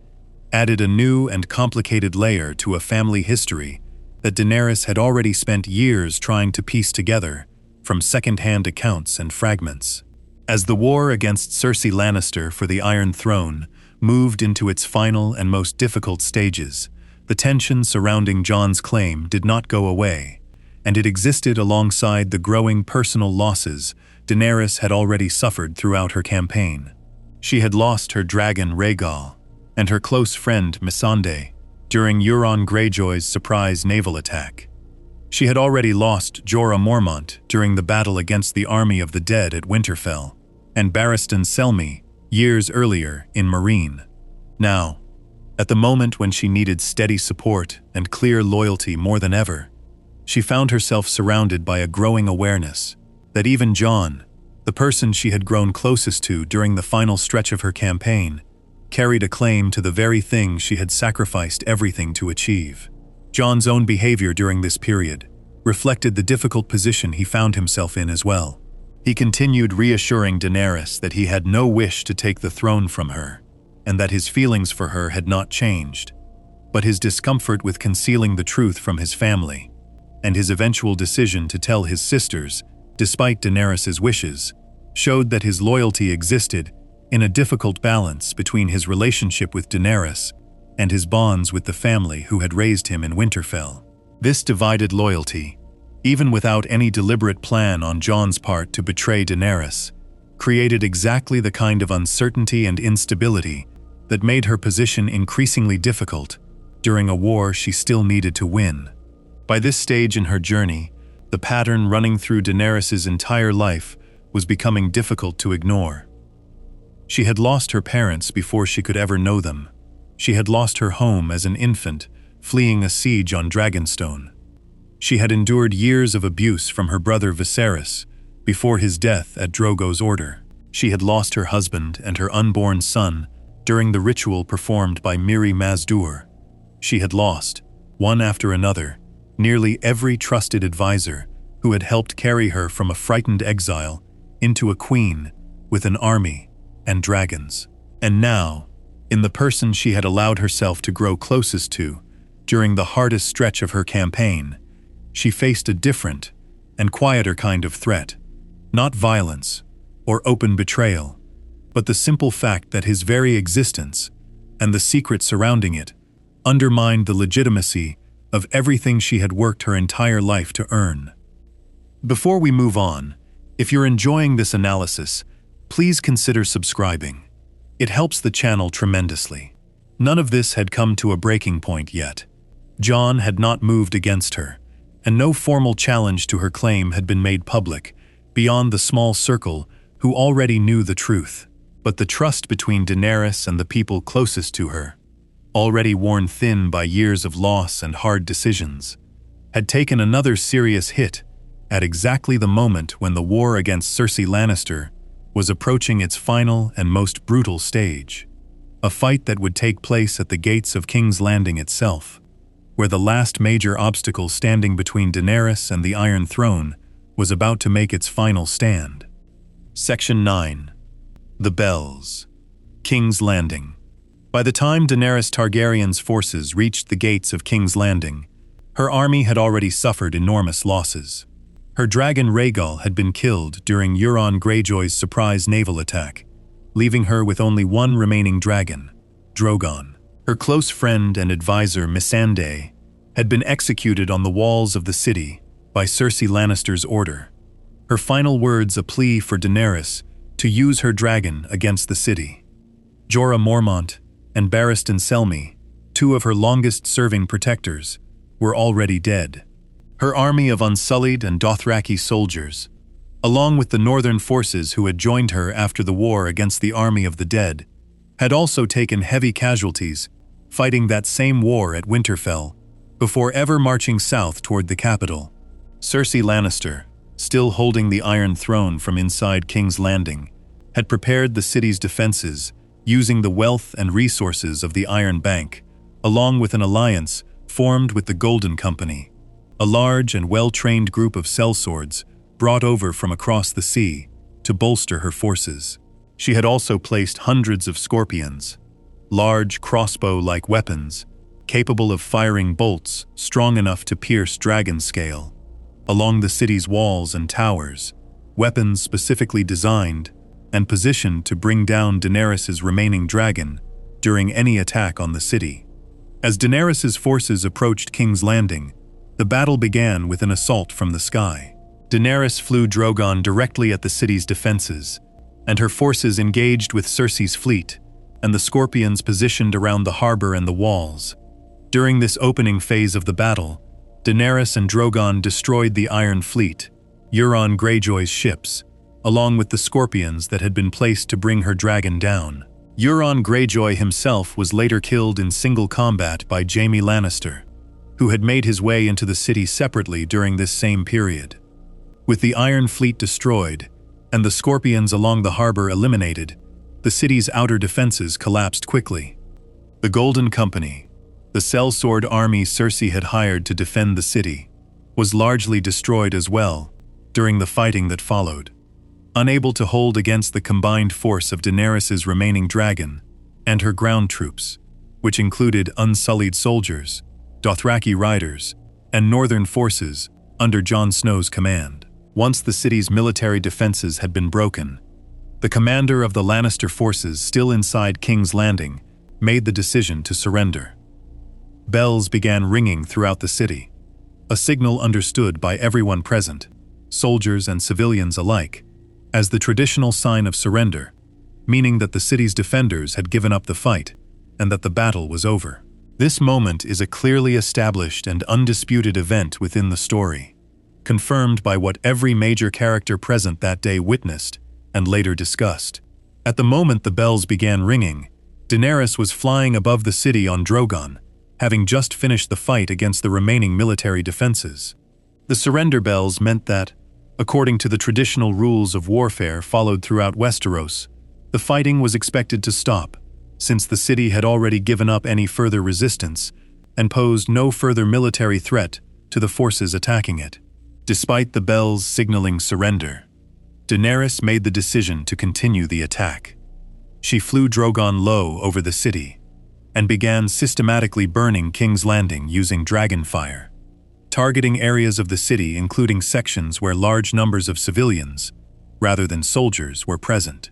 added a new and complicated layer to a family history that Daenerys had already spent years trying to piece together from second-hand accounts and fragments. As the war against Cersei Lannister for the Iron Throne moved into its final and most difficult stages, the tension surrounding Jon's claim did not go away, and it existed alongside the growing personal losses Daenerys had already suffered throughout her campaign. She had lost her dragon Rhaegal and her close friend Missandei during Euron Greyjoy's surprise naval attack. She had already lost Jorah Mormont during the battle against the army of the dead at Winterfell, and Barristan Selmy years earlier in Meereen. Now, at the moment when she needed steady support and clear loyalty more than ever, she found herself surrounded by a growing awareness that even Jon, the person she had grown closest to during the final stretch of her campaign, carried a claim to the very thing she had sacrificed everything to achieve. Jon's own behavior during this period reflected the difficult position he found himself in as well. He continued reassuring Daenerys that he had no wish to take the throne from her, and that his feelings for her had not changed, but his discomfort with concealing the truth from his family, and his eventual decision to tell his sisters, despite Daenerys' wishes, showed that his loyalty existed in a difficult balance between his relationship with Daenerys and his bonds with the family who had raised him in Winterfell. This divided loyalty, even without any deliberate plan on Jon's part to betray Daenerys, created exactly the kind of uncertainty and instability that made her position increasingly difficult during a war she still needed to win. By this stage in her journey, the pattern running through Daenerys' entire life was becoming difficult to ignore. She had lost her parents before she could ever know them. She had lost her home as an infant, fleeing a siege on Dragonstone. She had endured years of abuse from her brother Viserys before his death at Drogo's order. She had lost her husband and her unborn son during the ritual performed by Miri Mazdur. She had lost, one after another, nearly every trusted advisor who had helped carry her from a frightened exile into a queen with an army and dragons. And now, in the person she had allowed herself to grow closest to during the hardest stretch of her campaign, she faced a different and quieter kind of threat, not violence or open betrayal, but the simple fact that his very existence and the secret surrounding it undermined the legitimacy of everything she had worked her entire life to earn. Before we move on, if you're enjoying this analysis, please consider subscribing. It helps the channel tremendously. None of this had come to a breaking point yet. Jon had not moved against her, and no formal challenge to her claim had been made public, beyond the small circle who already knew the truth. But the trust between Daenerys and the people closest to her, already worn thin by years of loss and hard decisions, had taken another serious hit at exactly the moment when the war against Cersei Lannister was approaching its final and most brutal stage. A fight that would take place at the gates of King's Landing itself, where the last major obstacle standing between Daenerys and the Iron Throne was about to make its final stand. Section 9. The Bells. King's Landing. By the time Daenerys Targaryen's forces reached the gates of King's Landing, her army had already suffered enormous losses. Her dragon Rhaegal had been killed during Euron Greyjoy's surprise naval attack, leaving her with only one remaining dragon, Drogon. Her close friend and advisor Missandei had been executed on the walls of the city by Cersei Lannister's order, her final words a plea for Daenerys to use her dragon against the city. Jorah Mormont and Barristan Selmy, two of her longest-serving protectors, were already dead. Her army of unsullied and Dothraki soldiers, along with the northern forces who had joined her after the war against the army of the dead, had also taken heavy casualties fighting that same war at Winterfell before ever marching south toward the capital. Cersei Lannister, still holding the Iron Throne from inside King's Landing, had prepared the city's defenses using the wealth and resources of the Iron Bank, along with an alliance formed with the Golden Company, a large and well-trained group of sellswords brought over from across the sea to bolster her forces. She had also placed hundreds of scorpions, large crossbow-like weapons, capable of firing bolts strong enough to pierce dragon scale, along the city's walls and towers, weapons specifically designed and positioned to bring down Daenerys' remaining dragon during any attack on the city. As Daenerys' forces approached King's Landing, the battle began with an assault from the sky. Daenerys flew Drogon directly at the city's defenses, and her forces engaged with Cersei's fleet and the Scorpions positioned around the harbor and the walls. During this opening phase of the battle, Daenerys and Drogon destroyed the Iron Fleet, Euron Greyjoy's ships, along with the Scorpions that had been placed to bring her dragon down. Euron Greyjoy himself was later killed in single combat by Jaime Lannister, who had made his way into the city separately during this same period. With the Iron Fleet destroyed and the Scorpions along the harbor eliminated, the city's outer defenses collapsed quickly. The Golden Company, the sellsword army Cersei had hired to defend the city, was largely destroyed as well during the fighting that followed. Unable to hold against the combined force of Daenerys' remaining dragon and her ground troops, which included unsullied soldiers, Dothraki riders, and northern forces under Jon Snow's command. Once the city's military defenses had been broken, the commander of the Lannister forces still inside King's Landing made the decision to surrender. Bells began ringing throughout the city, a signal understood by everyone present, soldiers and civilians alike, as the traditional sign of surrender, meaning that the city's defenders had given up the fight and that the battle was over. This moment is a clearly established and undisputed event within the story, confirmed by what every major character present that day witnessed and later discussed. At the moment the bells began ringing, Daenerys was flying above the city on Drogon, having just finished the fight against the remaining military defenses. The surrender bells meant that, according to the traditional rules of warfare followed throughout Westeros, the fighting was expected to stop, since the city had already given up any further resistance and posed no further military threat to the forces attacking it. Despite the bells signaling surrender, Daenerys made the decision to continue the attack. She flew Drogon low over the city and began systematically burning King's Landing using dragonfire, targeting areas of the city including sections where large numbers of civilians, rather than soldiers, were present.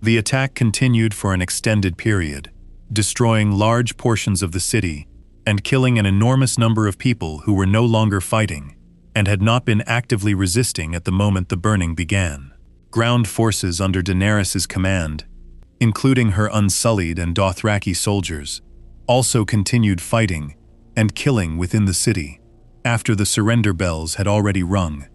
The attack continued for an extended period, destroying large portions of the city and killing an enormous number of people who were no longer fighting and had not been actively resisting at the moment the burning began. Ground forces under Daenerys' command, including her unsullied and Dothraki soldiers, also continued fighting and killing within the city after the surrender bells had already rung,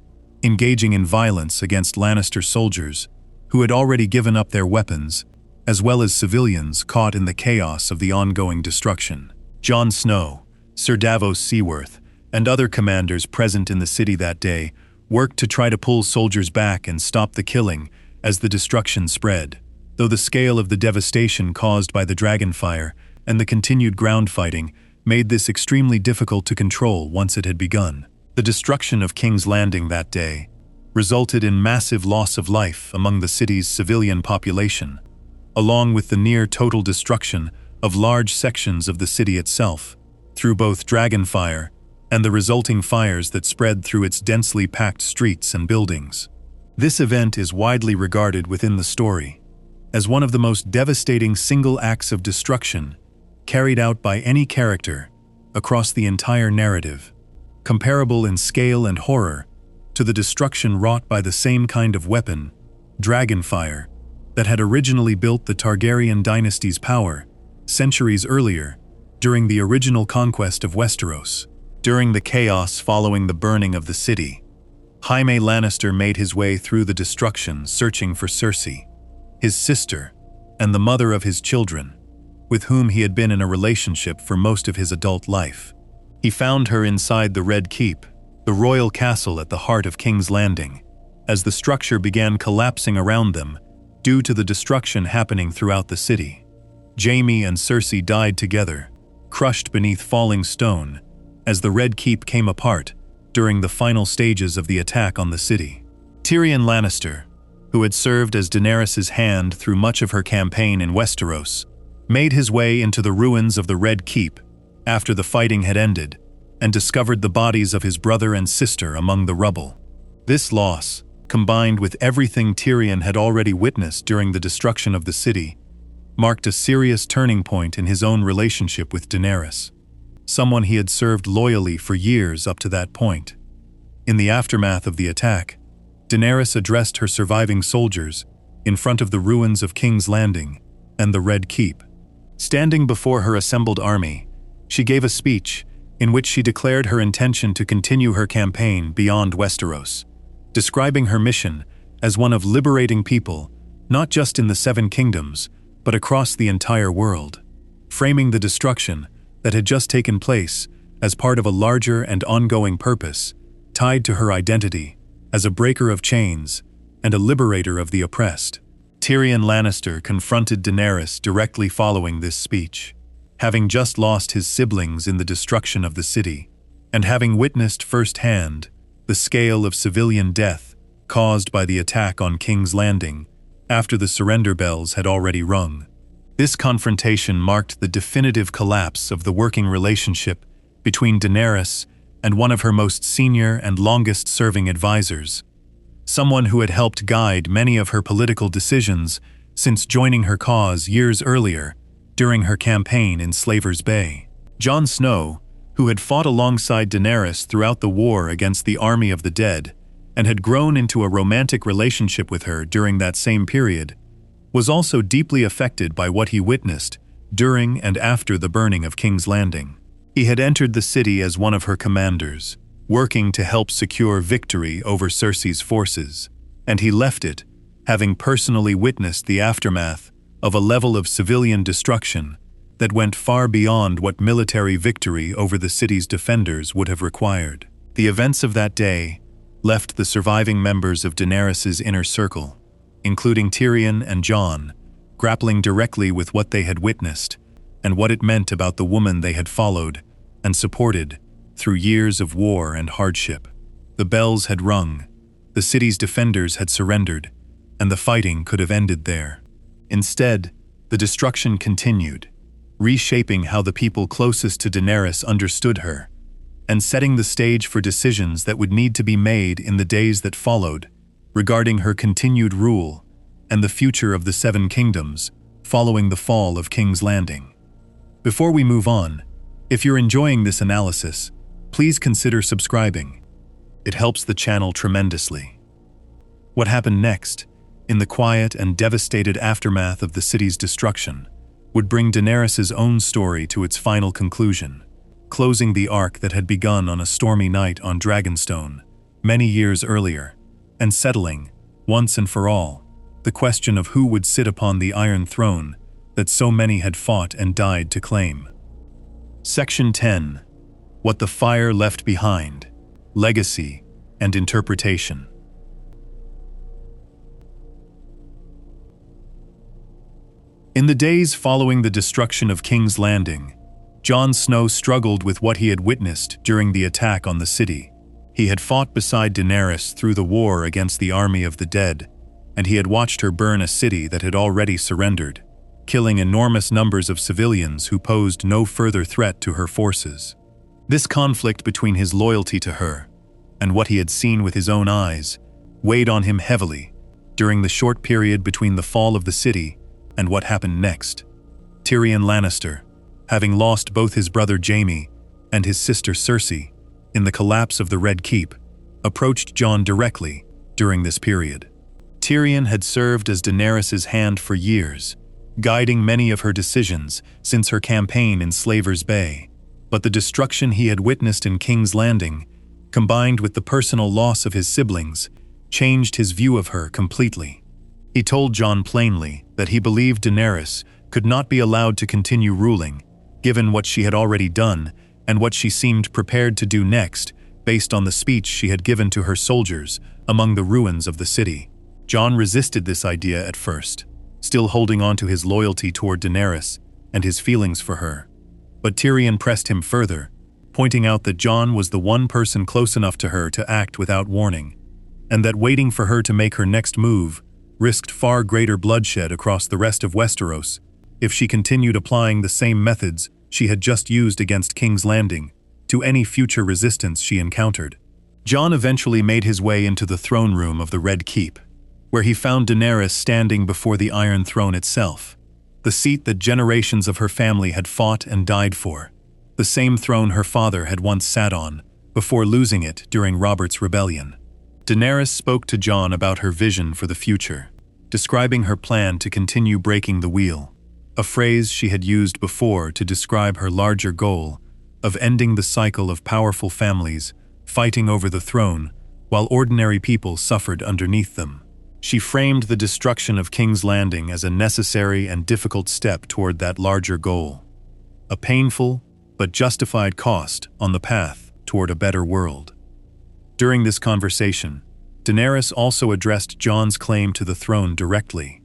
engaging in violence against Lannister soldiers who had already given up their weapons, as well as civilians caught in the chaos of the ongoing destruction. Jon Snow, Sir Davos Seaworth, and other commanders present in the city that day worked to try to pull soldiers back and stop the killing as the destruction spread, though the scale of the devastation caused by the dragonfire and the continued ground fighting made this extremely difficult to control once it had begun. The destruction of King's Landing that day resulted in massive loss of life among the city's civilian population, along with the near-total destruction of large sections of the city itself, through both dragonfire and the resulting fires that spread through its densely packed streets and buildings. This event is widely regarded within the story as one of the most devastating single acts of destruction carried out by any character across the entire narrative, comparable in scale and horror to the destruction wrought by the same kind of weapon, dragonfire, that had originally built the Targaryen dynasty's power centuries earlier during the original conquest of Westeros. During the chaos following the burning of the city, Jaime Lannister made his way through the destruction searching for Cersei, his sister, and the mother of his children, with whom he had been in a relationship for most of his adult life. He found her inside the Red Keep, the royal castle at the heart of King's Landing, as the structure began collapsing around them due to the destruction happening throughout the city. Jaime and Cersei died together, crushed beneath falling stone, as the Red Keep came apart during the final stages of the attack on the city. Tyrion Lannister, who had served as Daenerys' hand through much of her campaign in Westeros, made his way into the ruins of the Red Keep after the fighting had ended and discovered the bodies of his brother and sister among the rubble. This loss, combined with everything Tyrion had already witnessed during the destruction of the city, marked a serious turning point in his own relationship with Daenerys, someone he had served loyally for years up to that point. In the aftermath of the attack, Daenerys addressed her surviving soldiers in front of the ruins of King's Landing and the Red Keep. Standing before her assembled army, she gave a speech in which she declared her intention to continue her campaign beyond Westeros, describing her mission as one of liberating people, not just in the Seven Kingdoms, but across the entire world, framing the destruction that had just taken place as part of a larger and ongoing purpose, tied to her identity as a breaker of chains and a liberator of the oppressed. Tyrion Lannister confronted Daenerys directly following this speech. Having just lost his siblings in the destruction of the city, and having witnessed firsthand the scale of civilian death caused by the attack on King's Landing after the surrender bells had already rung. This confrontation marked the definitive collapse of the working relationship between Daenerys and one of her most senior and longest-serving advisors, someone who had helped guide many of her political decisions since joining her cause years earlier during her campaign in Slaver's Bay. Jon Snow, who had fought alongside Daenerys throughout the war against the army of the dead and had grown into a romantic relationship with her during that same period, was also deeply affected by what he witnessed during and after the burning of King's Landing. He had entered the city as one of her commanders, working to help secure victory over Cersei's forces, and he left it, having personally witnessed the aftermath of a level of civilian destruction that went far beyond what military victory over the city's defenders would have required. The events of that day left the surviving members of Daenerys's inner circle, including Tyrion and Jon, grappling directly with what they had witnessed and what it meant about the woman they had followed and supported through years of war and hardship. The bells had rung, the city's defenders had surrendered, and the fighting could have ended there. Instead, the destruction continued, reshaping how the people closest to Daenerys understood her, and setting the stage for decisions that would need to be made in the days that followed regarding her continued rule and the future of the Seven Kingdoms following the fall of King's Landing. Before we move on, if you're enjoying this analysis, please consider subscribing. It helps the channel tremendously. What happened next, in the quiet and devastated aftermath of the city's destruction, would bring Daenerys' own story to its final conclusion, closing the arc that had begun on a stormy night on Dragonstone many years earlier, and settling, once and for all, the question of who would sit upon the Iron Throne that so many had fought and died to claim. Section 10. What the Fire Left Behind, Legacy and Interpretation. In the days following the destruction of King's Landing, Jon Snow struggled with what he had witnessed during the attack on the city. He had fought beside Daenerys through the war against the army of the dead, and he had watched her burn a city that had already surrendered, killing enormous numbers of civilians who posed no further threat to her forces. This conflict between his loyalty to her and what he had seen with his own eyes weighed on him heavily during the short period between the fall of the city and what happened next. Tyrion Lannister, having lost both his brother Jaime and his sister Cersei in the collapse of the Red Keep, approached Jon directly during this period. Tyrion had served as Daenerys' hand for years, guiding many of her decisions since her campaign in Slaver's Bay, but the destruction he had witnessed in King's Landing, combined with the personal loss of his siblings, changed his view of her completely. He told Jon plainly that he believed Daenerys could not be allowed to continue ruling, given what she had already done and what she seemed prepared to do next based on the speech she had given to her soldiers among the ruins of the city. Jon resisted this idea at first, still holding on to his loyalty toward Daenerys and his feelings for her. But Tyrion pressed him further, pointing out that Jon was the one person close enough to her to act without warning, and that waiting for her to make her next move risked far greater bloodshed across the rest of Westeros if she continued applying the same methods she had just used against King's Landing to any future resistance she encountered. Jon eventually made his way into the throne room of the Red Keep, where he found Daenerys standing before the Iron Throne itself, the seat that generations of her family had fought and died for, the same throne her father had once sat on before losing it during Robert's rebellion. Daenerys spoke to Jon about her vision for the future, describing her plan to continue breaking the wheel, a phrase she had used before to describe her larger goal of ending the cycle of powerful families fighting over the throne while ordinary people suffered underneath them. She framed the destruction of King's Landing as a necessary and difficult step toward that larger goal. A painful, but justified cost on the path toward a better world. During this conversation, Daenerys also addressed Jon's claim to the throne directly,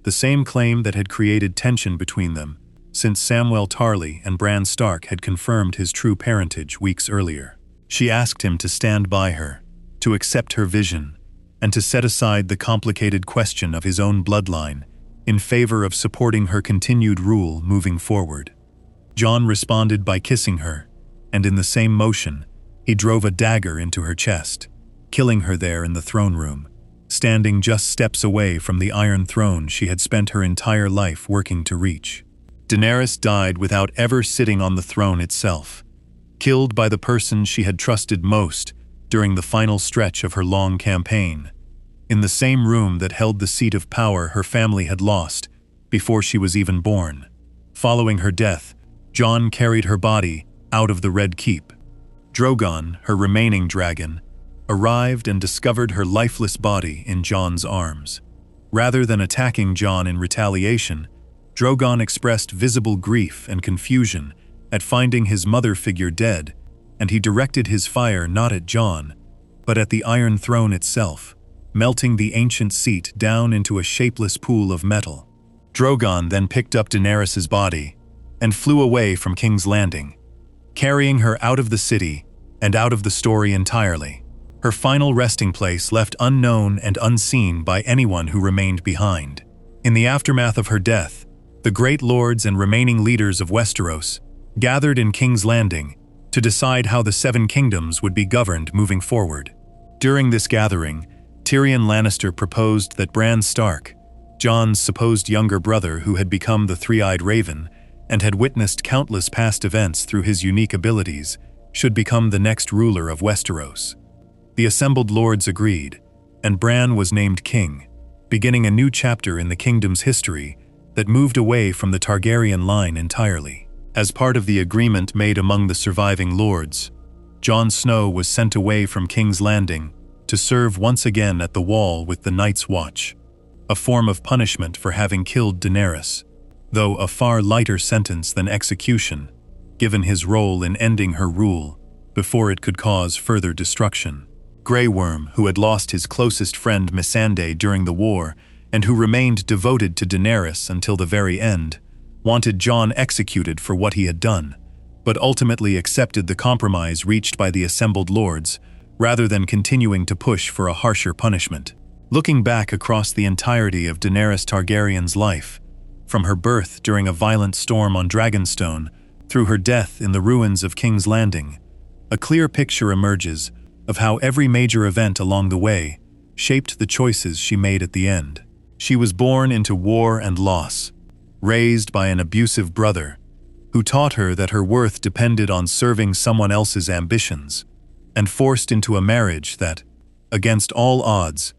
the same claim that had created tension between them since Samwell Tarly and Bran Stark had confirmed his true parentage weeks earlier. She asked him to stand by her, to accept her vision, and to set aside the complicated question of his own bloodline in favor of supporting her continued rule moving forward. Jon responded by kissing her, and in the same motion, he drove a dagger into her chest, killing her there in the throne room, standing just steps away from the Iron Throne she had spent her entire life working to reach. Daenerys died without ever sitting on the throne itself, killed by the person she had trusted most during the final stretch of her long campaign, in the same room that held the seat of power her family had lost before she was even born. Following her death, Jon carried her body out of the Red Keep. Drogon, her remaining dragon, arrived and discovered her lifeless body in Jon's arms. Rather than attacking Jon in retaliation, Drogon expressed visible grief and confusion at finding his mother figure dead, and he directed his fire not at Jon, but at the Iron Throne itself, melting the ancient seat down into a shapeless pool of metal. Drogon then picked up Daenerys' body and flew away from King's Landing, carrying her out of the city and out of the story entirely, her final resting place left unknown and unseen by anyone who remained behind. In the aftermath of her death, the great lords and remaining leaders of Westeros gathered in King's Landing to decide how the Seven Kingdoms would be governed moving forward. During this gathering, Tyrion Lannister proposed that Bran Stark, Jon's supposed younger brother who had become the Three-Eyed Raven and had witnessed countless past events through his unique abilities, should become the next ruler of Westeros. The assembled lords agreed, and Bran was named king, beginning a new chapter in the kingdom's history that moved away from the Targaryen line entirely. As part of the agreement made among the surviving lords, Jon Snow was sent away from King's Landing to serve once again at the Wall with the Night's Watch, a form of punishment for having killed Daenerys, though a far lighter sentence than execution, given his role in ending her rule before it could cause further destruction. Grey Worm, who had lost his closest friend Missandei during the war and who remained devoted to Daenerys until the very end, wanted Jon executed for what he had done, but ultimately accepted the compromise reached by the assembled lords rather than continuing to push for a harsher punishment. Looking back across the entirety of Daenerys Targaryen's life, from her birth during a violent storm on Dragonstone through her death in the ruins of King's Landing, a clear picture emerges of how every major event along the way shaped the choices she made at the end. She was born into war and loss, raised by an abusive brother who taught her that her worth depended on serving someone else's ambitions, and forced into a marriage that, against all odds,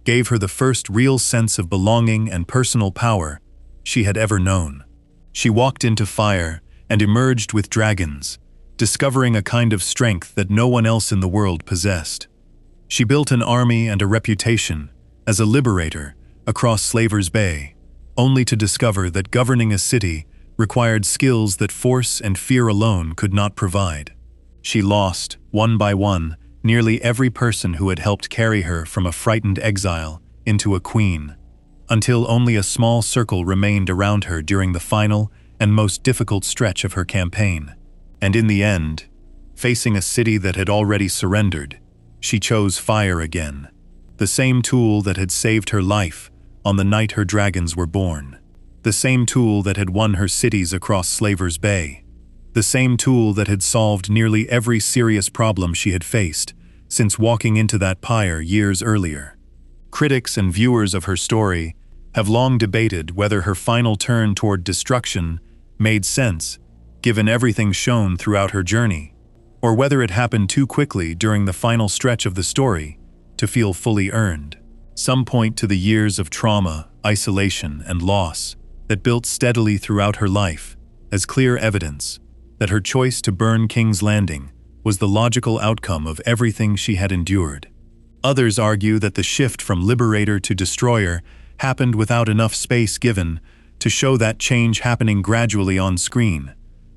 gave her the first real sense of belonging and personal power she had ever known. She walked into fire and emerged with dragons, discovering a kind of strength that no one else in the world possessed. She built an army and a reputation as a liberator across Slaver's Bay, only to discover that governing a city required skills that force and fear alone could not provide. She lost, one by one, nearly every person who had helped carry her from a frightened exile into a queen, until only a small circle remained around her during the final and most difficult stretch of her campaign. And in the end, facing a city that had already surrendered, she chose fire again, the same tool that had saved her life on the night her dragons were born, the same tool that had won her cities across Slaver's Bay, the same tool that had solved nearly every serious problem she had faced since walking into that pyre years earlier. Critics and viewers of her story have long debated whether her final turn toward destruction made sense given everything shown throughout her journey, or whether it happened too quickly during the final stretch of the story to feel fully earned. Some point to the years of trauma, isolation, and loss that built steadily throughout her life as clear evidence that her choice to burn King's Landing was the logical outcome of everything she had endured. Others argue that the shift from liberator to destroyer happened without enough space given to show that change happening gradually on screen,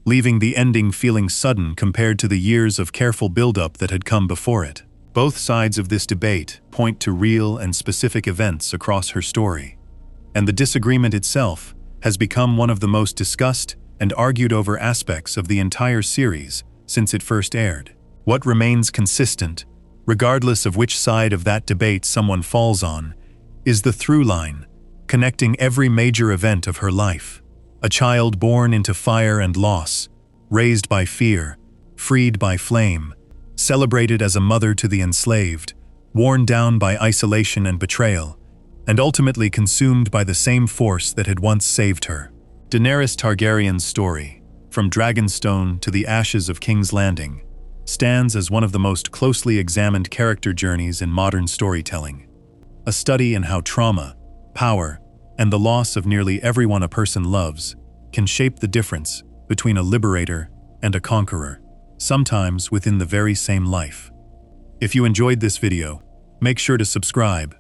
leaving the ending feeling sudden compared to the years of careful build-up that had come before it. Both sides of this debate point to real and specific events across her story, and the disagreement itself has become one of the most discussed and argued over aspects of the entire series since it first aired. What remains consistent, regardless of which side of that debate someone falls on, is the through line connecting every major event of her life. A child born into fire and loss, raised by fear, freed by flame, celebrated as a mother to the enslaved, worn down by isolation and betrayal, and ultimately consumed by the same force that had once saved her. Daenerys Targaryen's story, from Dragonstone to the ashes of King's Landing, stands as one of the most closely examined character journeys in modern storytelling. A study in how trauma, power, and the loss of nearly everyone a person loves can shape the difference between a liberator and a conqueror, sometimes within the very same life. If you enjoyed this video, make sure to subscribe